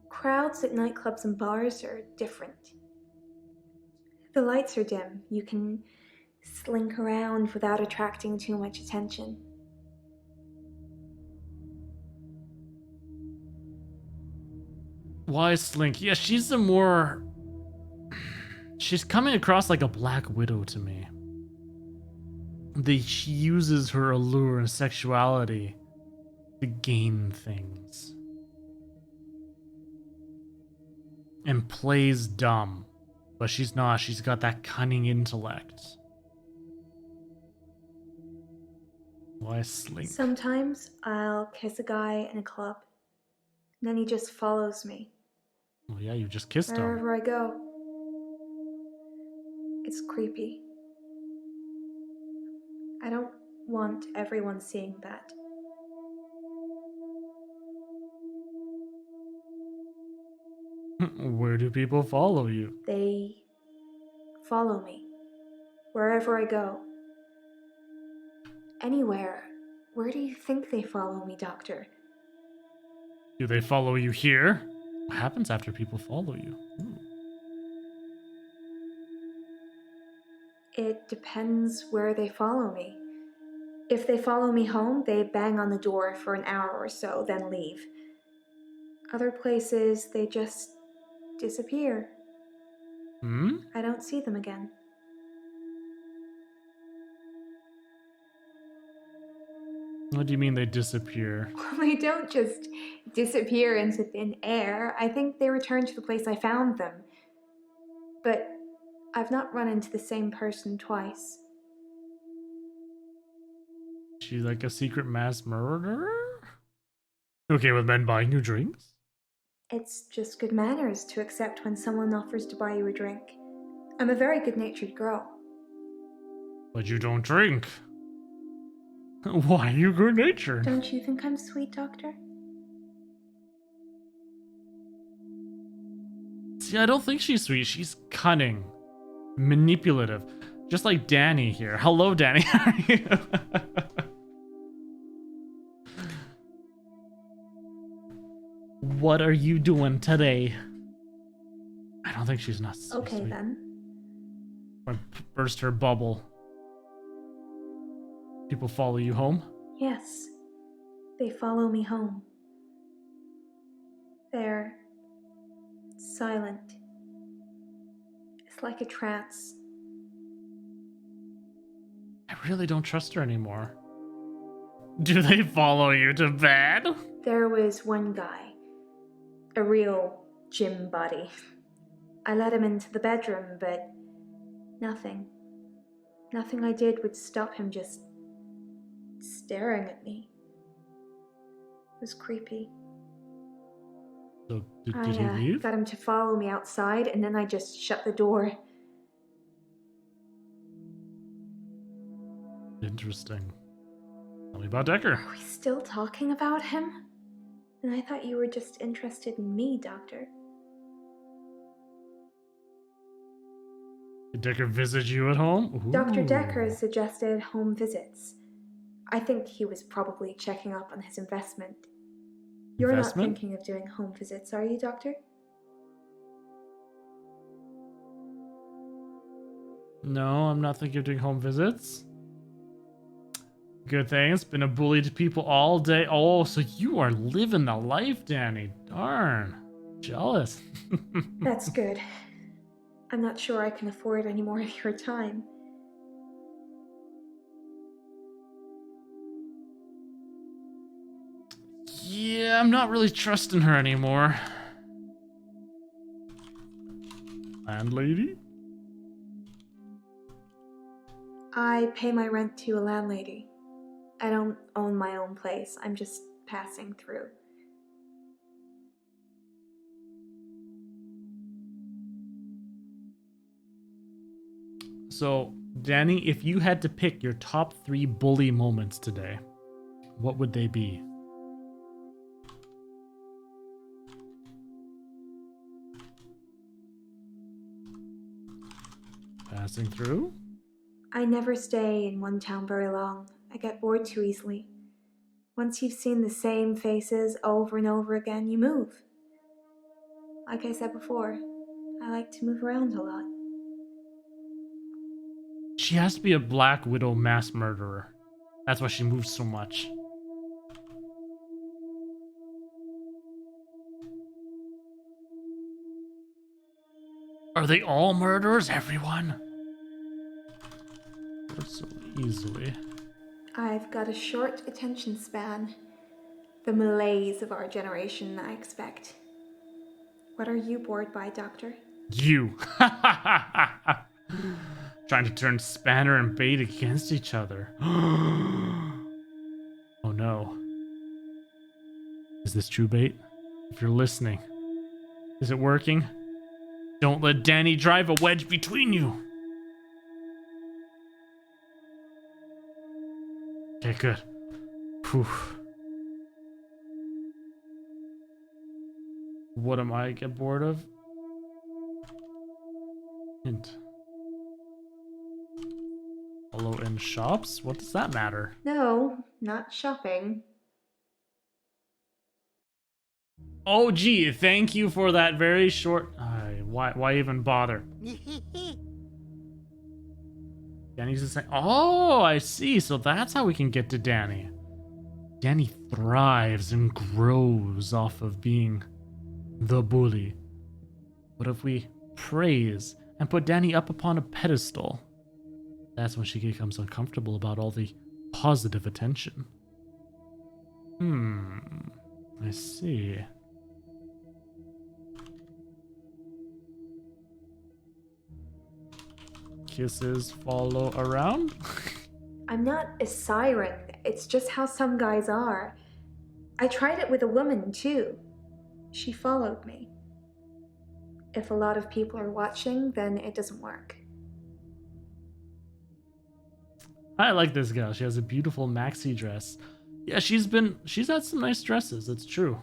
Crowds at nightclubs and bars are different. The lights are dim. You can slink around without attracting too much attention. Why Slink? Yeah, she's the more... She's coming across like a Black Widow to me. She uses her allure and sexuality to gain things. And plays dumb. But she's not. She's got that cunning intellect. Why Slink? Sometimes I'll kiss a guy in a club, and then he just follows me. Well, yeah, you just kissed him. Wherever I go. It's creepy. I don't want everyone seeing that. Where do people follow you? They follow me. Wherever I go. Anywhere. Where do you think they follow me, Doctor? Do they follow you here? What happens after people follow you? Ooh. It depends where they follow me. If they follow me home, they bang on the door for an hour or so, then leave. Other places, they just disappear. Hmm? I don't see them again. What do you mean they disappear? They don't just disappear into thin air. I think they return to the place I found them. But I've not run into the same person twice. She's like a secret mass murderer? Okay with men buying you drinks? It's just good manners to accept when someone offers to buy you a drink. I'm a very good-natured girl. But you don't drink. Why are you good natured? Don't you think I'm sweet, Doctor? See, I don't think she's sweet. She's cunning, manipulative, just like Danny here. Hello, Danny. How are you? What are you doing today? I don't think she's not Okay sweet. then. I burst her bubble. People follow you home? Yes. They follow me home. They're silent. It's like a trance. I really don't trust her anymore. Do they follow you to bed? There was one guy, a real gym buddy. I let him into the bedroom, but nothing. Nothing I did would stop him just staring at me. It was creepy. So, did he leave? Got him to follow me outside, and then I just shut the door. Interesting. Tell me about Dekker. Are we still talking about him? And I thought you were just interested in me, Doctor. Did Dekker visit you at home? Ooh. Dr. Dekker suggested home visits. I think he was probably checking up on his investment. You're not thinking of doing home visits, are you, Doctor? No, I'm not thinking of doing home visits. Good thing. It's been a bully to people all day. Oh, so you are living the life, Danny. Darn. Jealous. That's good. I'm not sure I can afford any more of your time. Yeah, I'm not really trusting her anymore. Landlady? I pay my rent to a landlady. I don't own my own place. I'm just passing through. So, Danny, if you had to pick your top 3 bully moments today, what would they be? Passing through? I never stay in one town very long. I get bored too easily. Once you've seen the same faces over and over again, you move. Like I said before, I like to move around a lot. She has to be a Black Widow mass murderer. That's why she moves so much. Are they all murderers, everyone? So easily. I've got a short attention span. The malaise of our generation, I expect. What are you bored by, Doctor? You. Trying to turn spanner and bait against each other. Oh no. Is this true bait? If you're listening, is it working? Don't let Danny drive a wedge between you. Okay, good. Whew. What am I get bored of? Hint. Follow in shops? What does that matter? No, not shopping. Oh, gee, thank you for that very short... why even bother? Danny's just saying, oh, I see. So that's how we can get to Danny. Danny thrives and grows off of being the bully. What if we praise and put Danny up upon a pedestal? That's when she becomes uncomfortable about all the positive attention. I see. Kisses follow around? I'm not a siren. It's just how some guys are. I tried it with a woman, too. She followed me. If a lot of people are watching, then it doesn't work. I like this girl. She has a beautiful maxi dress. Yeah, she's had some nice dresses, it's true.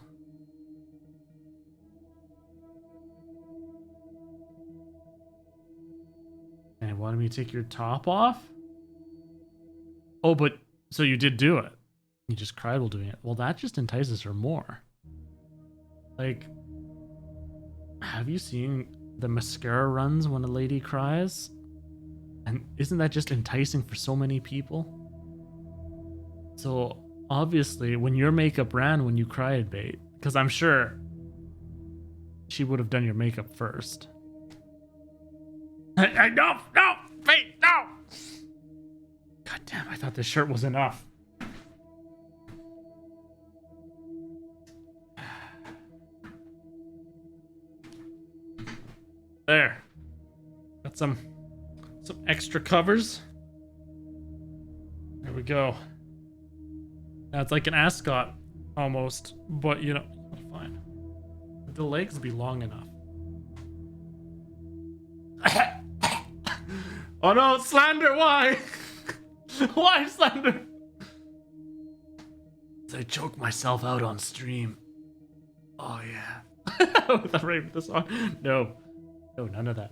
wanted me to take your top off? Oh, but so you did do it. You just cried while doing it. Well, that just entices her more. Like, have you seen the mascara runs when a lady cries? And isn't that just enticing for so many people? So, obviously, when your makeup ran when you cried, Bait, because I'm sure she would have done your makeup first. No, Bait, no! God damn, I thought this shirt was enough. There. Got some extra covers. There we go. Now it's like an ascot almost, but you know, fine. The legs be long enough. Oh no, slander, why? Why slander? I choke myself out on stream. Oh yeah. With the rape of the song. No, none of that.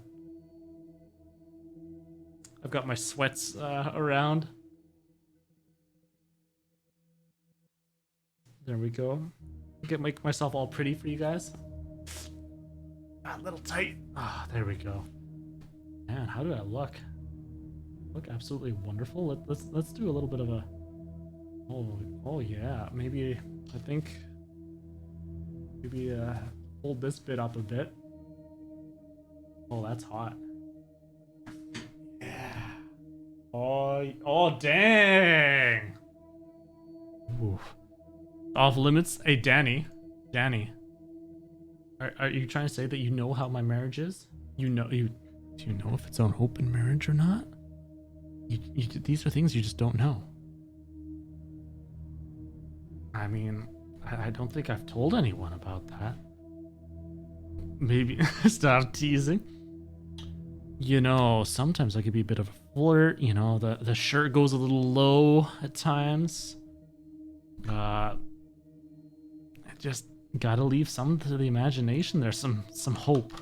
I've got my sweats around. There we go. Make myself all pretty for you guys. A little tight. Ah, there we go. Man, how do I look? Look absolutely wonderful. Let's do a little bit of a. Oh yeah. Maybe I think. Maybe hold this bit up a bit. Oh, that's hot. Yeah. Oh dang. Ooh. Off limits. Hey, Danny. Are you trying to say that you know how my marriage is? Do you know if it's an open marriage or not? These are things you just don't know. I mean, I don't think I've told anyone about that. Maybe stop teasing. You know, sometimes I could be a bit of a flirt. You know, the shirt goes a little low at times. I just gotta leave some to the imagination. There's some hope.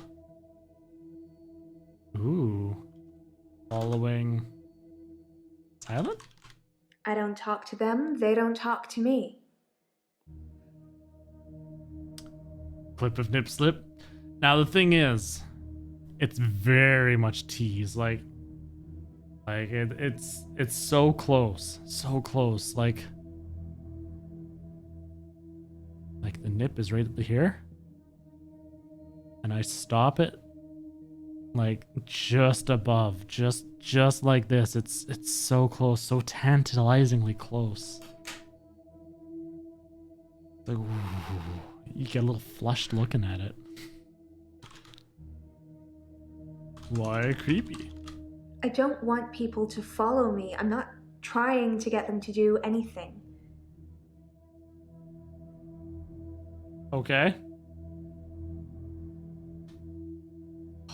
Ooh. Following silent? I don't talk to them, they don't talk to me. Clip of nip slip. Now the thing is, it's very much tease. Like it's so close, Like the nip is right up here, and I stop it like just above, just like this. It's so close, so tantalizingly close. Like, ooh, you get a little flushed looking at it. Why creepy? I don't want people to follow me. I'm not trying to get them to do anything. Okay.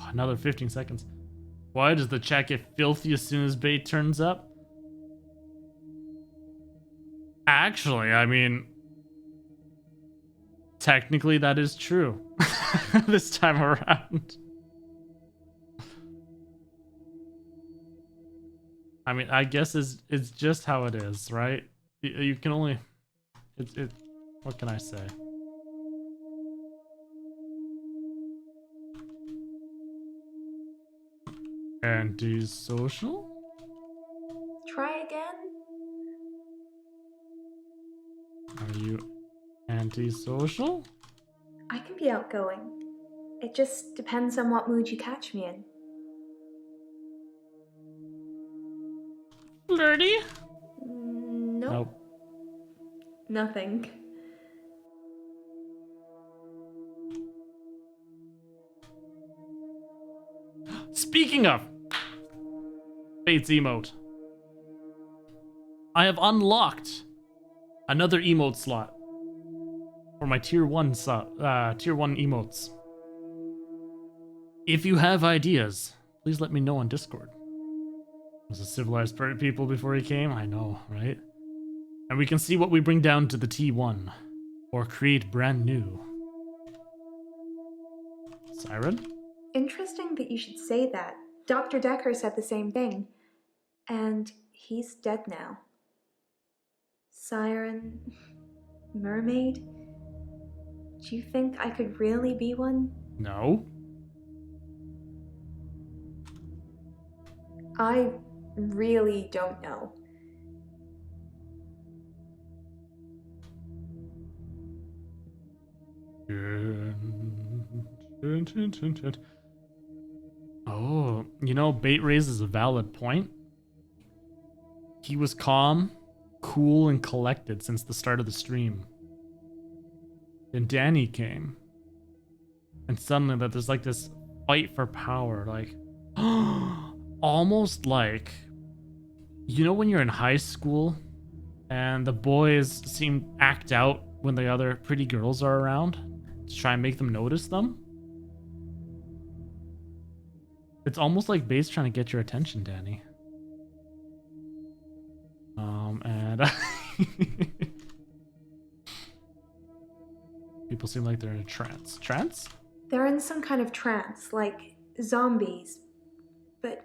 Another 15 seconds. Why does the chat get filthy as soon as bait turns up? Actually, I mean, technically that is true. This time around. I mean, I guess it's just how it is, right? You can only... What can I say? Antisocial? Try again? Are you antisocial? I can be outgoing. It just depends on what mood you catch me in. Flirty? Nope. Nothing. Speaking of Fate's emote, I have unlocked another emote slot for my tier 1 emotes. If you have ideas, please let me know on Discord. Was a civilized people before he came? I know, right? And we can see what we bring down to the T1 or create brand new. Siren? Interesting that you should say that. Dr. Dekker said the same thing. And he's dead now. Siren, mermaid, do you think I could really be one? No. I really don't know. Oh, you know, Bait raises a valid point. He was calm, cool, and collected since the start of the stream. Then Danny came. And suddenly that there's like this fight for power, like almost like, you know, when you're in high school and the boys act out when the other pretty girls are around to try and make them notice them. It's almost like Bait's trying to get your attention, Danny. And people seem like they're in a trance. Trance? They're in some kind of trance, like zombies. But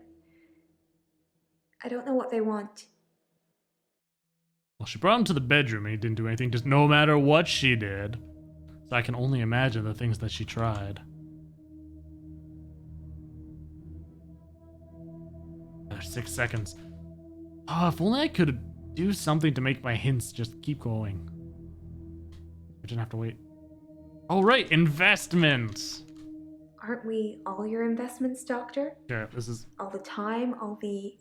I don't know what they want. Well, she brought him to the bedroom and he didn't do anything, just no matter what she did. So I can only imagine the things that she tried. There's 6 seconds. Oh, if only I could do something to make my hints just keep going. I didn't have to wait. Oh, right, investments! Aren't we all your investments, Doctor? Yeah, this is... All the time, all the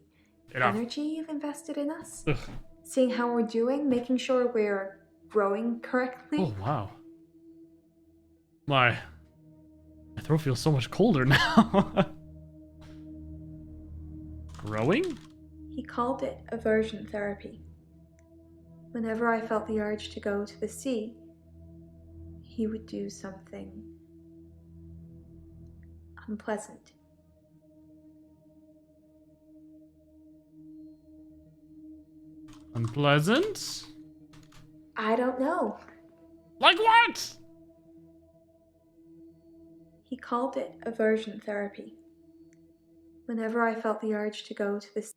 enough. energy you've invested in us? Ugh. Seeing how we're doing, making sure we're growing correctly? Oh, wow. My throat feels so much colder now. Growing? He called it aversion therapy. Whenever I felt the urge to go to the sea, he would do something unpleasant. Unpleasant? I don't know. Like what? He called it aversion therapy. Whenever I felt the urge to go to the sea,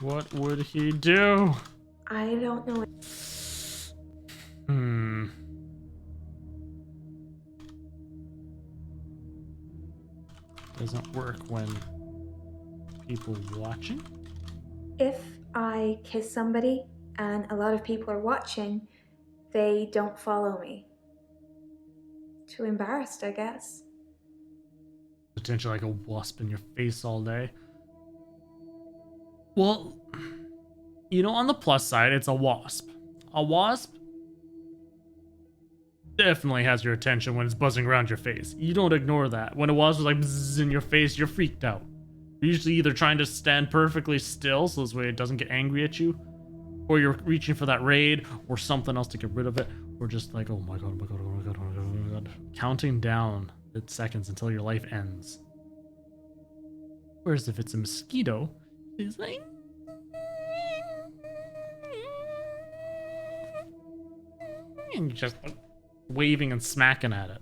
What would he do? I don't know. Doesn't work when people watching? If I kiss somebody and a lot of people are watching, they don't follow me. Too embarrassed, I guess. Potentially like a wasp in your face all day. Well, you know, on the plus side, it's a wasp. A wasp definitely has your attention when it's buzzing around your face. You don't ignore that. When a wasp is like bzzz in your face, you're freaked out. You're usually either trying to stand perfectly still so this way it doesn't get angry at you, or you're reaching for that raid or something else to get rid of it, or just like, oh my god, oh my god, oh my god, oh my god, oh my god, counting down the seconds until your life ends. Whereas if it's a mosquito, it's like... and you're just like, waving and smacking at it.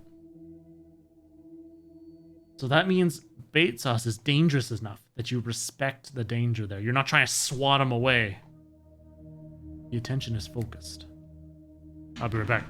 So that means bait sauce is dangerous enough that you respect the danger there. You're not trying to swat him away. The attention is focused. I'll be right back.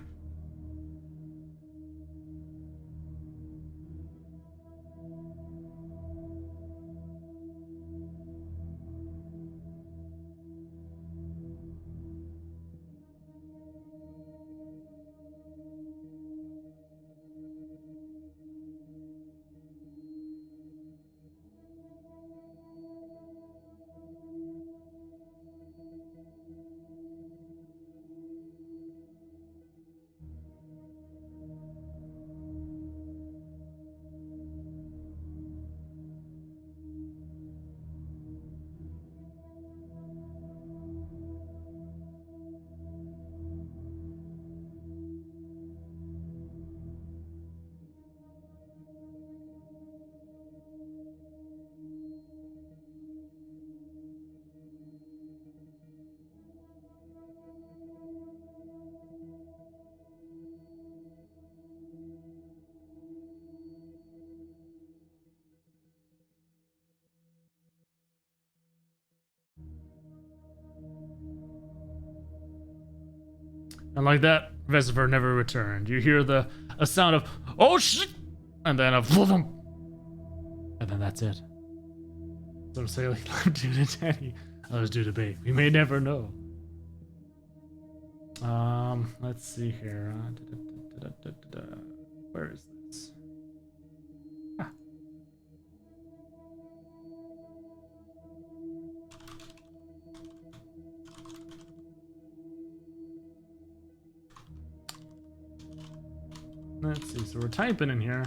And like that, Vesever never returned. You hear a sound of, oh shit! And then a vroom. And then that's it. Some sailing left due to Danny. Others due to bait. We may never know. Let's see here. Where is this? Ah. Let's see. So we're typing in here.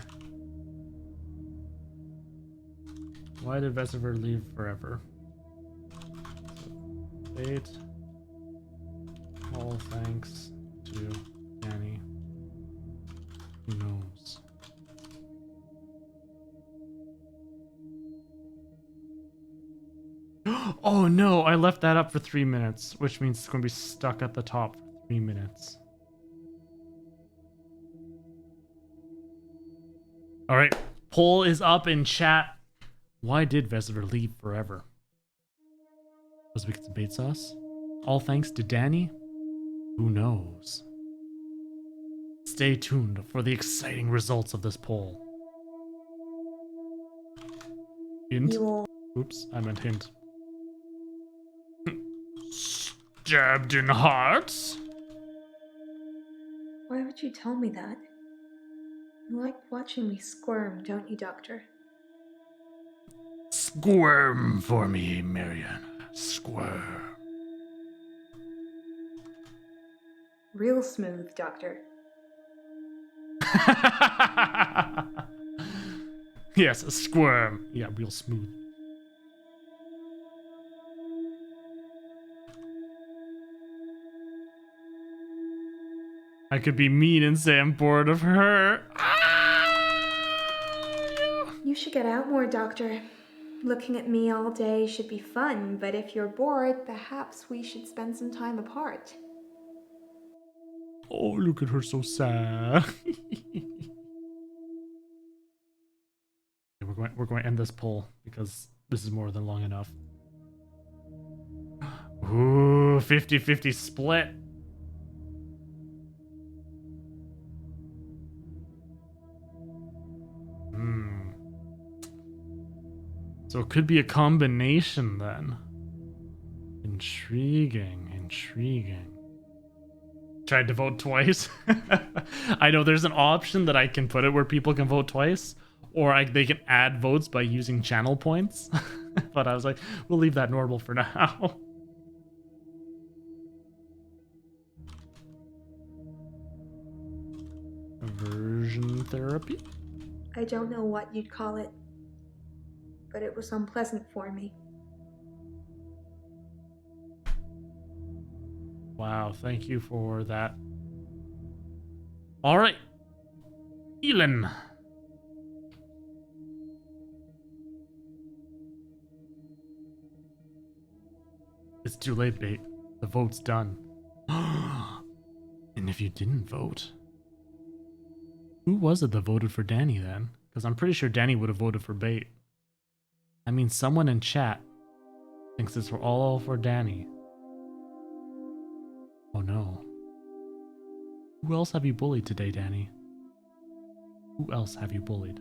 Why did Vesever leave forever? Bait. All thanks to Danny. Who knows? Oh no, I left that up for 3 minutes, which means it's going to be stuck at the top for 3 minutes. Alright, poll is up in chat. Why did Vesever leave forever? Was it because of bait sauce? All thanks to Danny? Who knows? Stay tuned for the exciting results of this poll. Hint? Oops, I meant hint. Stabbed in hearts? Why would you tell me that? You like watching me squirm, don't you, Doctor? Squirm for me, Marianne. Squirm. Real smooth, Doctor. Yes, a squirm. Yeah, real smooth. I could be mean and say I'm bored of her. You should get out more, Doctor. Looking at me all day should be fun, but if you're bored, perhaps we should spend some time apart. Oh, look at her so sad. We're going to end this poll because this is more than long enough. Ooh, 50-50 split. So it could be a combination then. Intriguing, intriguing. Tried to vote twice. I know there's an option that I can put it where people can vote twice, or they can add votes by using channel points. But I was like, we'll leave that normal for now. Aversion therapy? I don't know what you'd call it, but it was unpleasant for me. Wow, thank you for that. All right, Elin. It's too late, Bait. The vote's done. And if you didn't vote, who was it that voted for Danny then? Because I'm pretty sure Danny would have voted for Bait. I mean, someone in chat thinks it's all for Danny. Oh no. Who else have you bullied today, Danny? Who else have you bullied?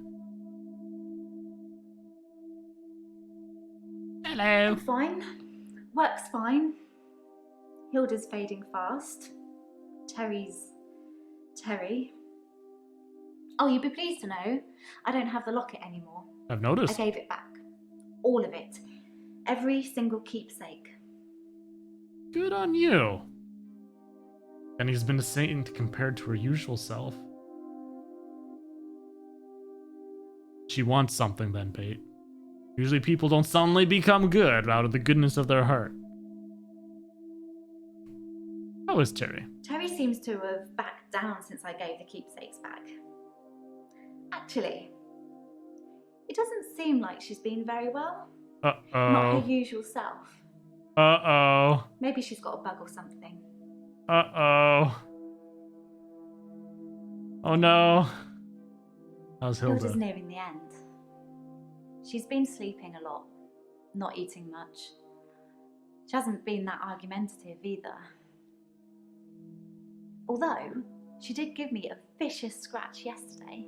Hello. I'm fine. Work's fine. Hilda's fading fast. Terry. Oh, you'd be pleased to know I don't have the locket anymore. I've noticed. I gave it back. All of it. Every single keepsake. Good on you. Danny's been a saint compared to her usual self. She wants something then, Bait. Usually people don't suddenly become good out of the goodness of their heart. How is Terry? Terry seems to have backed down since I gave the keepsakes back. Actually, it doesn't seem like she's been very well. Uh-oh. Not her usual self. Uh-oh. Maybe she's got a bug or something. Uh-oh. Oh no. How's Hilda? Hilda's nearing the end. She's been sleeping a lot, not eating much. She hasn't been that argumentative either. Although, she did give me a vicious scratch yesterday.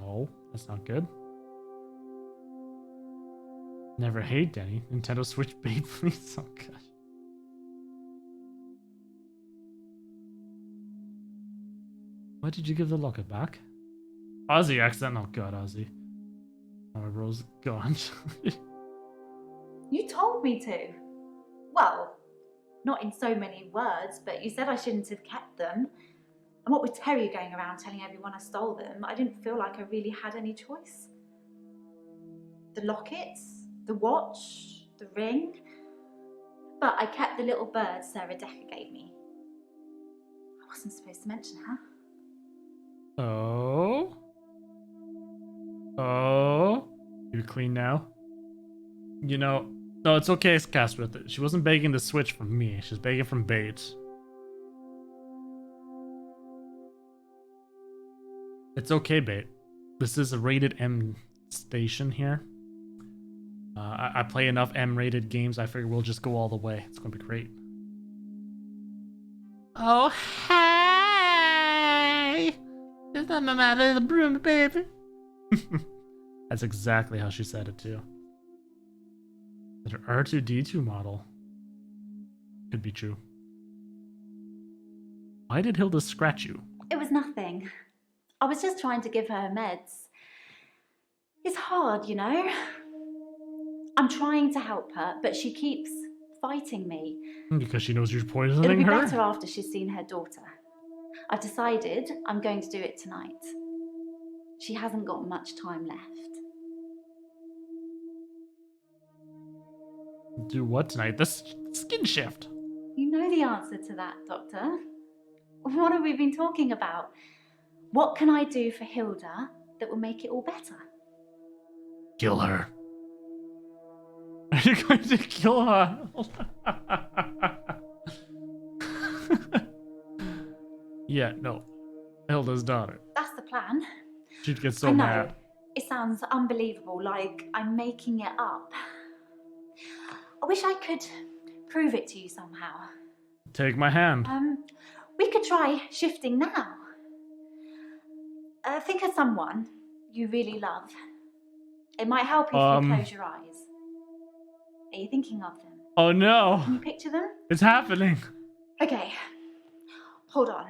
Oh, that's not good. Never hate Danny. Nintendo Switch bait, please. Oh gosh. Why did you give the locket back? Ozzy accident. Oh god, Ozzy. Oh, my bro's gone. You told me to. Well, not in so many words, but you said I shouldn't have kept them. And what with Terry going around telling everyone I stole them, I didn't feel like I really had any choice. The lockets, the watch, the ring. But I kept the little bird Sarah Dekker gave me. I wasn't supposed to mention her. Oh? Oh? You clean now? You know, no, it's okay, Cast with it. She wasn't begging the Switch from me. She's begging from Bait. It's okay, Bait. This is a rated M station here. I play enough M-rated games. I figure we'll just go all the way. It's gonna be great. Oh, hey! It's not my little broom, baby. That's exactly how she said it too. Is it her R2-D2 model? Could be true. Why did Hilda scratch you? It was nothing. I was just trying to give her meds. It's hard, you know? I'm trying to help her, but she keeps fighting me. Because she knows you're It'll poisoning be her? better after she's seen her daughter. I've decided I'm going to do it tonight. She hasn't got much time left. Do what tonight? The skin shift. You know the answer to that, Doctor. What have we been talking about? What can I do for Hilda that will make it all better? Kill her. Are you going to kill her? Yeah, no. Hilda's daughter. That's the plan. She'd get I so know. mad. It sounds unbelievable, like I'm making it up. I wish I could prove it to you somehow. Take my hand. We could try shifting now. Think of someone you really love. It might help if you close your eyes. Are you thinking of them? Oh no. Can you picture them? It's happening. Okay. Hold on.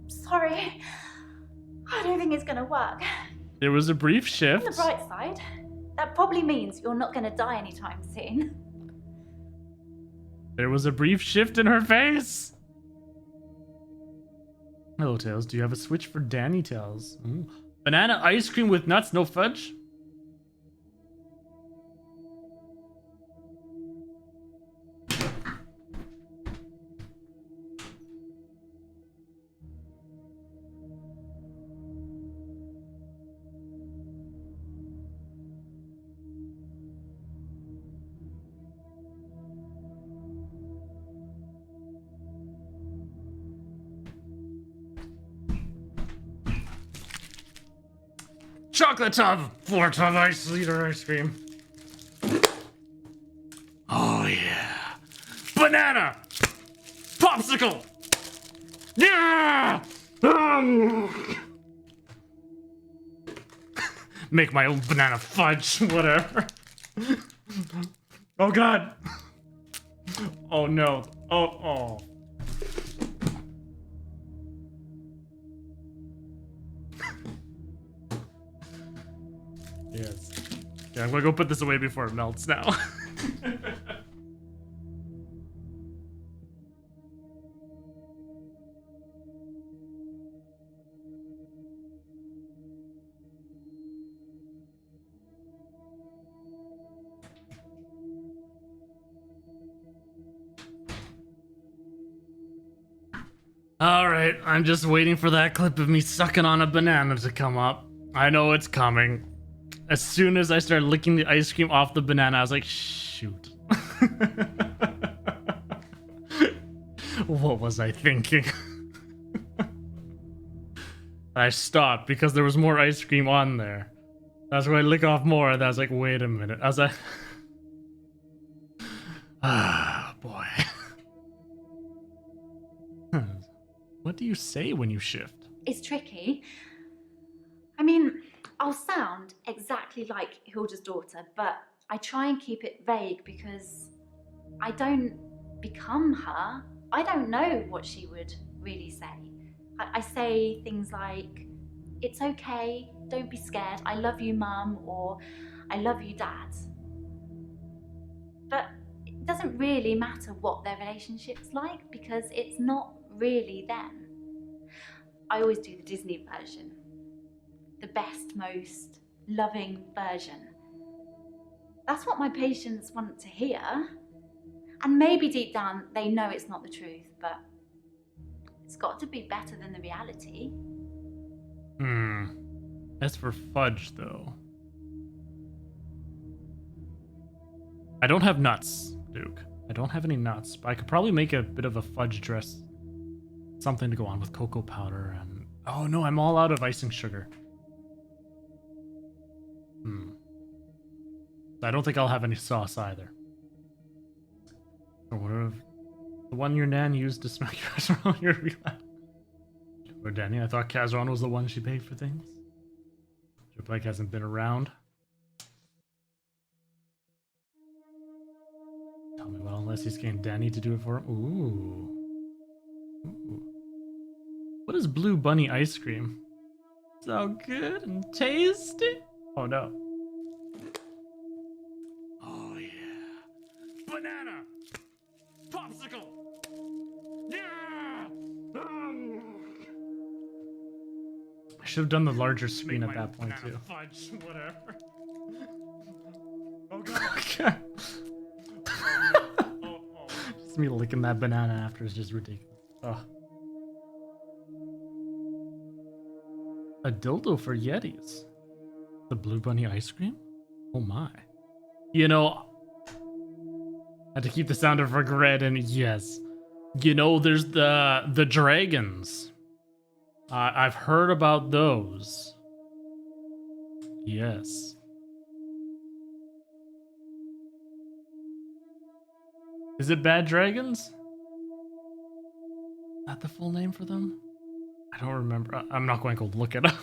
Sorry. I don't think it's gonna work. There was a brief On shift. the bright side, that probably means you're not gonna die anytime soon. There was a brief shift in her face. Hello, Tails. Do you have a Switch for Danny, Tails? Ooh. Banana ice cream with nuts, no fudge? Chocolate tub! 4 tub ice liter ice cream. Oh yeah. Banana! Popsicle! Yeah! Make my own banana fudge, whatever. Oh god. Oh no. Oh. Yes. Yeah, I'm gonna go put this away before it melts now. Alright, I'm just waiting for that clip of me sucking on a banana to come up. I know it's coming. As soon as I started licking the ice cream off the banana, I was like, shoot. What was I thinking? I stopped because there was more ice cream on there. That's why I lick off more, and I was like, wait a minute. I was like, ah, boy. What do you say when you shift? It's tricky. I mean, I'll sound exactly like Hilda's daughter, but I try and keep it vague because I don't become her. I don't know what she would really say. I say things like, it's okay, don't be scared, I love you, Mum, or I love you, Dad. But it doesn't really matter what their relationship's like because it's not really them. I always do the Disney version. The best, most loving version. That's what my patients want to hear. And maybe deep down they know it's not the truth, but it's got to be better than the reality. As for fudge, though, I don't have nuts, Duke. I don't have any nuts, but I could probably make a bit of a fudge dress. Something to go on with cocoa powder and... Oh no, I'm all out of icing sugar. I don't think I'll have any sauce either. Or what if the one your nan used to smack your ass around your relapse? Or Danny, I thought Kazran was the one she paid for things. Your bike hasn't been around. Tell me, well, unless he's getting Danny to do it for him. Ooh. What is blue bunny ice cream? So good and tasty. Oh no. Oh yeah. Banana. Popsicle. Yeah. I should have done the larger screen at that point too. Fudge, whatever. Oh god. Just me licking that banana after is just ridiculous. Oh. A dildo for Yetis. The blue bunny ice cream? Oh my. You know, I had to keep the sound of regret and yes. You know, there's the dragons. I've heard about those. Yes. Is it Bad Dragons? Is that the full name for them? I don't remember. I'm not going to go look it up.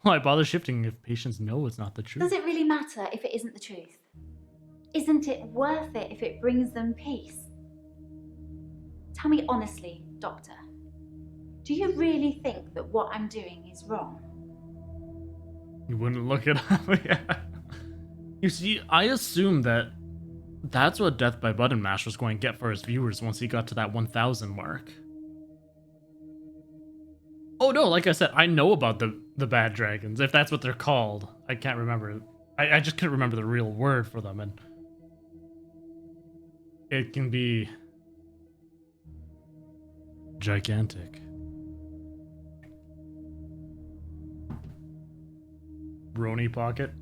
Why bother shifting if patients know it's not the truth? Does it really matter if it isn't the truth? Isn't it worth it if it brings them peace? Tell me honestly, Doctor. Do you really think that what I'm doing is wrong? You wouldn't look it up? Yeah. You see, I assumed that that's what Death by Button Mash was going to get for his viewers once he got to that 1,000 mark. Oh no, like I said, I know about the bad dragons, if that's what they're called. I can't remember. I just couldn't remember the real word for them, and it can be gigantic. Brony pocket.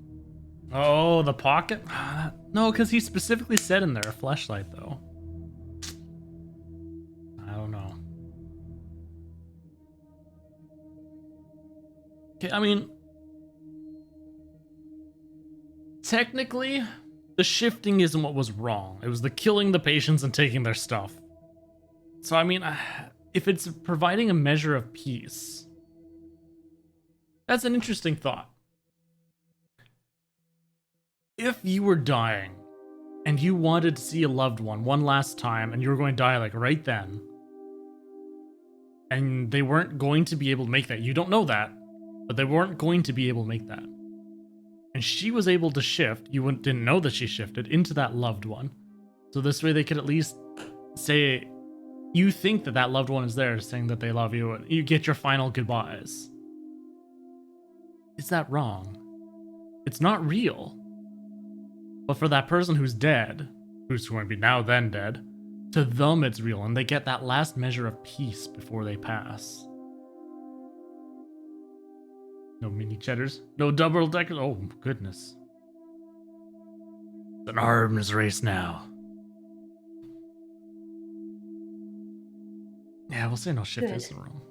Oh, the pocket? No, because he specifically said in there a fleshlight, though. I don't know. Okay, I mean, technically, the shifting isn't what was wrong. It was the killing the patients and taking their stuff. So, I mean, if it's providing a measure of peace, that's an interesting thought. If you were dying and you wanted to see a loved one last time and you were going to die like right then, and they weren't going to be able to make that, you don't know that, but they weren't going to be able to make that, and she was able to shift, you didn't know that she shifted into that loved one, so this way they could at least say you think that that loved one is there saying that they love you and you get your final goodbyes. Is that wrong? It's not real. But for that person who's dead, who's going to be now then dead, to them it's real, and they get that last measure of peace before they pass. No mini cheddars, no double deckers. Oh goodness, it's an arms race now. Yeah, we'll say no shift is wrong.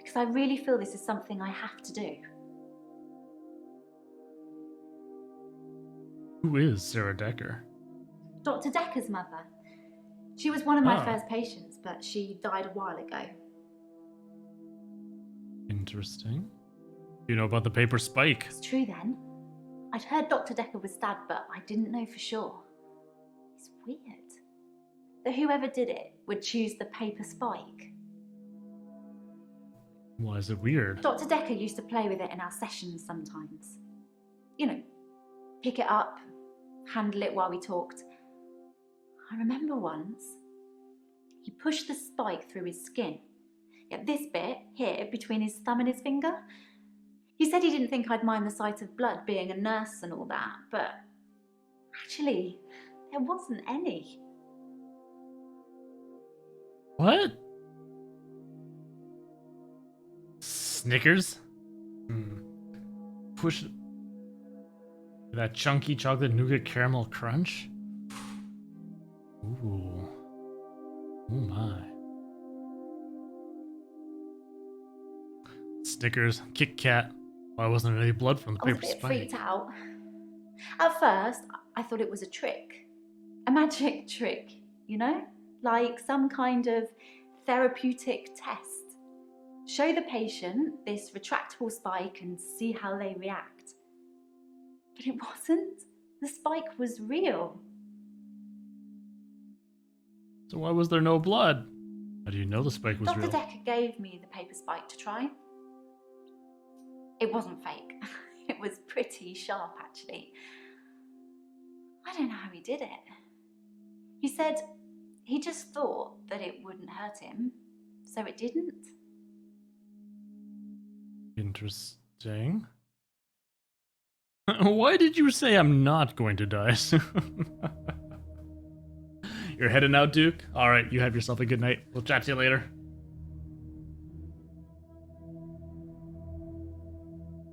because I really feel this is something I have to do. Who is Sarah Dekker? Dr. Dekker's mother. She was one of my Oh. first patients, but she died a while ago. Interesting. You know about the paper spike? It's true then. I'd heard Dr. Dekker was stabbed, but I didn't know for sure. It's weird that whoever did it would choose the paper spike. Why is it weird? Dr. Dekker used to play with it in our sessions sometimes. You know, pick it up, handle it while we talked. I remember once, he pushed the spike through his skin. Yeah, this bit here between his thumb and his finger. He said he didn't think I'd mind the sight of blood being a nurse and all that, but actually, there wasn't any. What? Snickers? Push that chunky chocolate nougat caramel crunch? Ooh. Oh my. Snickers, Kit Kat. Why wasn't there any blood from the I was a paper bit spike? freaked out. At first, I thought it was a trick. A magic trick, you know? Like some kind of therapeutic test. Show the patient this retractable spike and see how they react. But it wasn't. The spike was real. So why was there no blood? How do you know the spike was Dr. real? Dekker gave me the paper spike to try. It wasn't fake. It was pretty sharp, actually. I don't know how he did it. He said he just thought that it wouldn't hurt him, so it didn't. Interesting. Why did you say I'm not going to die soon? You're heading out, Duke? Alright, you have yourself a good night. We'll chat to you later.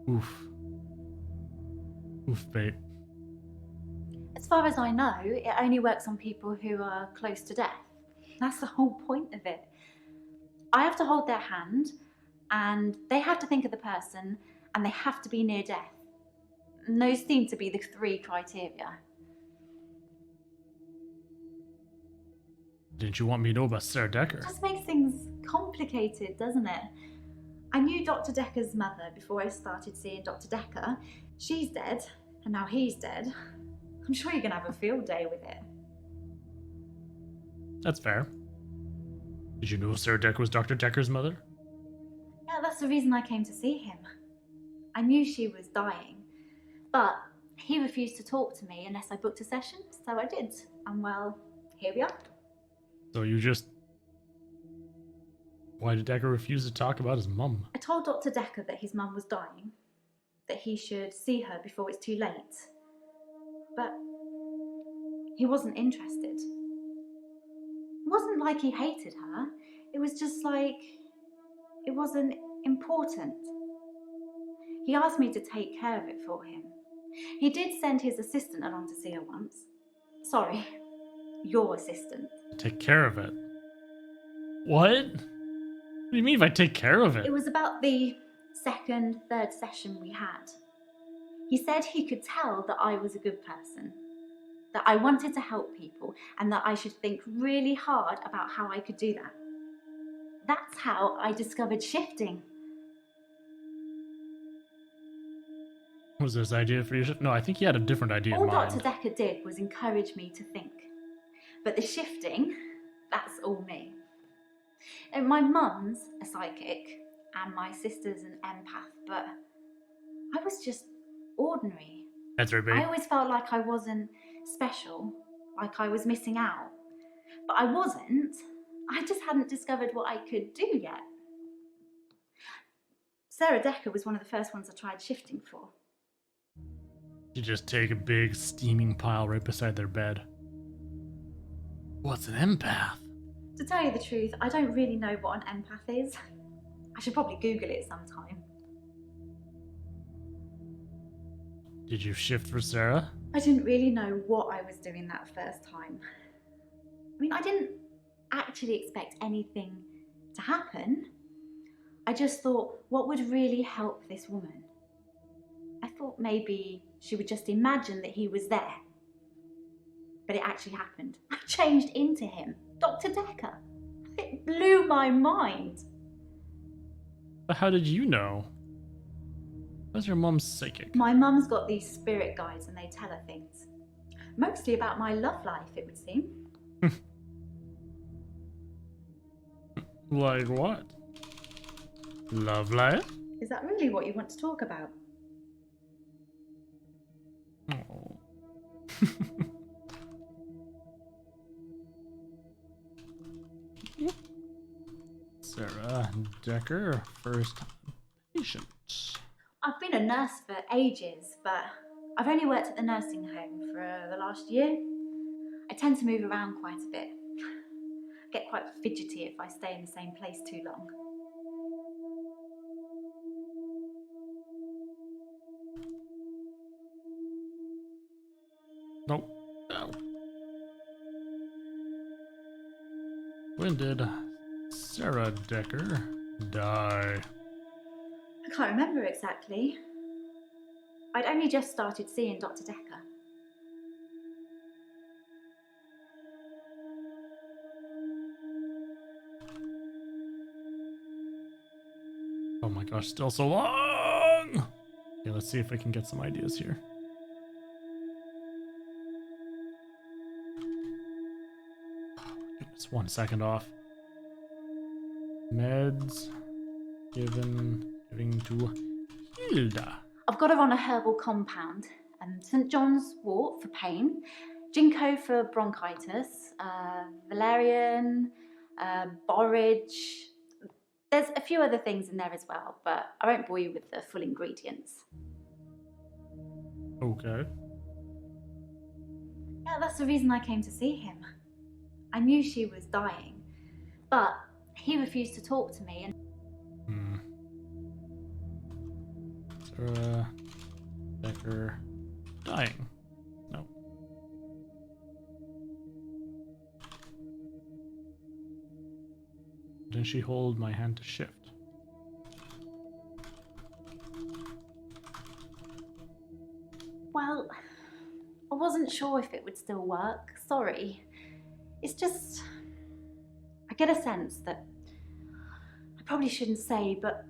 Oof. Oof, babe. As far as I know, it only works on people who are close to death. That's the whole point of it. I have to hold their hand, and they have to think of the person, and they have to be near death. And those seem to be the 3 criteria. Didn't you want me to know about Sarah Dekker? It just makes things complicated, doesn't it? I knew Dr. Dekker's mother before I started seeing Dr. Dekker. She's dead, and now he's dead. I'm sure you're going to have a field day with it. That's fair. Did you know Sarah Dekker was Dr. Dekker's mother? Yeah, that's the reason I came to see him. I knew she was dying, but he refused to talk to me unless I booked a session, so I did. And well, here we are. So you just... Why did Dekker refuse to talk about his mum? I told Dr. Dekker that his mum was dying, that he should see her before it's too late. But he wasn't interested. It wasn't like he hated her. It was just like it wasn't important. He asked me to take care of it for him. He did send his assistant along to see her once. Sorry, your assistant. Take care of it? What? What do you mean if I take care of it? It was about the 2nd, 3rd session we had. He said he could tell that I was a good person, that I wanted to help people, and that I should think really hard about how I could do that. That's how I discovered shifting. Was this idea for you? No, I think he had a different idea All in mind. Dr. Dekker did was encourage me to think. But the shifting, that's all me. And my mum's a psychic, and my sister's an empath, but I was just ordinary. That's right, babe. I always felt like I wasn't special, like I was missing out. But I wasn't. I just hadn't discovered what I could do yet. Sarah Dekker was one of the first ones I tried shifting for. You just take a big steaming pile right beside their bed. What's an empath? To tell you the truth, I don't really know what an empath is. I should probably Google it sometime. Did you shift for Sarah? I didn't really know what I was doing that first time. I mean, I didn't actually expect anything to happen. I just thought, what would really help this woman? I thought maybe she would just imagine that he was there. But it actually happened. I changed into him, Dr. Dekker. It blew my mind. But how did you know? Was your mom psychic? My mum's got these spirit guides and they tell her things. Mostly about my love life, it would seem. Like what? Love life? Is that really what you want to talk about? Oh. Sarah Dekker, first patient. I've been a nurse for ages, but I've only worked at the nursing home for the last year. I tend to move around quite a bit. I get quite fidgety if I stay in the same place too long. Nope. No. When did Sarah Dekker die? I can't remember exactly. I'd only just started seeing Dr. Dekker. Oh my gosh, still so long! Okay, let's see if I can get some ideas here. Goodness, 1 second off. Meds giving to Hilda. I've got her on a herbal compound, St. John's wort for pain, ginkgo for bronchitis, valerian, borage. There's a few other things in there as well, but I won't bore you with the full ingredients. Okay. Yeah, that's the reason I came to see him. I knew she was dying, but he refused to talk to me and Sarah Dekker dying. No. Didn't she hold my hand to shift? well, I wasn't sure if it would still work. Sorry. It's just, I get a sense that I probably shouldn't say, but,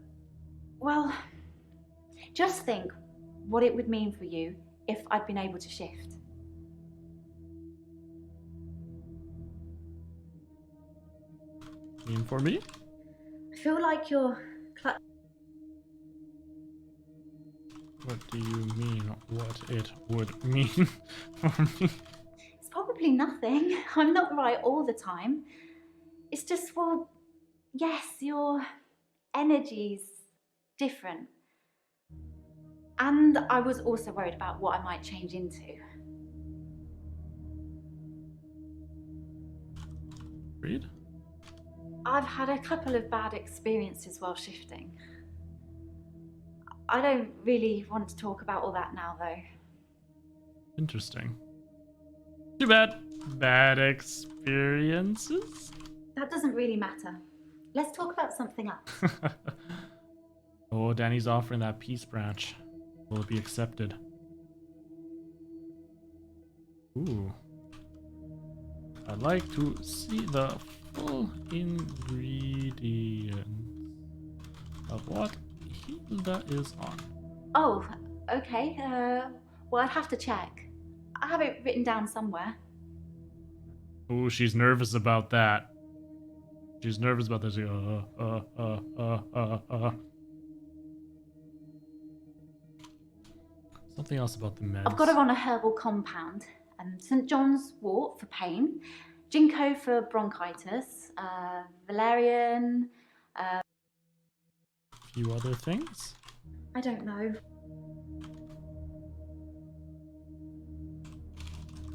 well, just think what it would mean for you if I'd been able to shift. Mean for me? I feel like you're What do you mean what it would mean for me? It's probably nothing. I'm not right all the time. It's just, well, yes, your energy's different. And I was also worried about what I might change into. Read? I've had a couple of bad experiences while shifting. I don't really want to talk about all that now, though. Interesting. Too bad. Bad experiences? That doesn't really matter. Let's talk about something else. Oh, Danny's offering that peace branch. Will it be accepted? Ooh. I'd like to see the full ingredients of what Hilda is on. Oh, okay. Well, I'd have to check. I have it written down somewhere. Ooh, she's nervous about that. She's nervous about this. Something else about the meds. I've got her on a herbal compound. St. John's wort for pain, ginkgo for bronchitis, valerian. A few other things. I don't know.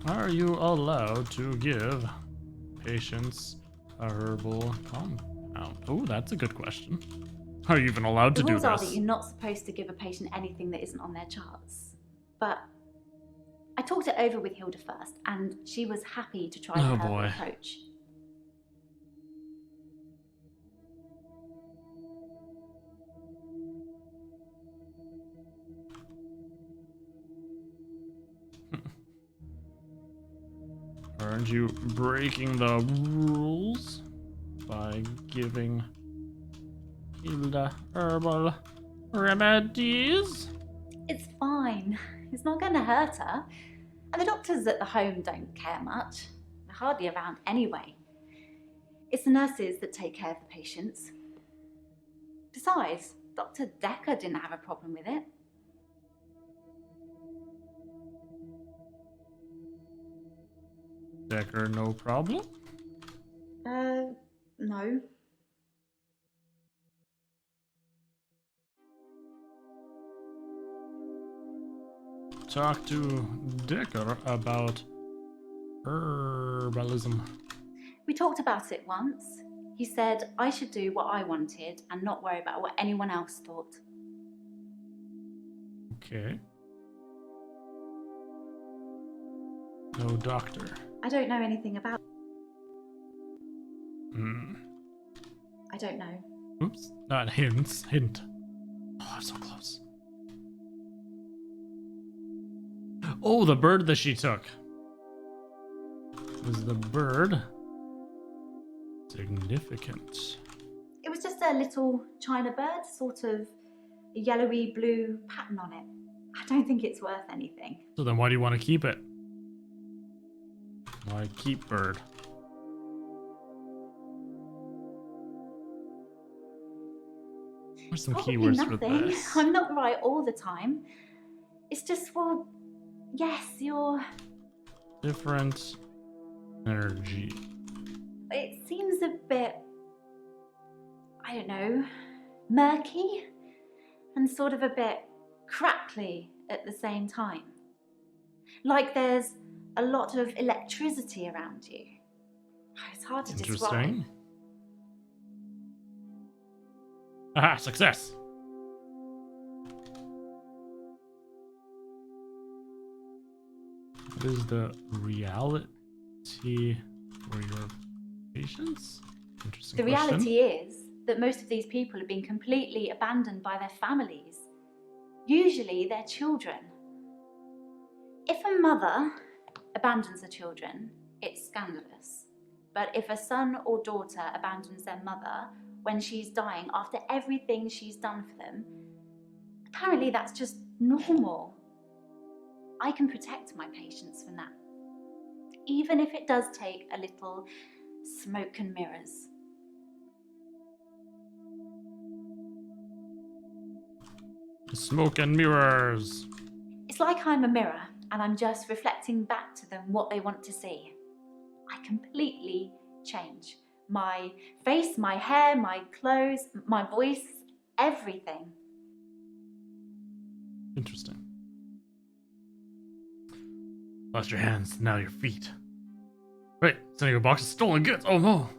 Are you allowed to give patients a herbal compound? Oh, that's a good question. Are you even allowed to The do rules are this? that you're not supposed to give a patient anything that isn't on their charts. But I talked it over with Hilda first, and she was happy to try the Oh, herbal boy. approach. Aren't you breaking the rules by giving Hilda herbal remedies? It's fine. It's not going to hurt her. And the doctors at the home don't care much. They're hardly around anyway. It's the nurses that take care of the patients. Besides, Dr. Dekker didn't have a problem with it. Dekker, no problem? No. Talk to Dekker about herbalism. We talked about it once. He said I should do what I wanted and not worry about what anyone else thought. Okay. No doctor. I don't know anything about Hmm. I don't know. Oops. Not hints. Hint. Oh, I'm so close. Oh, the bird that she took. Was the bird significant? It was just a little china bird, sort of a yellowy blue pattern on it. I don't think it's worth anything. So then why do you want to keep it? Why keep bird? What's some Probably keywords for nothing. this? I'm not right all the time. It's just, well, yes, you're... Different energy. It seems a bit, I don't know, murky and sort of a bit crackly at the same time. Like there's a lot of electricity around you. It's hard to describe. Interesting. Aha, success! What is the reality for your patients? Interesting The question. reality is that most of these people have been completely abandoned by their families, usually their children. If a mother abandons her children, it's scandalous. But if a son or daughter abandons their mother when she's dying after everything she's done for them, apparently that's just normal. I can protect my patients from that, even if it does take a little smoke and mirrors. Smoke and mirrors. It's like I'm a mirror and I'm just reflecting back to them what they want to see. I completely change. My face, my hair, my clothes, my voice, everything. Interesting. Lost your hands, now your feet. Wait, sending a box of stolen goods. Oh no.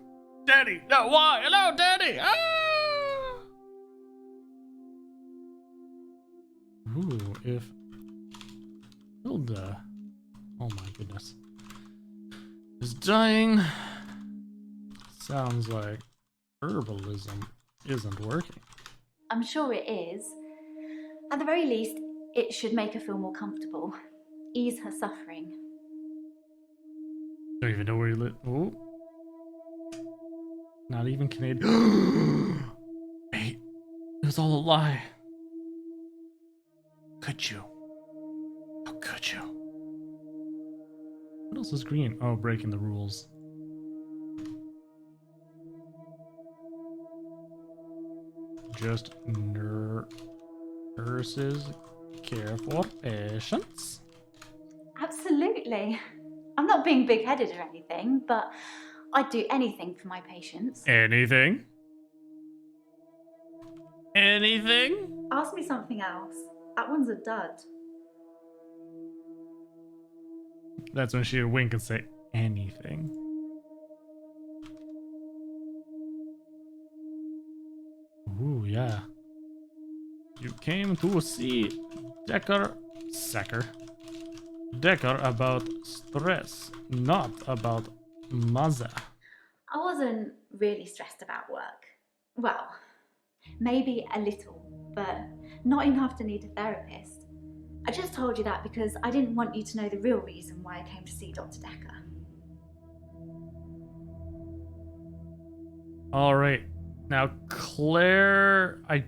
Daddy! No, why? Hello, Daddy! Ah! Ooh, if Hilda, oh my goodness, is dying, sounds like herbalism isn't working. I'm sure it is. At the very least, it should make her feel more comfortable, ease her suffering. Don't even know where you live. Oh, not even Canadian. Wait, it was all a lie. Could you? How could you? What else is green? Oh, breaking the rules. Just nurses care for patients. Absolutely. I'm not being big-headed or anything, but I'd do anything for my patients. Anything? Anything? Ask me something else. That one's a dud. That's when she'd wink and say anything. Ooh, yeah. You came to see Dekker about stress, not about Maza. I wasn't really stressed about work. Well, maybe a little, but not enough to need a therapist. I just told you that because I didn't want you to know the real reason why I came to see Dr. Dekker. All right. Now, Claire, I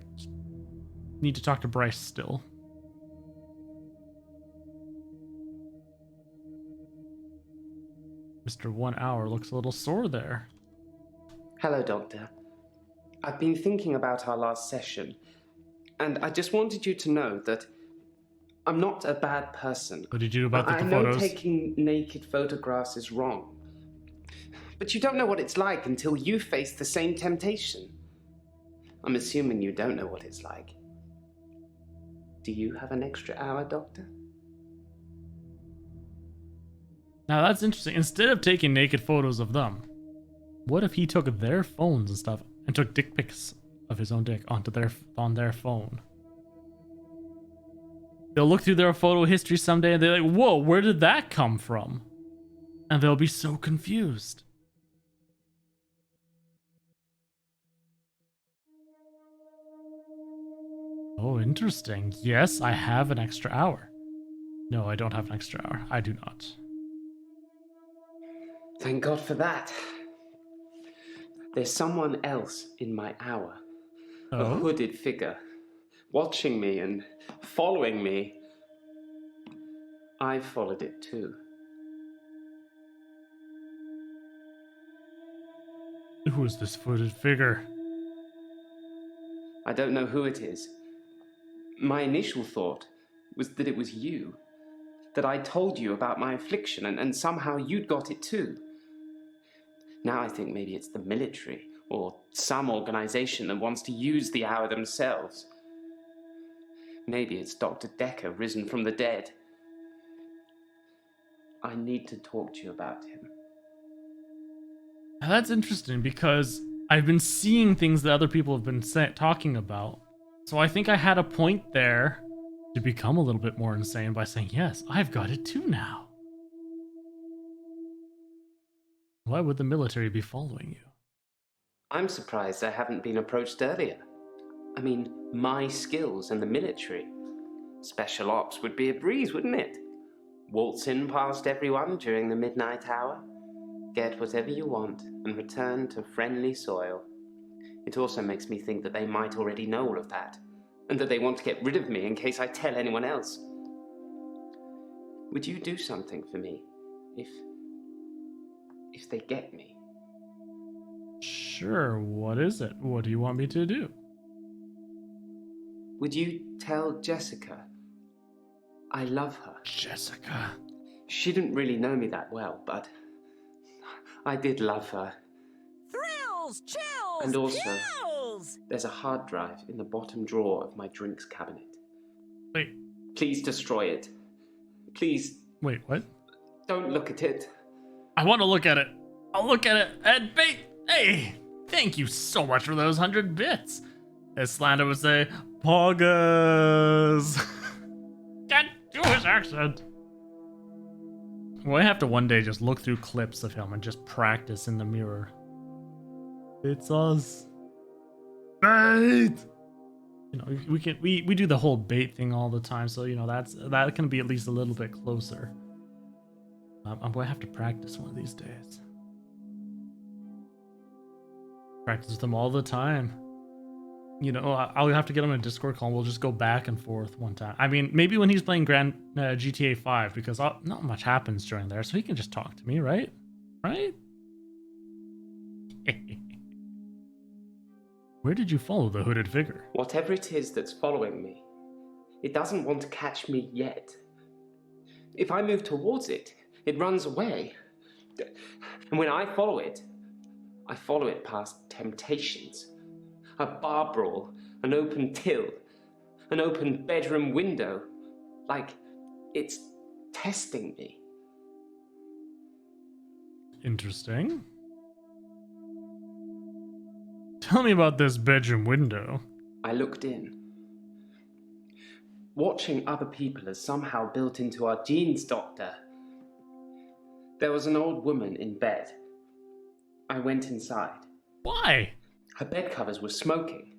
need to talk to Bryce still. Mr. 1 Hour looks a little sore there. Hello, Doctor. I've been thinking about our last session, and I just wanted you to know that I'm not a bad person. What did you do about the I know photos? taking naked photographs is wrong, but you don't know what it's like until you face the same temptation. I'm assuming you don't know what it's like. Do you have an extra hour, Doctor? Now that's interesting. Instead of taking naked photos of them, what if he took their phones and stuff and took dick pics of his own dick on their phone? They'll look through their photo history someday and they're like, whoa, where did that come from? And they'll be so confused. Oh, interesting. Yes, I have an extra hour. No, I don't have an extra hour. I do not. Thank God for that. There's someone else in my hour. A Oh? hooded figure, watching me and following me. I've followed it too. Who is this hooded figure? I don't know who it is. My initial thought was that it was you. That I told you about my affliction and somehow you'd got it too. Now I think maybe it's the military or some organization that wants to use the hour themselves. Maybe it's Dr. Dekker risen from the dead. I need to talk to you about him. Now that's interesting because I've been seeing things that other people have been talking about. So I think I had a point there to become a little bit more insane by saying, yes, I've got it too now. Why would the military be following you? I'm surprised I haven't been approached earlier. I mean, my skills and the military. Special ops would be a breeze, wouldn't it? Waltz in past everyone during the midnight hour, get whatever you want, and return to friendly soil. It also makes me think that they might already know all of that, and that they want to get rid of me in case I tell anyone else. Would you do something for me if they get me? Sure, what is it? What do you want me to do? Would you tell Jessica I love her? Jessica. She didn't really know me that well, but I did love her. Thrills, chills, And also, chills! there's a hard drive in the bottom drawer of my drinks cabinet. Wait, Please destroy it. Please wait, what? don't look at it. I want to look at it. I'll look at it. And hey, thank you so much for those 100 bits. As Slander would say, poggers. Can't do his accent. Well, I have to one day just look through clips of him and just practice in the mirror. It's us. Bait. You know, we do the whole bait thing all the time, so you know that can be at least a little bit closer. I'm going to have to practice one of these days. Practice with them all the time. You know, I'll have to get on a Discord call and we'll just go back and forth one time. I mean, maybe when he's playing GTA 5, because not much happens during there, so he can just talk to me, right? Right? Where did you follow the hooded figure? Whatever it is that's following me, it doesn't want to catch me yet. If I move towards it, it runs away. And when I follow it past temptations. A bar brawl, an open till, an open bedroom window. Like it's testing me. Interesting. Tell me about this bedroom window. I looked in. Watching other people is somehow built into our genes, Doctor. There was an old woman in bed. I went inside. Why? Her bed covers were smoking.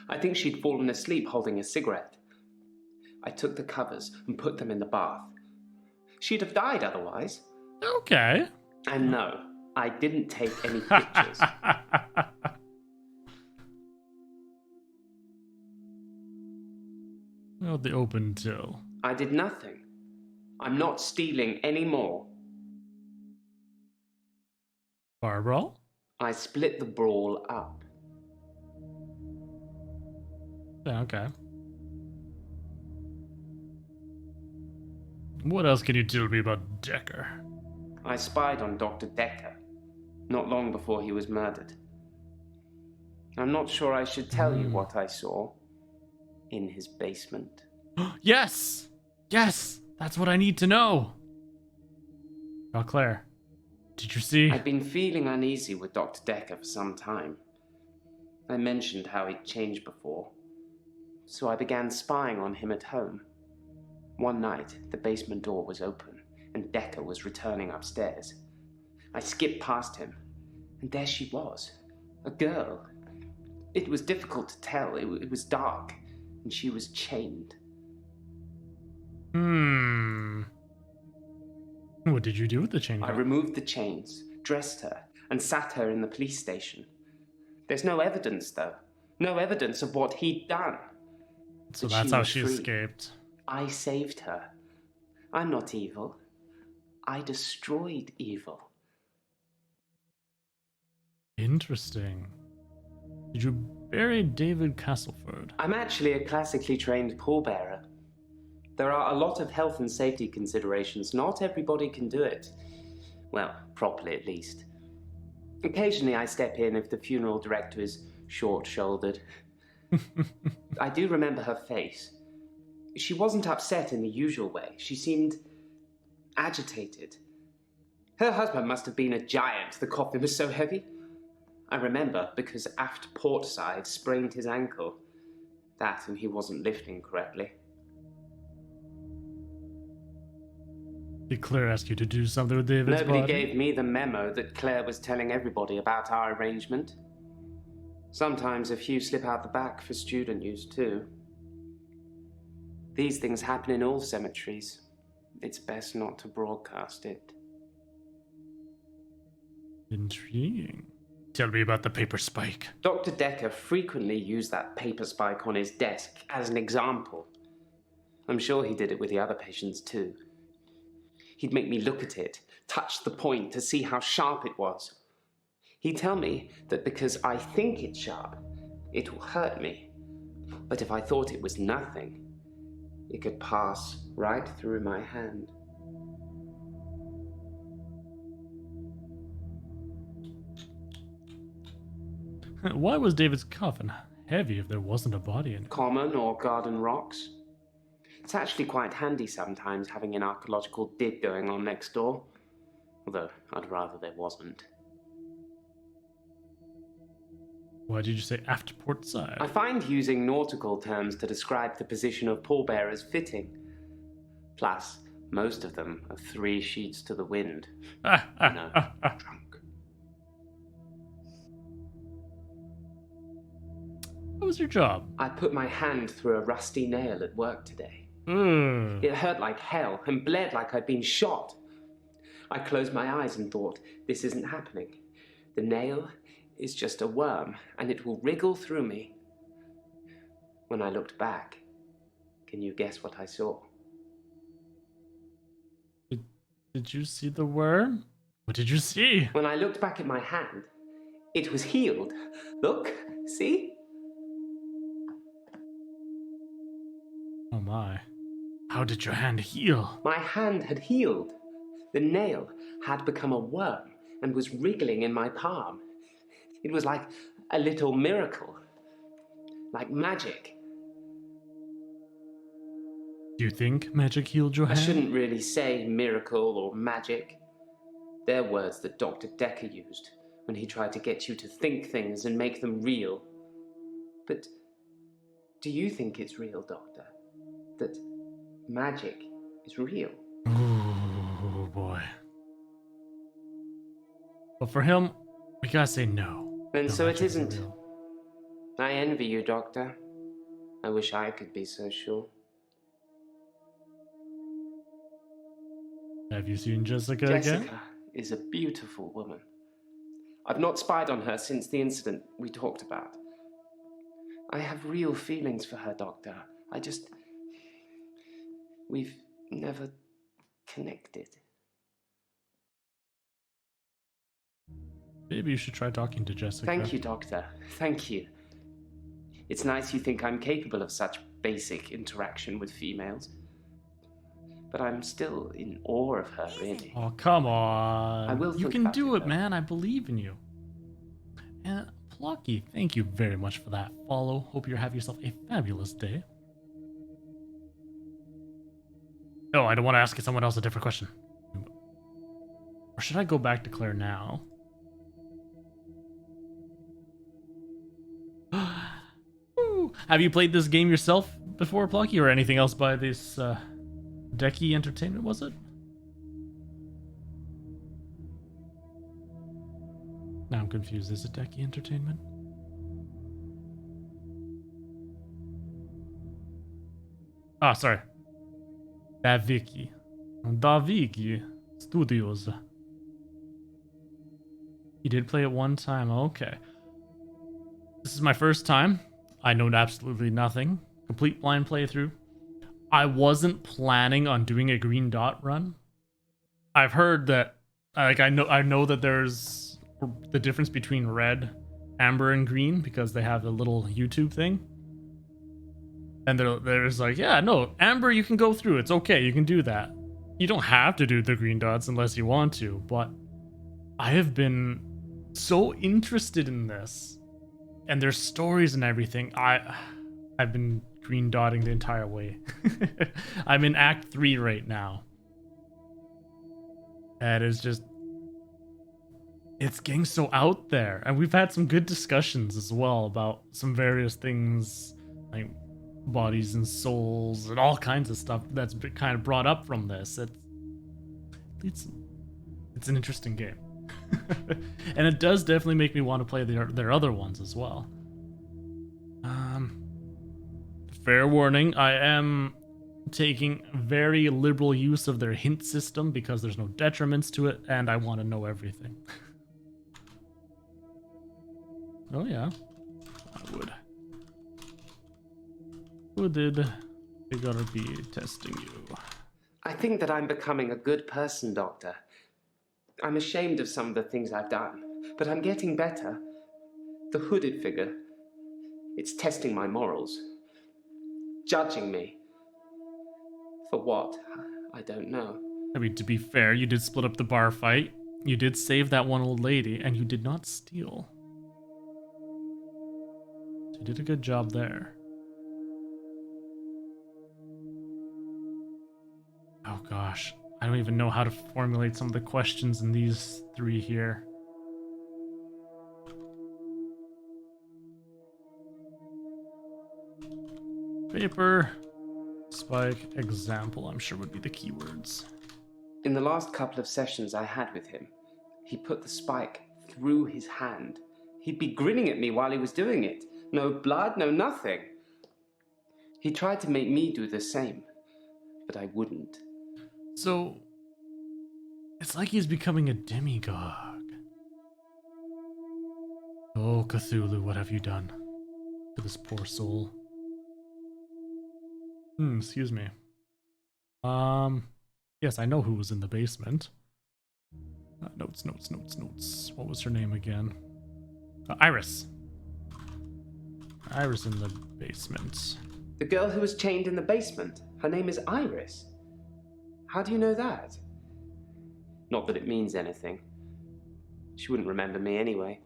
I think she'd fallen asleep holding a cigarette. I took the covers and put them in the bath. She'd have died otherwise. Okay. And no, I didn't take any pictures. Well, the open till. I did nothing. I'm not stealing any more. Bar brawl? I split the brawl up. Yeah, okay. What else can you tell me about Dekker? I spied on Dr. Dekker, not long before he was murdered. I'm not sure I should tell you what I saw in his basement. Yes! Yes! That's what I need to know! Oh, Claire, did you see? I'd been feeling uneasy with Dr. Dekker for some time. I mentioned how he'd changed before, so I began spying on him at home. One night, the basement door was open, and Dekker was returning upstairs. I skipped past him, and there she was, a girl. It was difficult to tell. It was dark, and she was chained. What did you do with the chain? I removed the chains, dressed her, and sat her in the police station. There's no evidence, though. No evidence of what he'd done. So But that's how was she free. escaped. I saved her. I'm not evil. I destroyed evil. Interesting. Did you bury David Castleford? I'm actually a classically trained pallbearer. There are a lot of health and safety considerations. Not everybody can do it. Well, properly at least. Occasionally I step in if the funeral director is short-shouldered. I do remember her face. She wasn't upset in the usual way. She seemed agitated. Her husband must have been a giant. The coffin was so heavy. I remember because aft port side sprained his ankle. That and he wasn't lifting correctly. Did Claire ask you to do something with David's Nobody body? gave me the memo that Claire was telling everybody about our arrangement. Sometimes a few slip out the back for student use too. These things happen in all cemeteries. It's best not to broadcast it. Intriguing. Tell me about the paper spike. Dr. Dekker frequently used that paper spike on his desk as an example. I'm sure he did it with the other patients too. He'd make me look at it, touch the point to see how sharp it was. He'd tell me that because I think it's sharp, it will hurt me. But if I thought it was nothing, it could pass right through my hand. Why was David's coffin heavy if there wasn't a body in it? Common or garden rocks. It's actually quite handy sometimes having an archaeological dig going on next door. Although I'd rather there wasn't. Why did you say aft port side? I find using nautical terms to describe the position of pallbearers fitting. Plus, most of them are 3 sheets to the wind. No, drunk. What was your job? I put my hand through a rusty nail at work today. Ugh. It hurt like hell and bled like I'd been shot. I closed my eyes and thought, this isn't happening. The nail is just a worm and it will wriggle through me. When I looked back, can you guess what I saw? Did you see the worm? What did you see? When I looked back at my hand, it was healed. Look, see? Oh my. How did your hand heal? My hand had healed. The nail had become a worm and was wriggling in my palm. It was like a little miracle. Like magic. Do you think magic healed your I hand? shouldn't really say miracle or magic. They're words that Dr. Dekker used when he tried to get you to think things and make them real. But do you think it's real, Doctor? That magic is real? Oh boy. But for him, we gotta say no. Then No so it magic is isn't. real. I envy you, Doctor. I wish I could be so sure. Have you seen Jessica again? Jessica is a beautiful woman. I've not spied on her since the incident we talked about. I have real feelings for her, Doctor. We've never connected. Maybe you should try talking to Jessica. Thank you, Doctor. Thank you. It's nice you think I'm capable of such basic interaction with females. But I'm still in awe of her, really. Oh, come on. I will You think can about do it, it, though. man. I believe in you. And Plucky, thank you very much for that follow. Hope you have yourself a fabulous day. Oh, I don't want to ask someone else a different question. Or should I go back to Claire now? Woo. Have you played this game yourself before, Plucky, or anything else by this Dekker Entertainment, was it? Now I'm confused. Is it Dekker Entertainment? Ah, sorry. Daviki Studios. You did play it one time. Okay. This is my first time. I know absolutely nothing. Complete blind playthrough. I wasn't planning on doing a green dot run. I've heard that, like, I know that there's the difference between red, amber, and green because they have a little YouTube thing. And there's like, yeah, no, amber you can go through. It's okay, you can do that. You don't have to do the green dots unless you want to, but I have been so interested in this. And there's stories and everything. I've been green dotting the entire way. I'm in Act 3 right now. And it's just... it's getting so out there. And we've had some good discussions as well about some various things, like bodies and souls and all kinds of stuff that's been kind of brought up from this. It's an interesting game. And it does definitely make me want to play their other ones as well. Fair warning, I am taking very liberal use of their hint system because there's no detriments to it, and I want to know everything. Oh yeah, I would. Who did they gotta be testing you? I think that I'm becoming a good person, Doctor. I'm ashamed of some of the things I've done, but I'm getting better. The hooded figure, it's testing my morals. Judging me. For what? I don't know. I mean, to be fair, you did split up the bar fight, you did save that one old lady, and you did not steal. So you did a good job there. Oh gosh, I don't even know how to formulate some of the questions in these three here. Paper, spike, example, I'm sure would be the keywords. In the last couple of sessions I had with him, he put the spike through his hand. He'd be grinning at me while he was doing it. No blood, no nothing. He tried to make me do the same, but I wouldn't. So, it's like he's becoming a demigod. Oh, Cthulhu, what have you done to this poor soul? Excuse me. Yes, I know who was in the basement. Notes. What was her name again? Iris. Iris in the basement. The girl who was chained in the basement, her name is Iris. How do you know that? Not that it means anything. She wouldn't remember me anyway.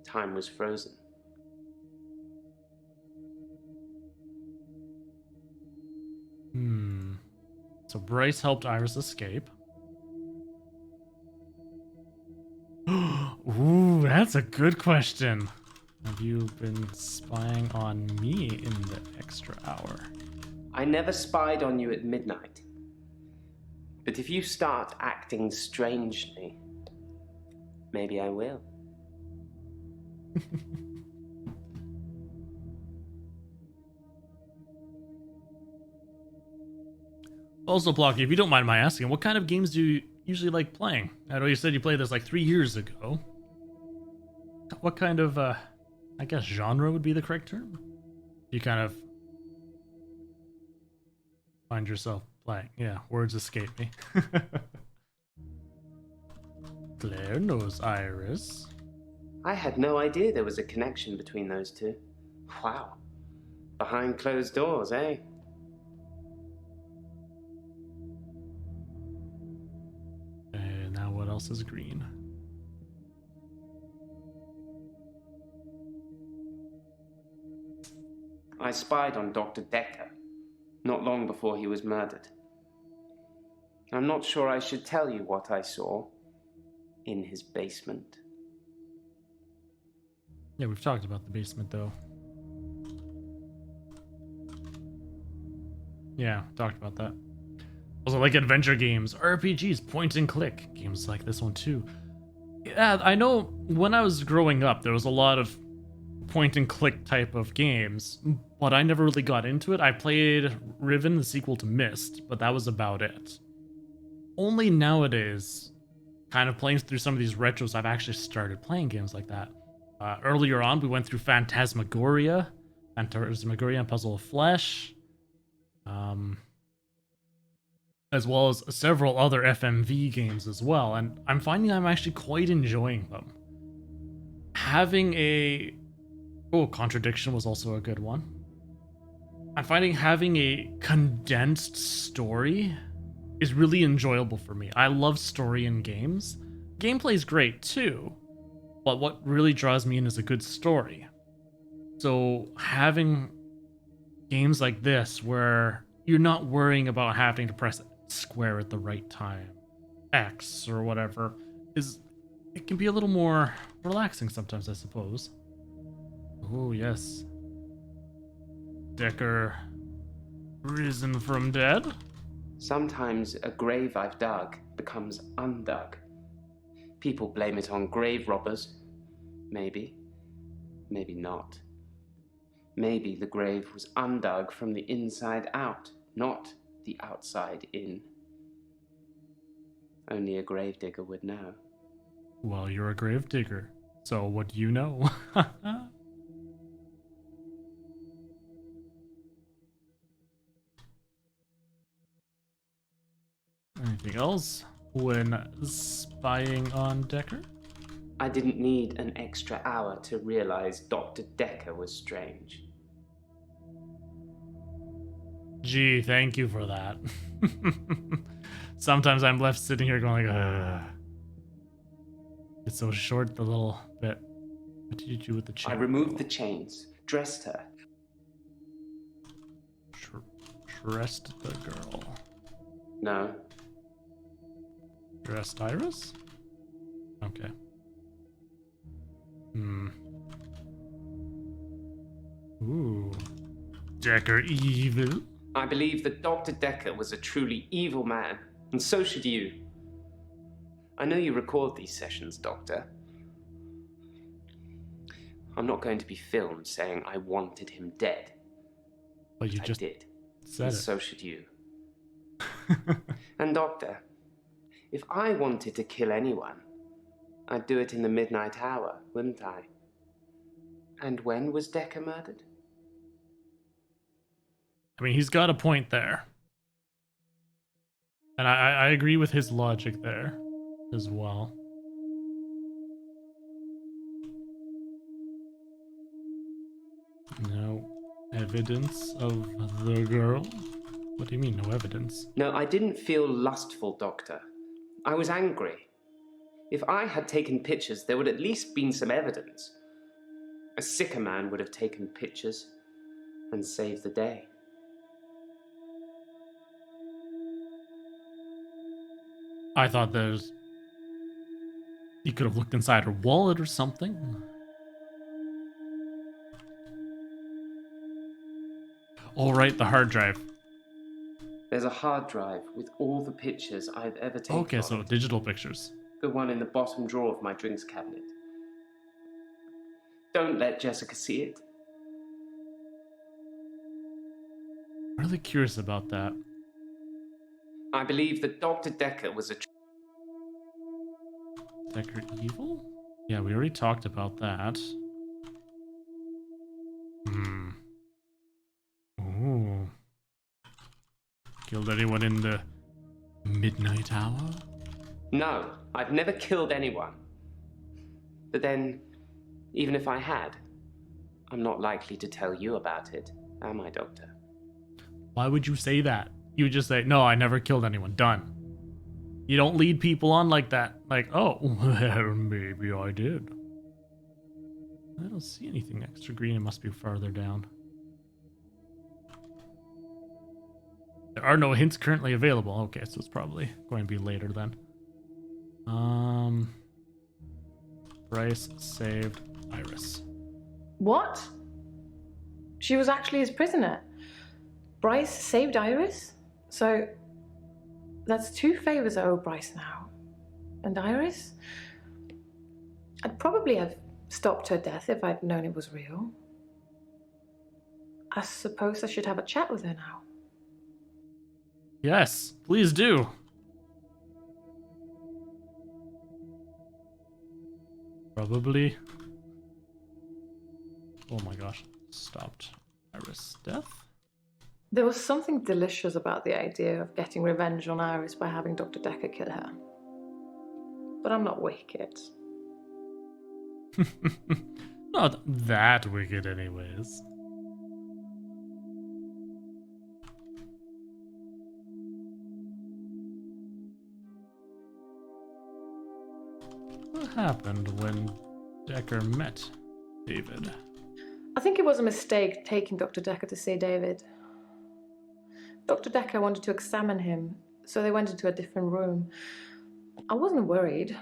Time was frozen. So Bryce helped Iris escape. Ooh, that's a good question. Have you been spying on me in the extra hour? I never spied on you at midnight. But if you start acting strangely, maybe I will. Also, Blocky, if you don't mind my asking, what kind of games do you usually like playing? I know you said you played this like 3 years ago. what kind of I guess genre would be the correct term? You kind of find yourself playing. Yeah, words escape me. Claire knows Iris. I had no idea there was a connection between those two. Wow. Behind closed doors, eh? And now what else is green? I spied on Dr. Dekker, not long before he was murdered. I'm not sure I should tell you what I saw in his basement. Yeah, we've talked about the basement though. Yeah, talked about that. Also, like adventure games, RPGs, point and click, games like this one too. Yeah, I know when I was growing up, there was a lot of point and click type of games, but I never really got into it. I played Riven, the sequel to Myst, but that was about it. Only nowadays, kind of playing through some of these retros, I've actually started playing games like that. Earlier on, we went through Phantasmagoria and Puzzle of Flesh, as well as several other FMV games as well, and I'm finding I'm actually quite enjoying them. Having a... Oh, Contradiction was also a good one. I'm finding having a condensed story is really enjoyable for me. I love story in games. Gameplay's great too, but what really draws me in is a good story. So having games like this where you're not worrying about having to press square at the right time, X or whatever, it can be a little more relaxing sometimes, I suppose. Oh yes. Dekker risen from dead? Sometimes a grave I've dug becomes undug. People blame it on grave robbers. Maybe. Maybe not. Maybe the grave was undug from the inside out, not the outside in. Only a gravedigger would know. Well, you're a gravedigger, so what do you know? Anything else when spying on Dekker? I didn't need an extra hour to realize Dr. Dekker was strange. Gee, thank you for that. Sometimes I'm left sitting here going like, ugh. It's so short, the little bit. What did you do with the chain? I removed the chains, dressed her. Dressed the girl. No. Dressed Iris? Okay. Ooh. Dekker evil? I believe that Dr. Dekker was a truly evil man, and so should you. I know you record these sessions, Doctor. I'm not going to be filmed saying I wanted him dead. But you just did. said And it. so should you. And Doctor, if I wanted to kill anyone, I'd do it in the midnight hour, wouldn't I? And when was Dekker murdered? I mean, he's got a point there. And I agree with his logic there as well. No evidence of the girl? What do you mean, no evidence? No, I didn't feel lustful, Doctor. I was angry. If I had taken pictures, there would at least been some evidence. A sicker man would have taken pictures and saved the day. I thought there's... You could have looked inside her wallet or something. Oh, right, the hard drive. There's a hard drive with all the pictures I've ever taken. Okay, so of it. digital pictures. The one in the bottom drawer of my drinks cabinet. Don't let Jessica see it. I'm really curious about that. I believe that Dr. Dekker was a... Dekker evil? Yeah, we already talked about that. Ooh. Killed anyone in the midnight hour? No, I've never killed anyone. But then, even if I had, I'm not likely to tell you about it, am I, Doctor? Why would you say that? You would just say, no, I never killed anyone. Done. You don't lead people on like that. Like, oh, well, maybe I did. I don't see anything extra green. It must be farther down. There are no hints currently available. Okay, so it's probably going to be later then. Bryce saved Iris. What? She was actually his prisoner. Bryce saved Iris? So that's 2 favors I owe Bryce now. And Iris? I'd probably have stopped her death if I'd known it was real. I suppose I should have a chat with her now. Yes, please do. Probably. Oh my gosh. Stopped Iris' death? There was something delicious about the idea of getting revenge on Iris by having Dr. Dekker kill her. But I'm not wicked. Not that wicked anyways. What happened when Dekker met David? I think it was a mistake taking Dr. Dekker to see David. Dr. Dekker wanted to examine him, so they went into a different room. I wasn't worried.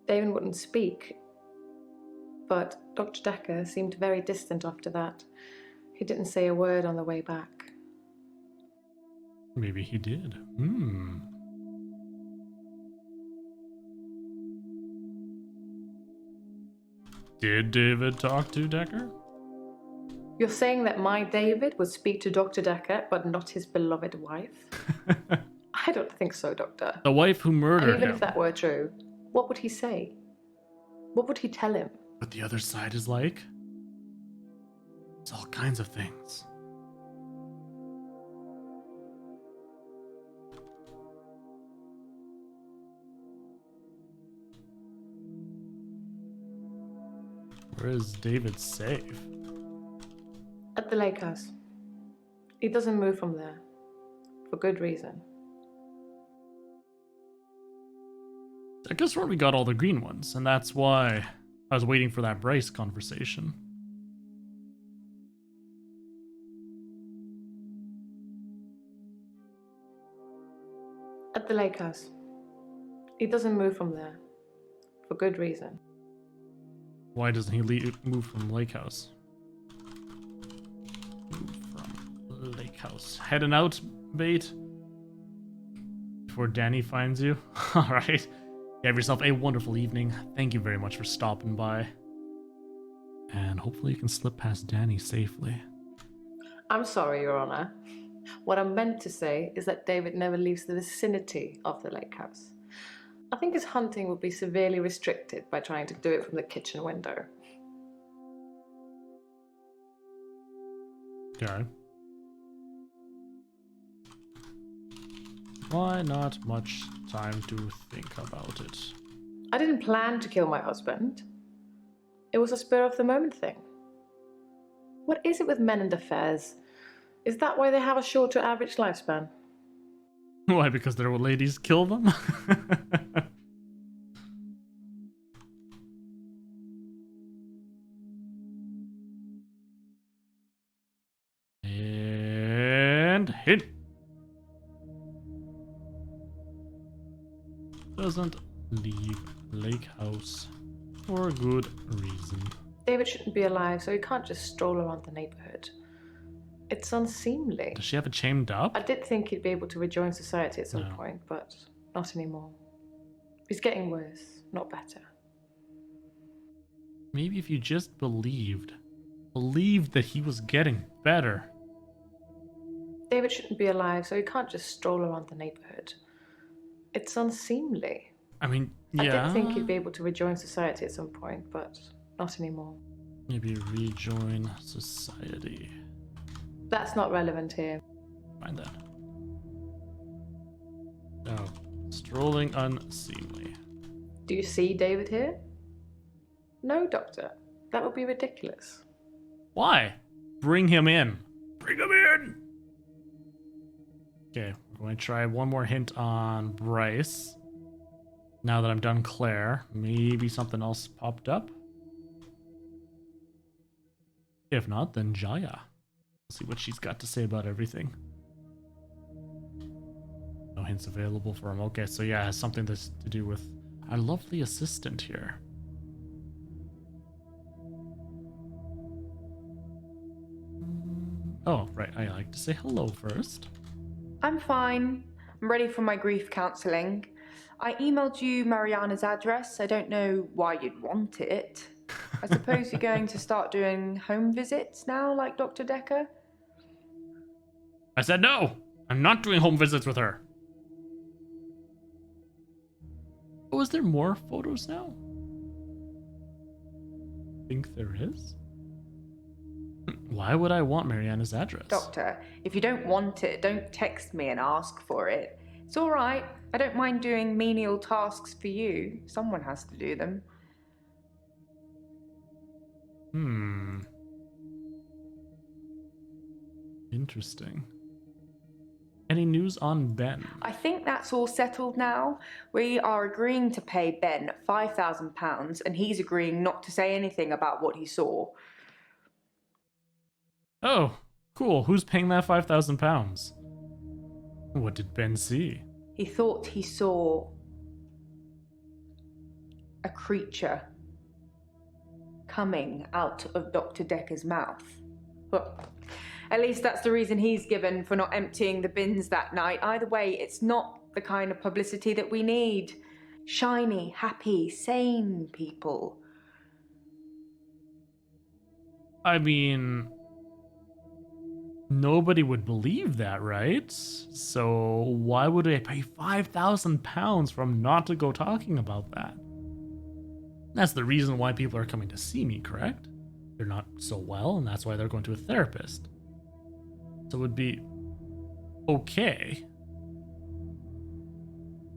David wouldn't speak. But Dr. Dekker seemed very distant after that. He didn't say a word on the way back. Maybe he did. Did David talk to Dekker? You're saying that my David would speak to Dr. Dekker, but not his beloved wife? I don't think so, Doctor. The wife who murdered And even him. if that were true, what would he say? What would he tell him? What the other side is like? It's all kinds of things. Where is David's safe? At the lake house. He doesn't move from there. For good reason. I guess where we got all the green ones, and that's why I was waiting for that Bryce conversation. At the lake house. He doesn't move from there. For good reason. Why doesn't he move from Lake House? Move from Lake House. Heading out, Bait? Before Danny finds you? Alright. You have yourself a wonderful evening. Thank you very much for stopping by. And hopefully you can slip past Danny safely. I'm sorry, Your Honor. What I meant to say is that David never leaves the vicinity of the lake house. I think his hunting would be severely restricted by trying to do it from the kitchen window. Okay. Why not much time to think about it? I didn't plan to kill my husband. It was a spur-of-the-moment thing. What is it with men and affairs? Is that why they have a shorter average lifespan? Why, because their old ladies kill them? And hit. Doesn't leave Lake House for a good reason. David shouldn't be alive, so he can't just stroll around the neighborhood. It's unseemly. Does she have it chained up? I did think he'd be able to rejoin society at some No. point, but not anymore. He's getting worse, not better. Maybe if you just believed that he was getting better. David shouldn't be alive, so he can't just stroll around the neighborhood. It's unseemly. I mean, I yeah. did think you'd be able to rejoin society at some point, but not anymore. Maybe rejoin society. That's not relevant here. Find that. No. Strolling unseemly. Do you see David here? No, Doctor. That would be ridiculous. Why? Bring him in. Bring him in! Okay, we're going to try one more hint on Bryce. Now that I'm done Claire, maybe something else popped up. If not, then Jaya. Let's see what she's got to say about everything. No hints available for him. Okay, so yeah, it has something to do with our lovely assistant here. Oh, right. I like to say hello first. I'm fine. I'm ready for my grief counselling. I emailed you Mariana's address. I don't know why you'd want it. I suppose you're going to start doing home visits now, like Dr. Dekker? I said no! I'm not doing home visits with her. Oh, is there more photos now? I think there is. Why would I want Mariana's address? Doctor, if you don't want it, don't text me and ask for it. It's all right. I don't mind doing menial tasks for you. Someone has to do them. Interesting. Any news on Ben? I think that's all settled now. We are agreeing to pay Ben £5,000 and he's agreeing not to say anything about what he saw. Oh, cool. Who's paying that £5,000? What did Ben see? He thought he saw a creature coming out of Dr. Dekker's mouth. Well, at least that's the reason he's given for not emptying the bins that night. Either way, it's not the kind of publicity that we need. Shiny, happy, sane people. I mean, nobody would believe that, right? So why would I pay £5,000 for him not to go talking about that? That's the reason why people are coming to see me, correct? They're not so well, and that's why they're going to a therapist. So it would be okay.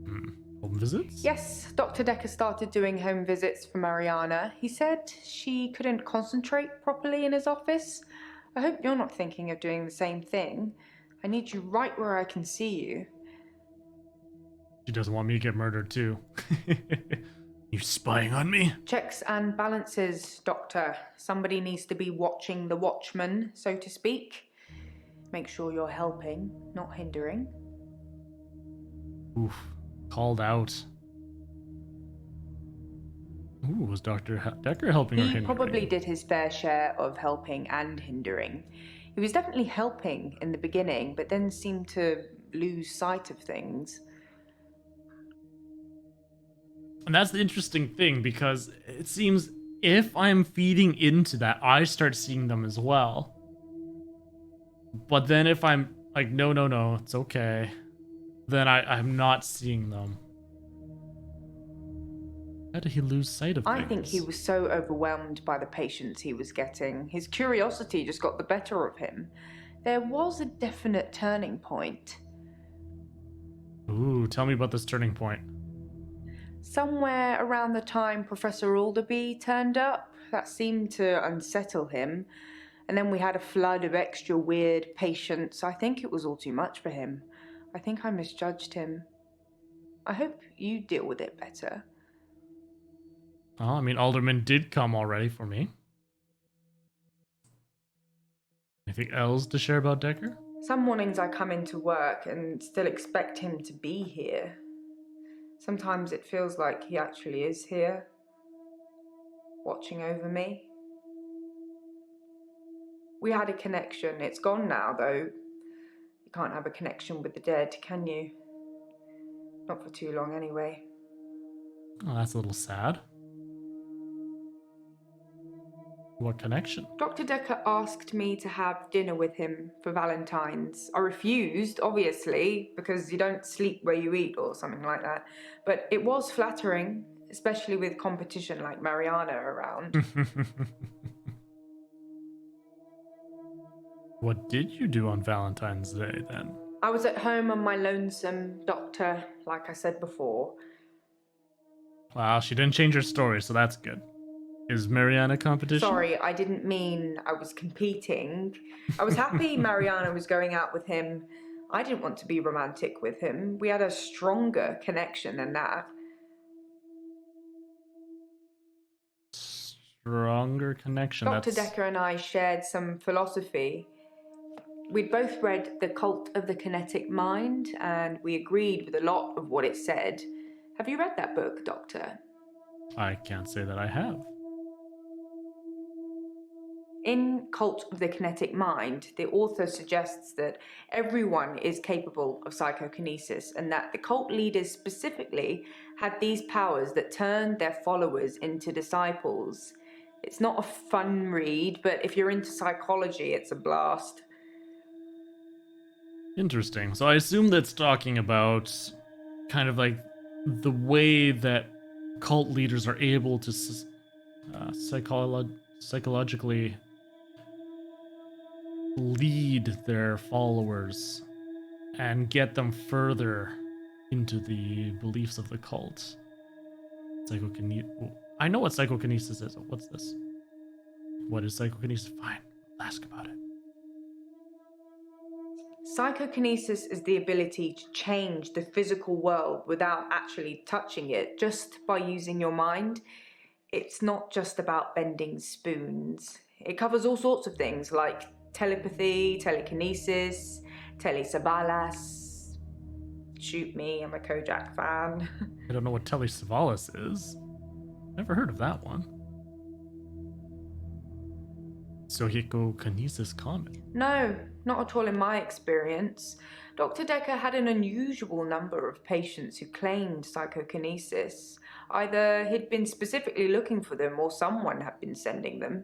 Home visits? Yes, Dr. Dekker started doing home visits for Mariana. He said she couldn't concentrate properly in his office. I hope you're not thinking of doing the same thing. I need you right where I can see you. She doesn't want me to get murdered too. You spying on me? Checks and balances, Doctor. Somebody needs to be watching the watchman, so to speak. Make sure you're helping, not hindering. Oof. Called out. Ooh, was Dr. Dekker helping or He hindering? probably did his fair share of helping and hindering. He was definitely helping in the beginning, but then seemed to lose sight of things. And that's the interesting thing, because it seems if I'm feeding into that, I start seeing them as well. But then if I'm like, no, it's okay, then I'm not seeing them. How did he lose sight of things? I think he was so overwhelmed by the patients he was getting. His curiosity just got the better of him. There was a definite turning point. Ooh, tell me about this turning point. Somewhere around the time Professor Alderby turned up, that seemed to unsettle him. And then we had a flood of extra weird patients. I think it was all too much for him. I think I misjudged him. I hope you deal with it better. Well, I mean, Alderman did come already for me. Anything else to share about Dekker? Some mornings I come into work and still expect him to be here. Sometimes it feels like he actually is here, watching over me. We had a connection. It's gone now, though. You can't have a connection with the dead, can you? Not for too long, anyway. Oh, that's a little sad. What connection? Dr. Dekker asked me to have dinner with him for Valentine's. I refused, obviously, because you don't sleep where you eat or something like that. But it was flattering, especially with competition like Mariana around. What did you do on Valentine's Day then? I was at home on my lonesome, Doctor, like I said before. Wow, she didn't change her story, so that's good. Is Mariana competition? Sorry, I didn't mean I was competing. I was happy Mariana was going out with him. I didn't want to be romantic with him. We had a stronger connection than that. Stronger connection. Dr. Dekker and I shared some philosophy. We'd both read The Cult of the Kinetic Mind, and we agreed with a lot of what it said. Have you read that book, Doctor? I can't say that I have. In Cult of the Kinetic Mind, the author suggests that everyone is capable of psychokinesis and that the cult leaders specifically had these powers that turned their followers into disciples. It's not a fun read, but if you're into psychology, it's a blast. Interesting. So I assume that's talking about kind of like the way that cult leaders are able to psychologically lead their followers and get them further into the beliefs of the cult. I know what psychokinesis is. What's this? What is psychokinesis? Fine, I'll ask about it. Psychokinesis is the ability to change the physical world without actually touching it, just by using your mind. It's not just about bending spoons. It covers all sorts of things like telepathy, telekinesis, telesavalas. Shoot me, I'm a Kojak fan. I don't know what telesavalas is. Never heard of that one. Psychokinesis common? No, not at all in my experience. Dr. Dekker had an unusual number of patients who claimed psychokinesis. Either he'd been specifically looking for them or someone had been sending them.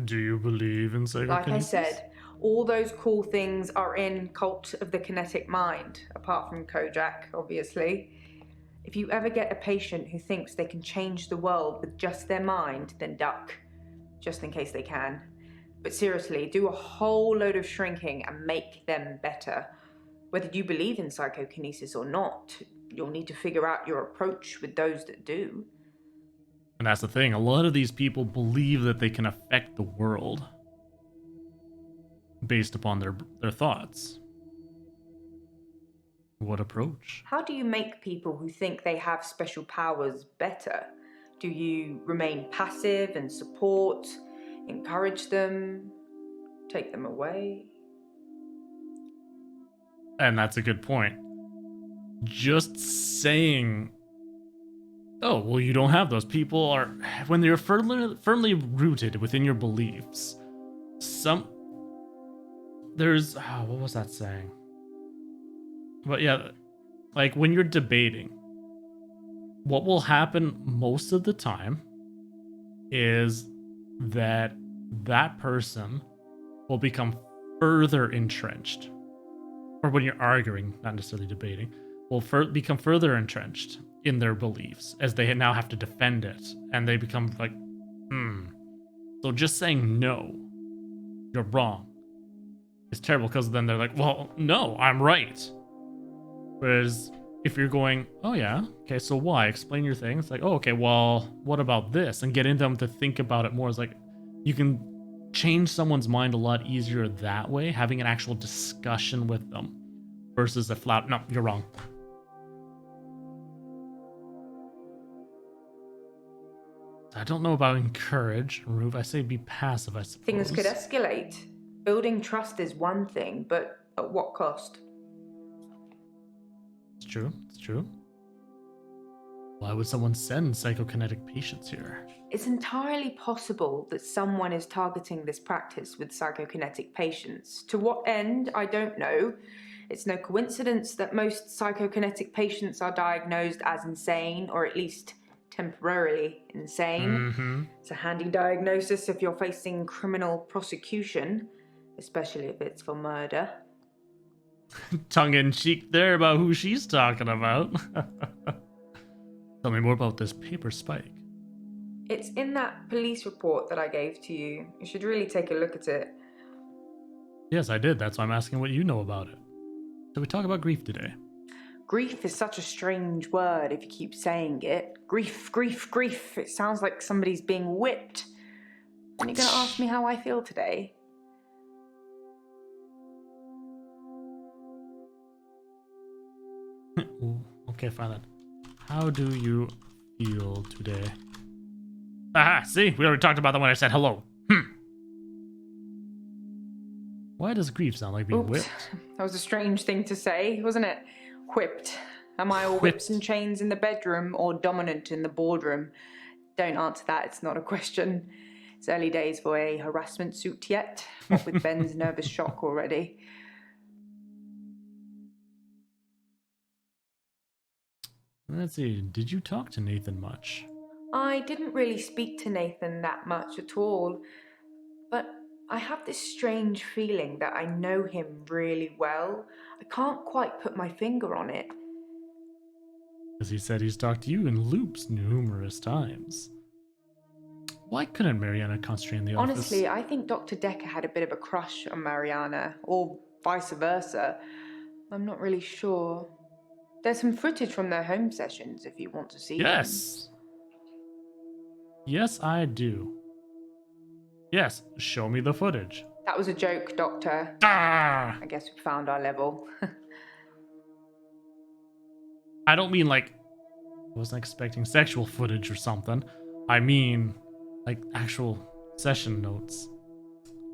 Do you believe in psychokinesis? Like I said, all those cool things are in Cult of the Kinetic Mind, apart from Kojak, obviously. If you ever get a patient who thinks they can change the world with just their mind, then duck, just in case they can. But seriously, do a whole load of shrinking and make them better. Whether you believe in psychokinesis or not, you'll need to figure out your approach with those that do. And that's the thing, a lot of these people believe that they can affect the world based upon their thoughts. What approach? How do you make people who think they have special powers better? Do you remain passive and support, encourage them, take them away? And that's a good point. Just saying, oh, well, you don't have those. People are, when they're firmly rooted within your beliefs, what was that saying? But yeah, like when you're debating, what will happen most of the time is that person will become further entrenched. Or when you're arguing, not necessarily debating, will become further entrenched in their beliefs as they now have to defend it. And they become like, So just saying no, you're wrong, is terrible, because then they're like, well, no, I'm right. Whereas if you're going, oh yeah, okay, so why? Explain your thing. It's like, oh, okay, well, what about this? And getting them to think about it more. It's like, you can change someone's mind a lot easier that way, having an actual discussion with them, versus a flat, no, you're wrong. I don't know about encourage, Ruve. I say be passive, I suppose. Things could escalate. Building trust is one thing, but at what cost? It's true. Why would someone send psychokinetic patients here? It's entirely possible that someone is targeting this practice with psychokinetic patients. To what end, I don't know. It's no coincidence that most psychokinetic patients are diagnosed as insane, or at least temporarily insane. It's a handy diagnosis if you're facing criminal prosecution, especially if it's for murder. Tongue-in-cheek there about who she's talking about. Tell me more about this paper spike. It's in that police report that I gave to you. You should really take a look at it. Yes, I did. That's why I'm asking what you know about it. So we talk about grief today. Grief is such a strange word if you keep saying it. Grief, grief, grief. It sounds like somebody's being whipped. Are you going to ask me how I feel today? Ooh, okay, fine then. How do you feel today? Aha, see? We already talked about that when I said hello. Why does grief sound like being whipped? That was a strange thing to say, wasn't it? Whipped. Am I all whips and chains in the bedroom or dominant in the boardroom? Don't answer that, it's not a question. It's early days for a harassment suit yet, what with Ben's nervous shock already. Let's see, did you talk to Nathan much? I didn't really speak to Nathan that much at all, but I have this strange feeling that I know him really well. I can't quite put my finger on it. Because he said he's talked to you in loops numerous times. Why couldn't Mariana concentrate in the office? Honestly, I think Dr. Dekker had a bit of a crush on Mariana, or vice versa. I'm not really sure. There's some footage from their home sessions if you want to see them. Yes! Yes, I do. Yes, show me the footage. That was a joke, Doctor. Ah! I guess we found our level. I don't mean like, I wasn't expecting sexual footage or something. I mean, like actual session notes.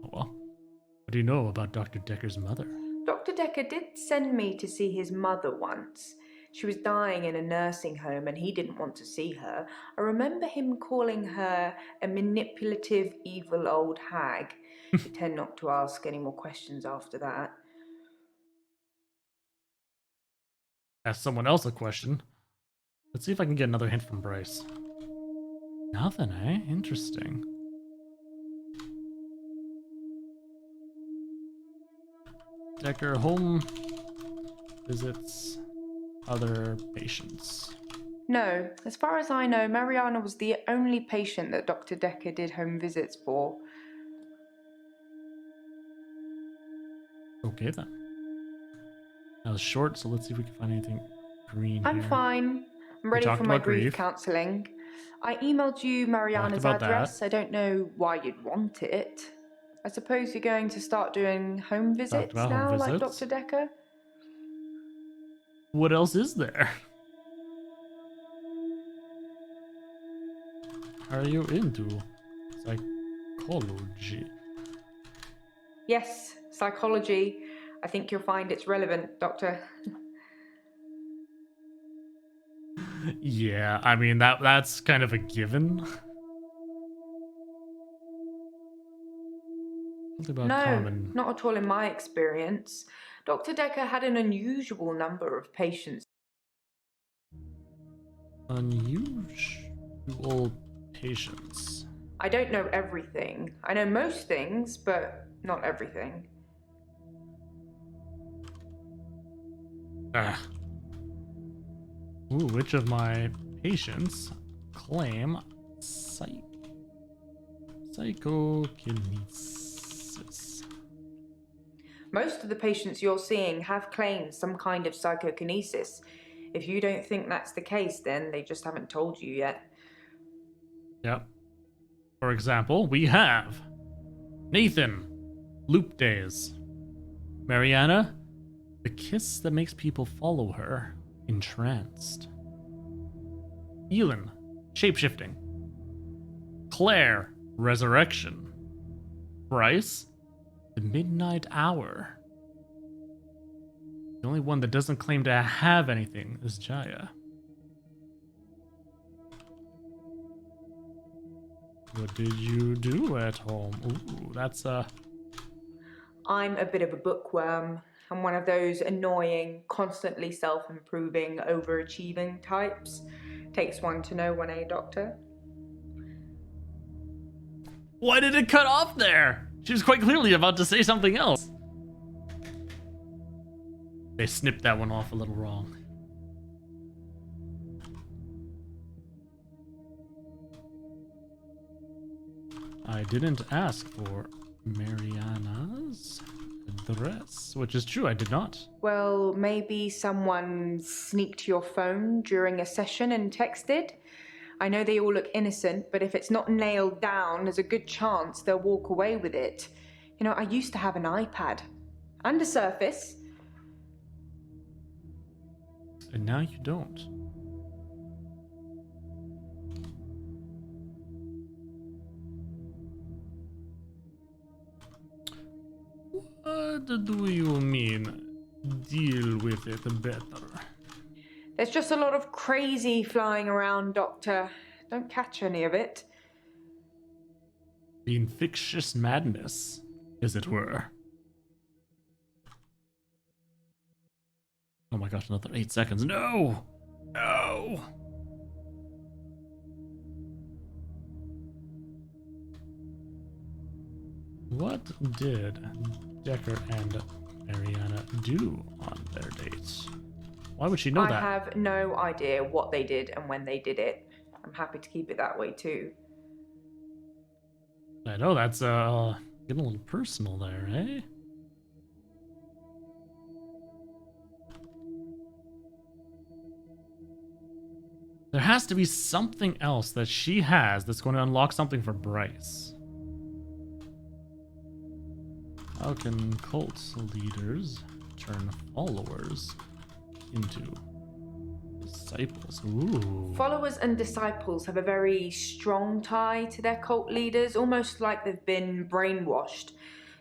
Oh well. What do you know about Dr. Dekker's mother? Dr. Dekker did send me to see his mother once. She was dying in a nursing home and he didn't want to see her. I remember him calling her a manipulative, evil old hag. You tend not to ask any more questions after that. Ask someone else a question. Let's see if I can get another hint from Bryce. Nothing, eh? Interesting. Dekker home visits other patients. No, as far as I know, Mariana was the only patient that Dr. Dekker did home visits for. Okay then. That was short, so let's see if we can find anything green I'm here. fine. I'm ready for my grief grief. counselling. I emailed you Mariana's about address. I don't know why you'd want it. I suppose you're going to start doing home visits about now, home like visits? Dr. Dekker? What else is there? Are you into psychology? Yes, psychology. I think you'll find it's relevant, Doctor. Yeah, I mean that's kind of a given. Something about No, common. not at all in my experience. Dr. Dekker had an unusual number of patients. Unusual patients. I don't know everything. I know most things, but not everything. Ah. Ooh, which of my patients claim psychokinesis? Most of the patients you're seeing have claimed some kind of psychokinesis. If you don't think that's the case, then they just haven't told you yet. Yep. For example, we have Nathan, loop days. Mariana, the kiss that makes people follow her, entranced. Elin, shapeshifting. Claire, resurrection. Bryce, the midnight hour. The only one that doesn't claim to have anything is Jaya. What did you do at home? Ooh, that's I'm a bit of a bookworm. I'm one of those annoying, constantly self-improving, overachieving types. Takes one to know one, eh, Doctor? Why did it cut off there? She was quite clearly about to say something else. They snipped that one off a little wrong. I didn't ask for Mariana's address, which is true, I did not. Well, maybe someone sneaked your phone during a session and texted? I know they all look innocent, but if it's not nailed down, there's a good chance they'll walk away with it. You know, I used to have an iPad. And a Surface. And now you don't. What do you mean? Deal with it better. There's just a lot of crazy flying around, Doctor. Don't catch any of it. The infectious madness, as it were. Oh my gosh, another 8 seconds. No! No! What did Dekker and Mariana do on their dates? Why would she know that? I have no idea what they did and when they did it. I'm happy to keep it that way too. I know that's getting a little personal there, eh? There has to be something else that she has that's going to unlock something for Bryce. How can cult leaders turn followers into disciples? Ooh. Followers and disciples have a very strong tie to their cult leaders, almost like they've been brainwashed.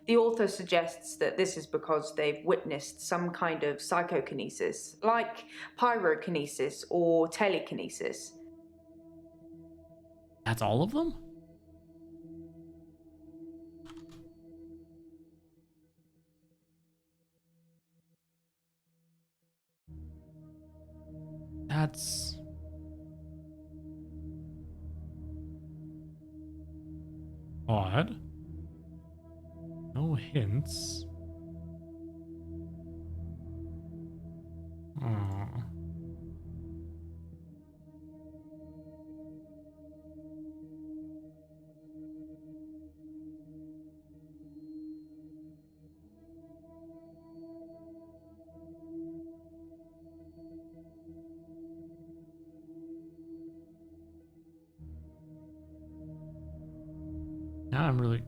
The author suggests that this is because they've witnessed some kind of psychokinesis, like pyrokinesis or telekinesis. That's all of them? That's odd. No hints. Oh. Now I'm really...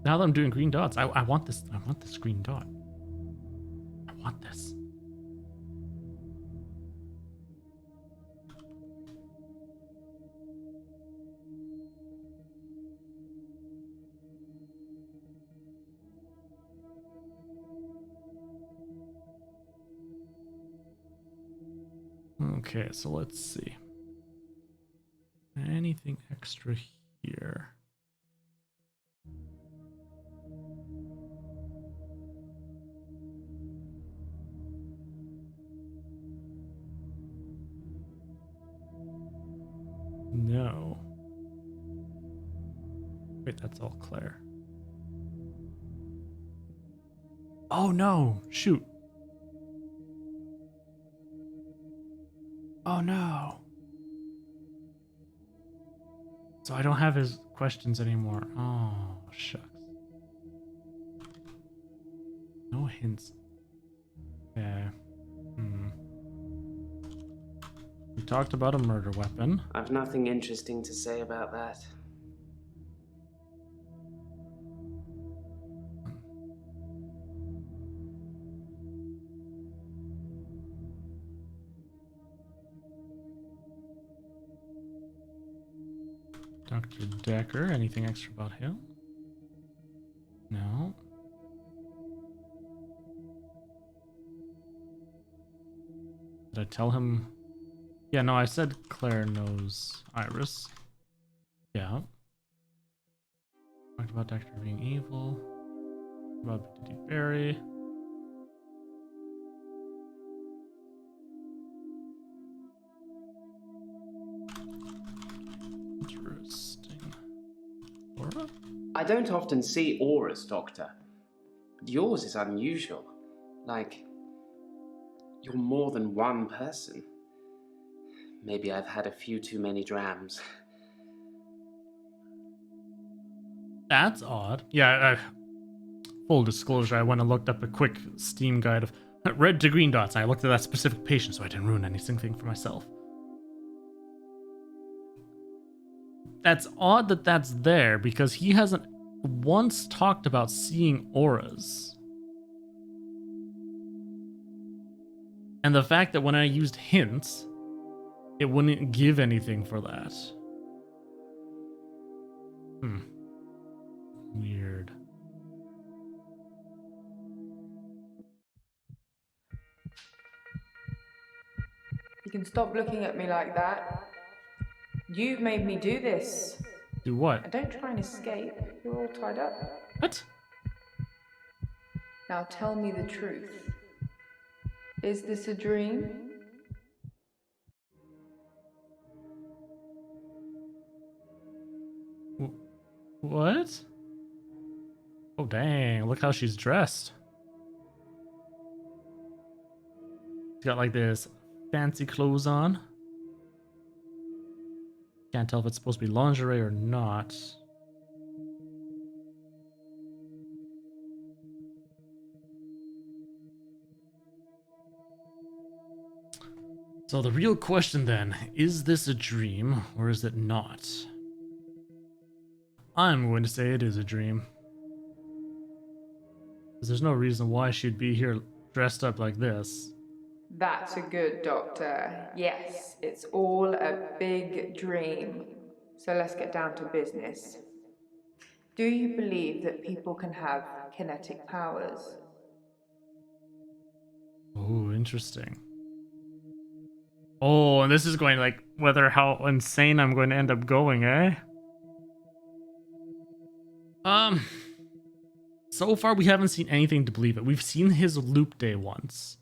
Now that I'm doing green dots, I want this. I want this green dot. I want this. Okay, so let's see. Anything extra here? No. Wait, that's all Claire. Oh no! Shoot. Oh no. So I don't have his questions anymore. Oh, shucks. No hints. Yeah. We talked about a murder weapon. I've nothing interesting to say about that. Dr. Dekker, anything extra about him? No. Did I tell him? Yeah, no, I said Claire knows Iris. Yeah. Talked about Dekker being evil. About Biddy Berry. Interesting. Aura? I don't often see auras, Doctor. But yours is unusual. Like, you're more than one person. Maybe I've had a few too many drams. That's odd. Yeah, full disclosure, I went and looked up a quick Steam guide of red to green dots, and I looked at that specific patient so I didn't ruin anything for myself. That's odd that that's there, because he hasn't once talked about seeing auras. And the fact that when I used hints, it wouldn't give anything for that. Weird. You can stop looking at me like that. You've made me do this. Do what? And don't try and escape. You're all tied up. What? Now tell me the truth. Is this a dream? What? Oh dang, look how she's dressed. She's got like this fancy clothes on. Can't tell if it's supposed to be lingerie or not. So the real question then, is this a dream or is it not? I'm going to say it is a dream. Because there's no reason why she'd be here dressed up like this. That's a good doctor. Yes, it's all a big dream. So let's get down to business. Do you believe that people can have kinetic powers? Oh, interesting. Oh, and this is going like whether how insane I'm going to end up going, eh? So far we haven't seen anything to believe it. We've seen his loop day once.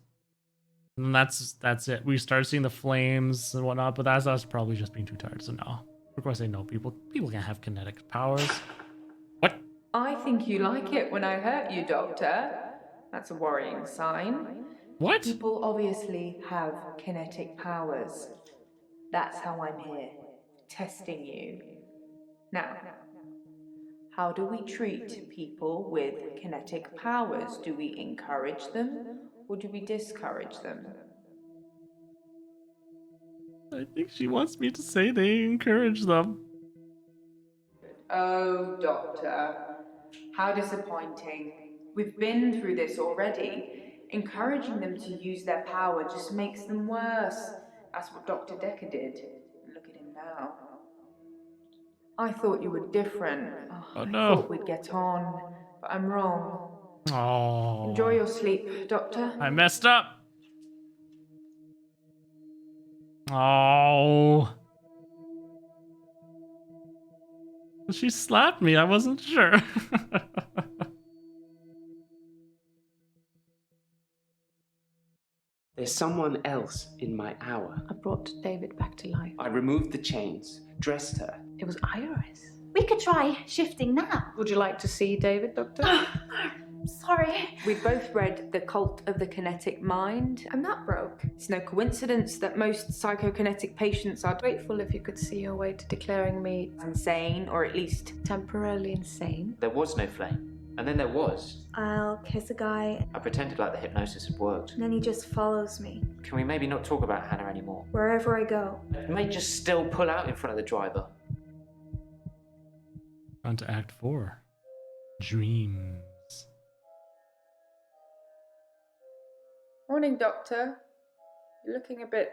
And that's it. We started seeing the flames and whatnot, but that's us probably just being too tired, so no. We're going to say no, people can't have kinetic powers. What? I think you like it when I hurt you, Doctor. That's a worrying sign. What? People obviously have kinetic powers. That's how I'm here, testing you. Now, how do we treat people with kinetic powers? Do we encourage them or do we discourage them? I think she wants me to say they encourage them. Oh, Doctor, how disappointing. We've been through this already. Encouraging them to use their power just makes them worse. That's what Dr. Dekker did. Look at him now. I thought you were different. Oh no. I thought we'd get on, but I'm wrong. Oh. Enjoy your sleep, Doctor. I messed up. Oh. She slapped me. I wasn't sure. There's someone else in my hour. I brought David back to life. I removed the chains, dressed her. It was Iris. We could try shifting now. Would you like to see David, Doctor? Sorry. We both read The Cult of the Kinetic Mind. I'm not broke. It's no coincidence that most psychokinetic patients are Grateful if you could see your way to declaring me insane, or at least temporarily insane. There was no flame. And then there was. I'll kiss a guy, I pretended like the hypnosis had worked. and then he just follows me Can we maybe not talk about Hannah anymore? wherever I go. I may just still pull out in front of the driver. On to Act 4. Dreams. Morning, Doctor. You're looking a bit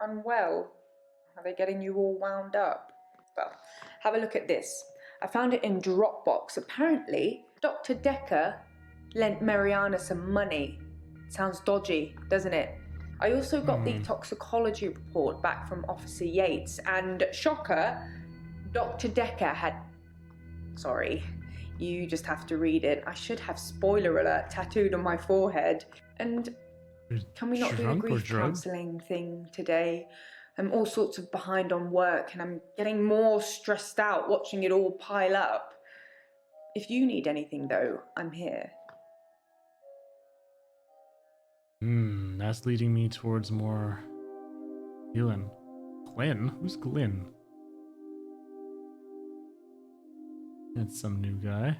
unwell. Are they getting you all wound up? Well, have a look at this. I found it in Dropbox. Apparently, Dr. Dekker lent Mariana some money. Sounds dodgy, doesn't it? I also got the toxicology report back from Officer Yates, and shocker, Dr. Dekker had Sorry, you just have to read it. I should have spoiler alert tattooed on my forehead. And can we not do the grief counselling thing today? I'm all sorts of behind on work and I'm getting more stressed out watching it all pile up. If you need anything though, I'm here. That's leading me towards more healing. Glenn? Who's Glenn? It's some new guy.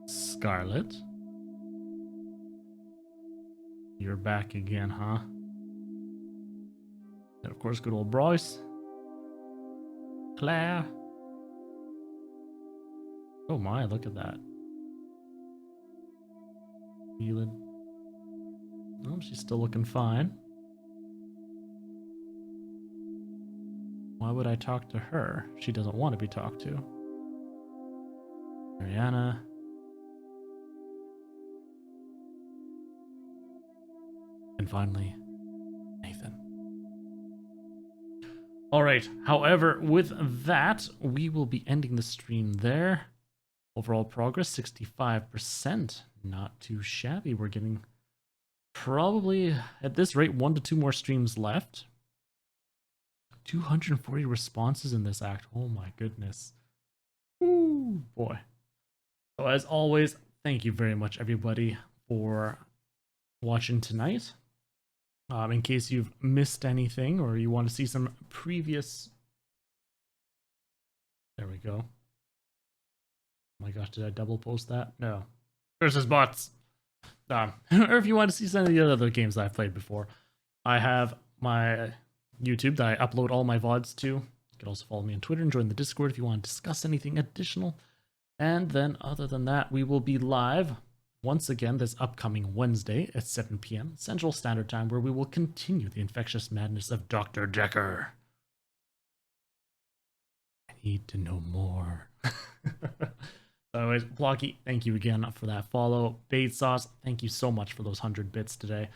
Scarlet. You're back again, huh? And of course, good old Bryce. Claire. Oh my, look at that. Healing. Oh, she's still looking fine. Why would I talk to her? She doesn't want to be talked to. Mariana. And finally, Nathan. Alright, however, with that, we will be ending the stream there. Overall progress, 65%. Not too shabby. We're getting probably, at this rate, 1 to 2 more streams left. 240 responses in this act. Oh my goodness. Ooh, boy. So as always, thank you very much, everybody, for watching tonight. In case you've missed anything or you want to see some previous... There we go. Oh my gosh, did I double post that? No. Versus bots. Or if you want to see some of the other games that I've played before, I have my YouTube that I upload all my VODs to. You can also follow me on Twitter and join the Discord if you want to discuss anything additional. And then other than that, we will be live once again this upcoming Wednesday at 7 p.m. Central Standard Time, where we will continue the infectious madness of Dr. Dekker. I need to know more. So anyways, Blocky, thank you again for that follow. Bait Sauce, thank you so much for those 100 bits today.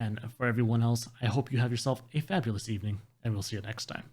And for everyone else, I hope you have yourself a fabulous evening, and we'll see you next time.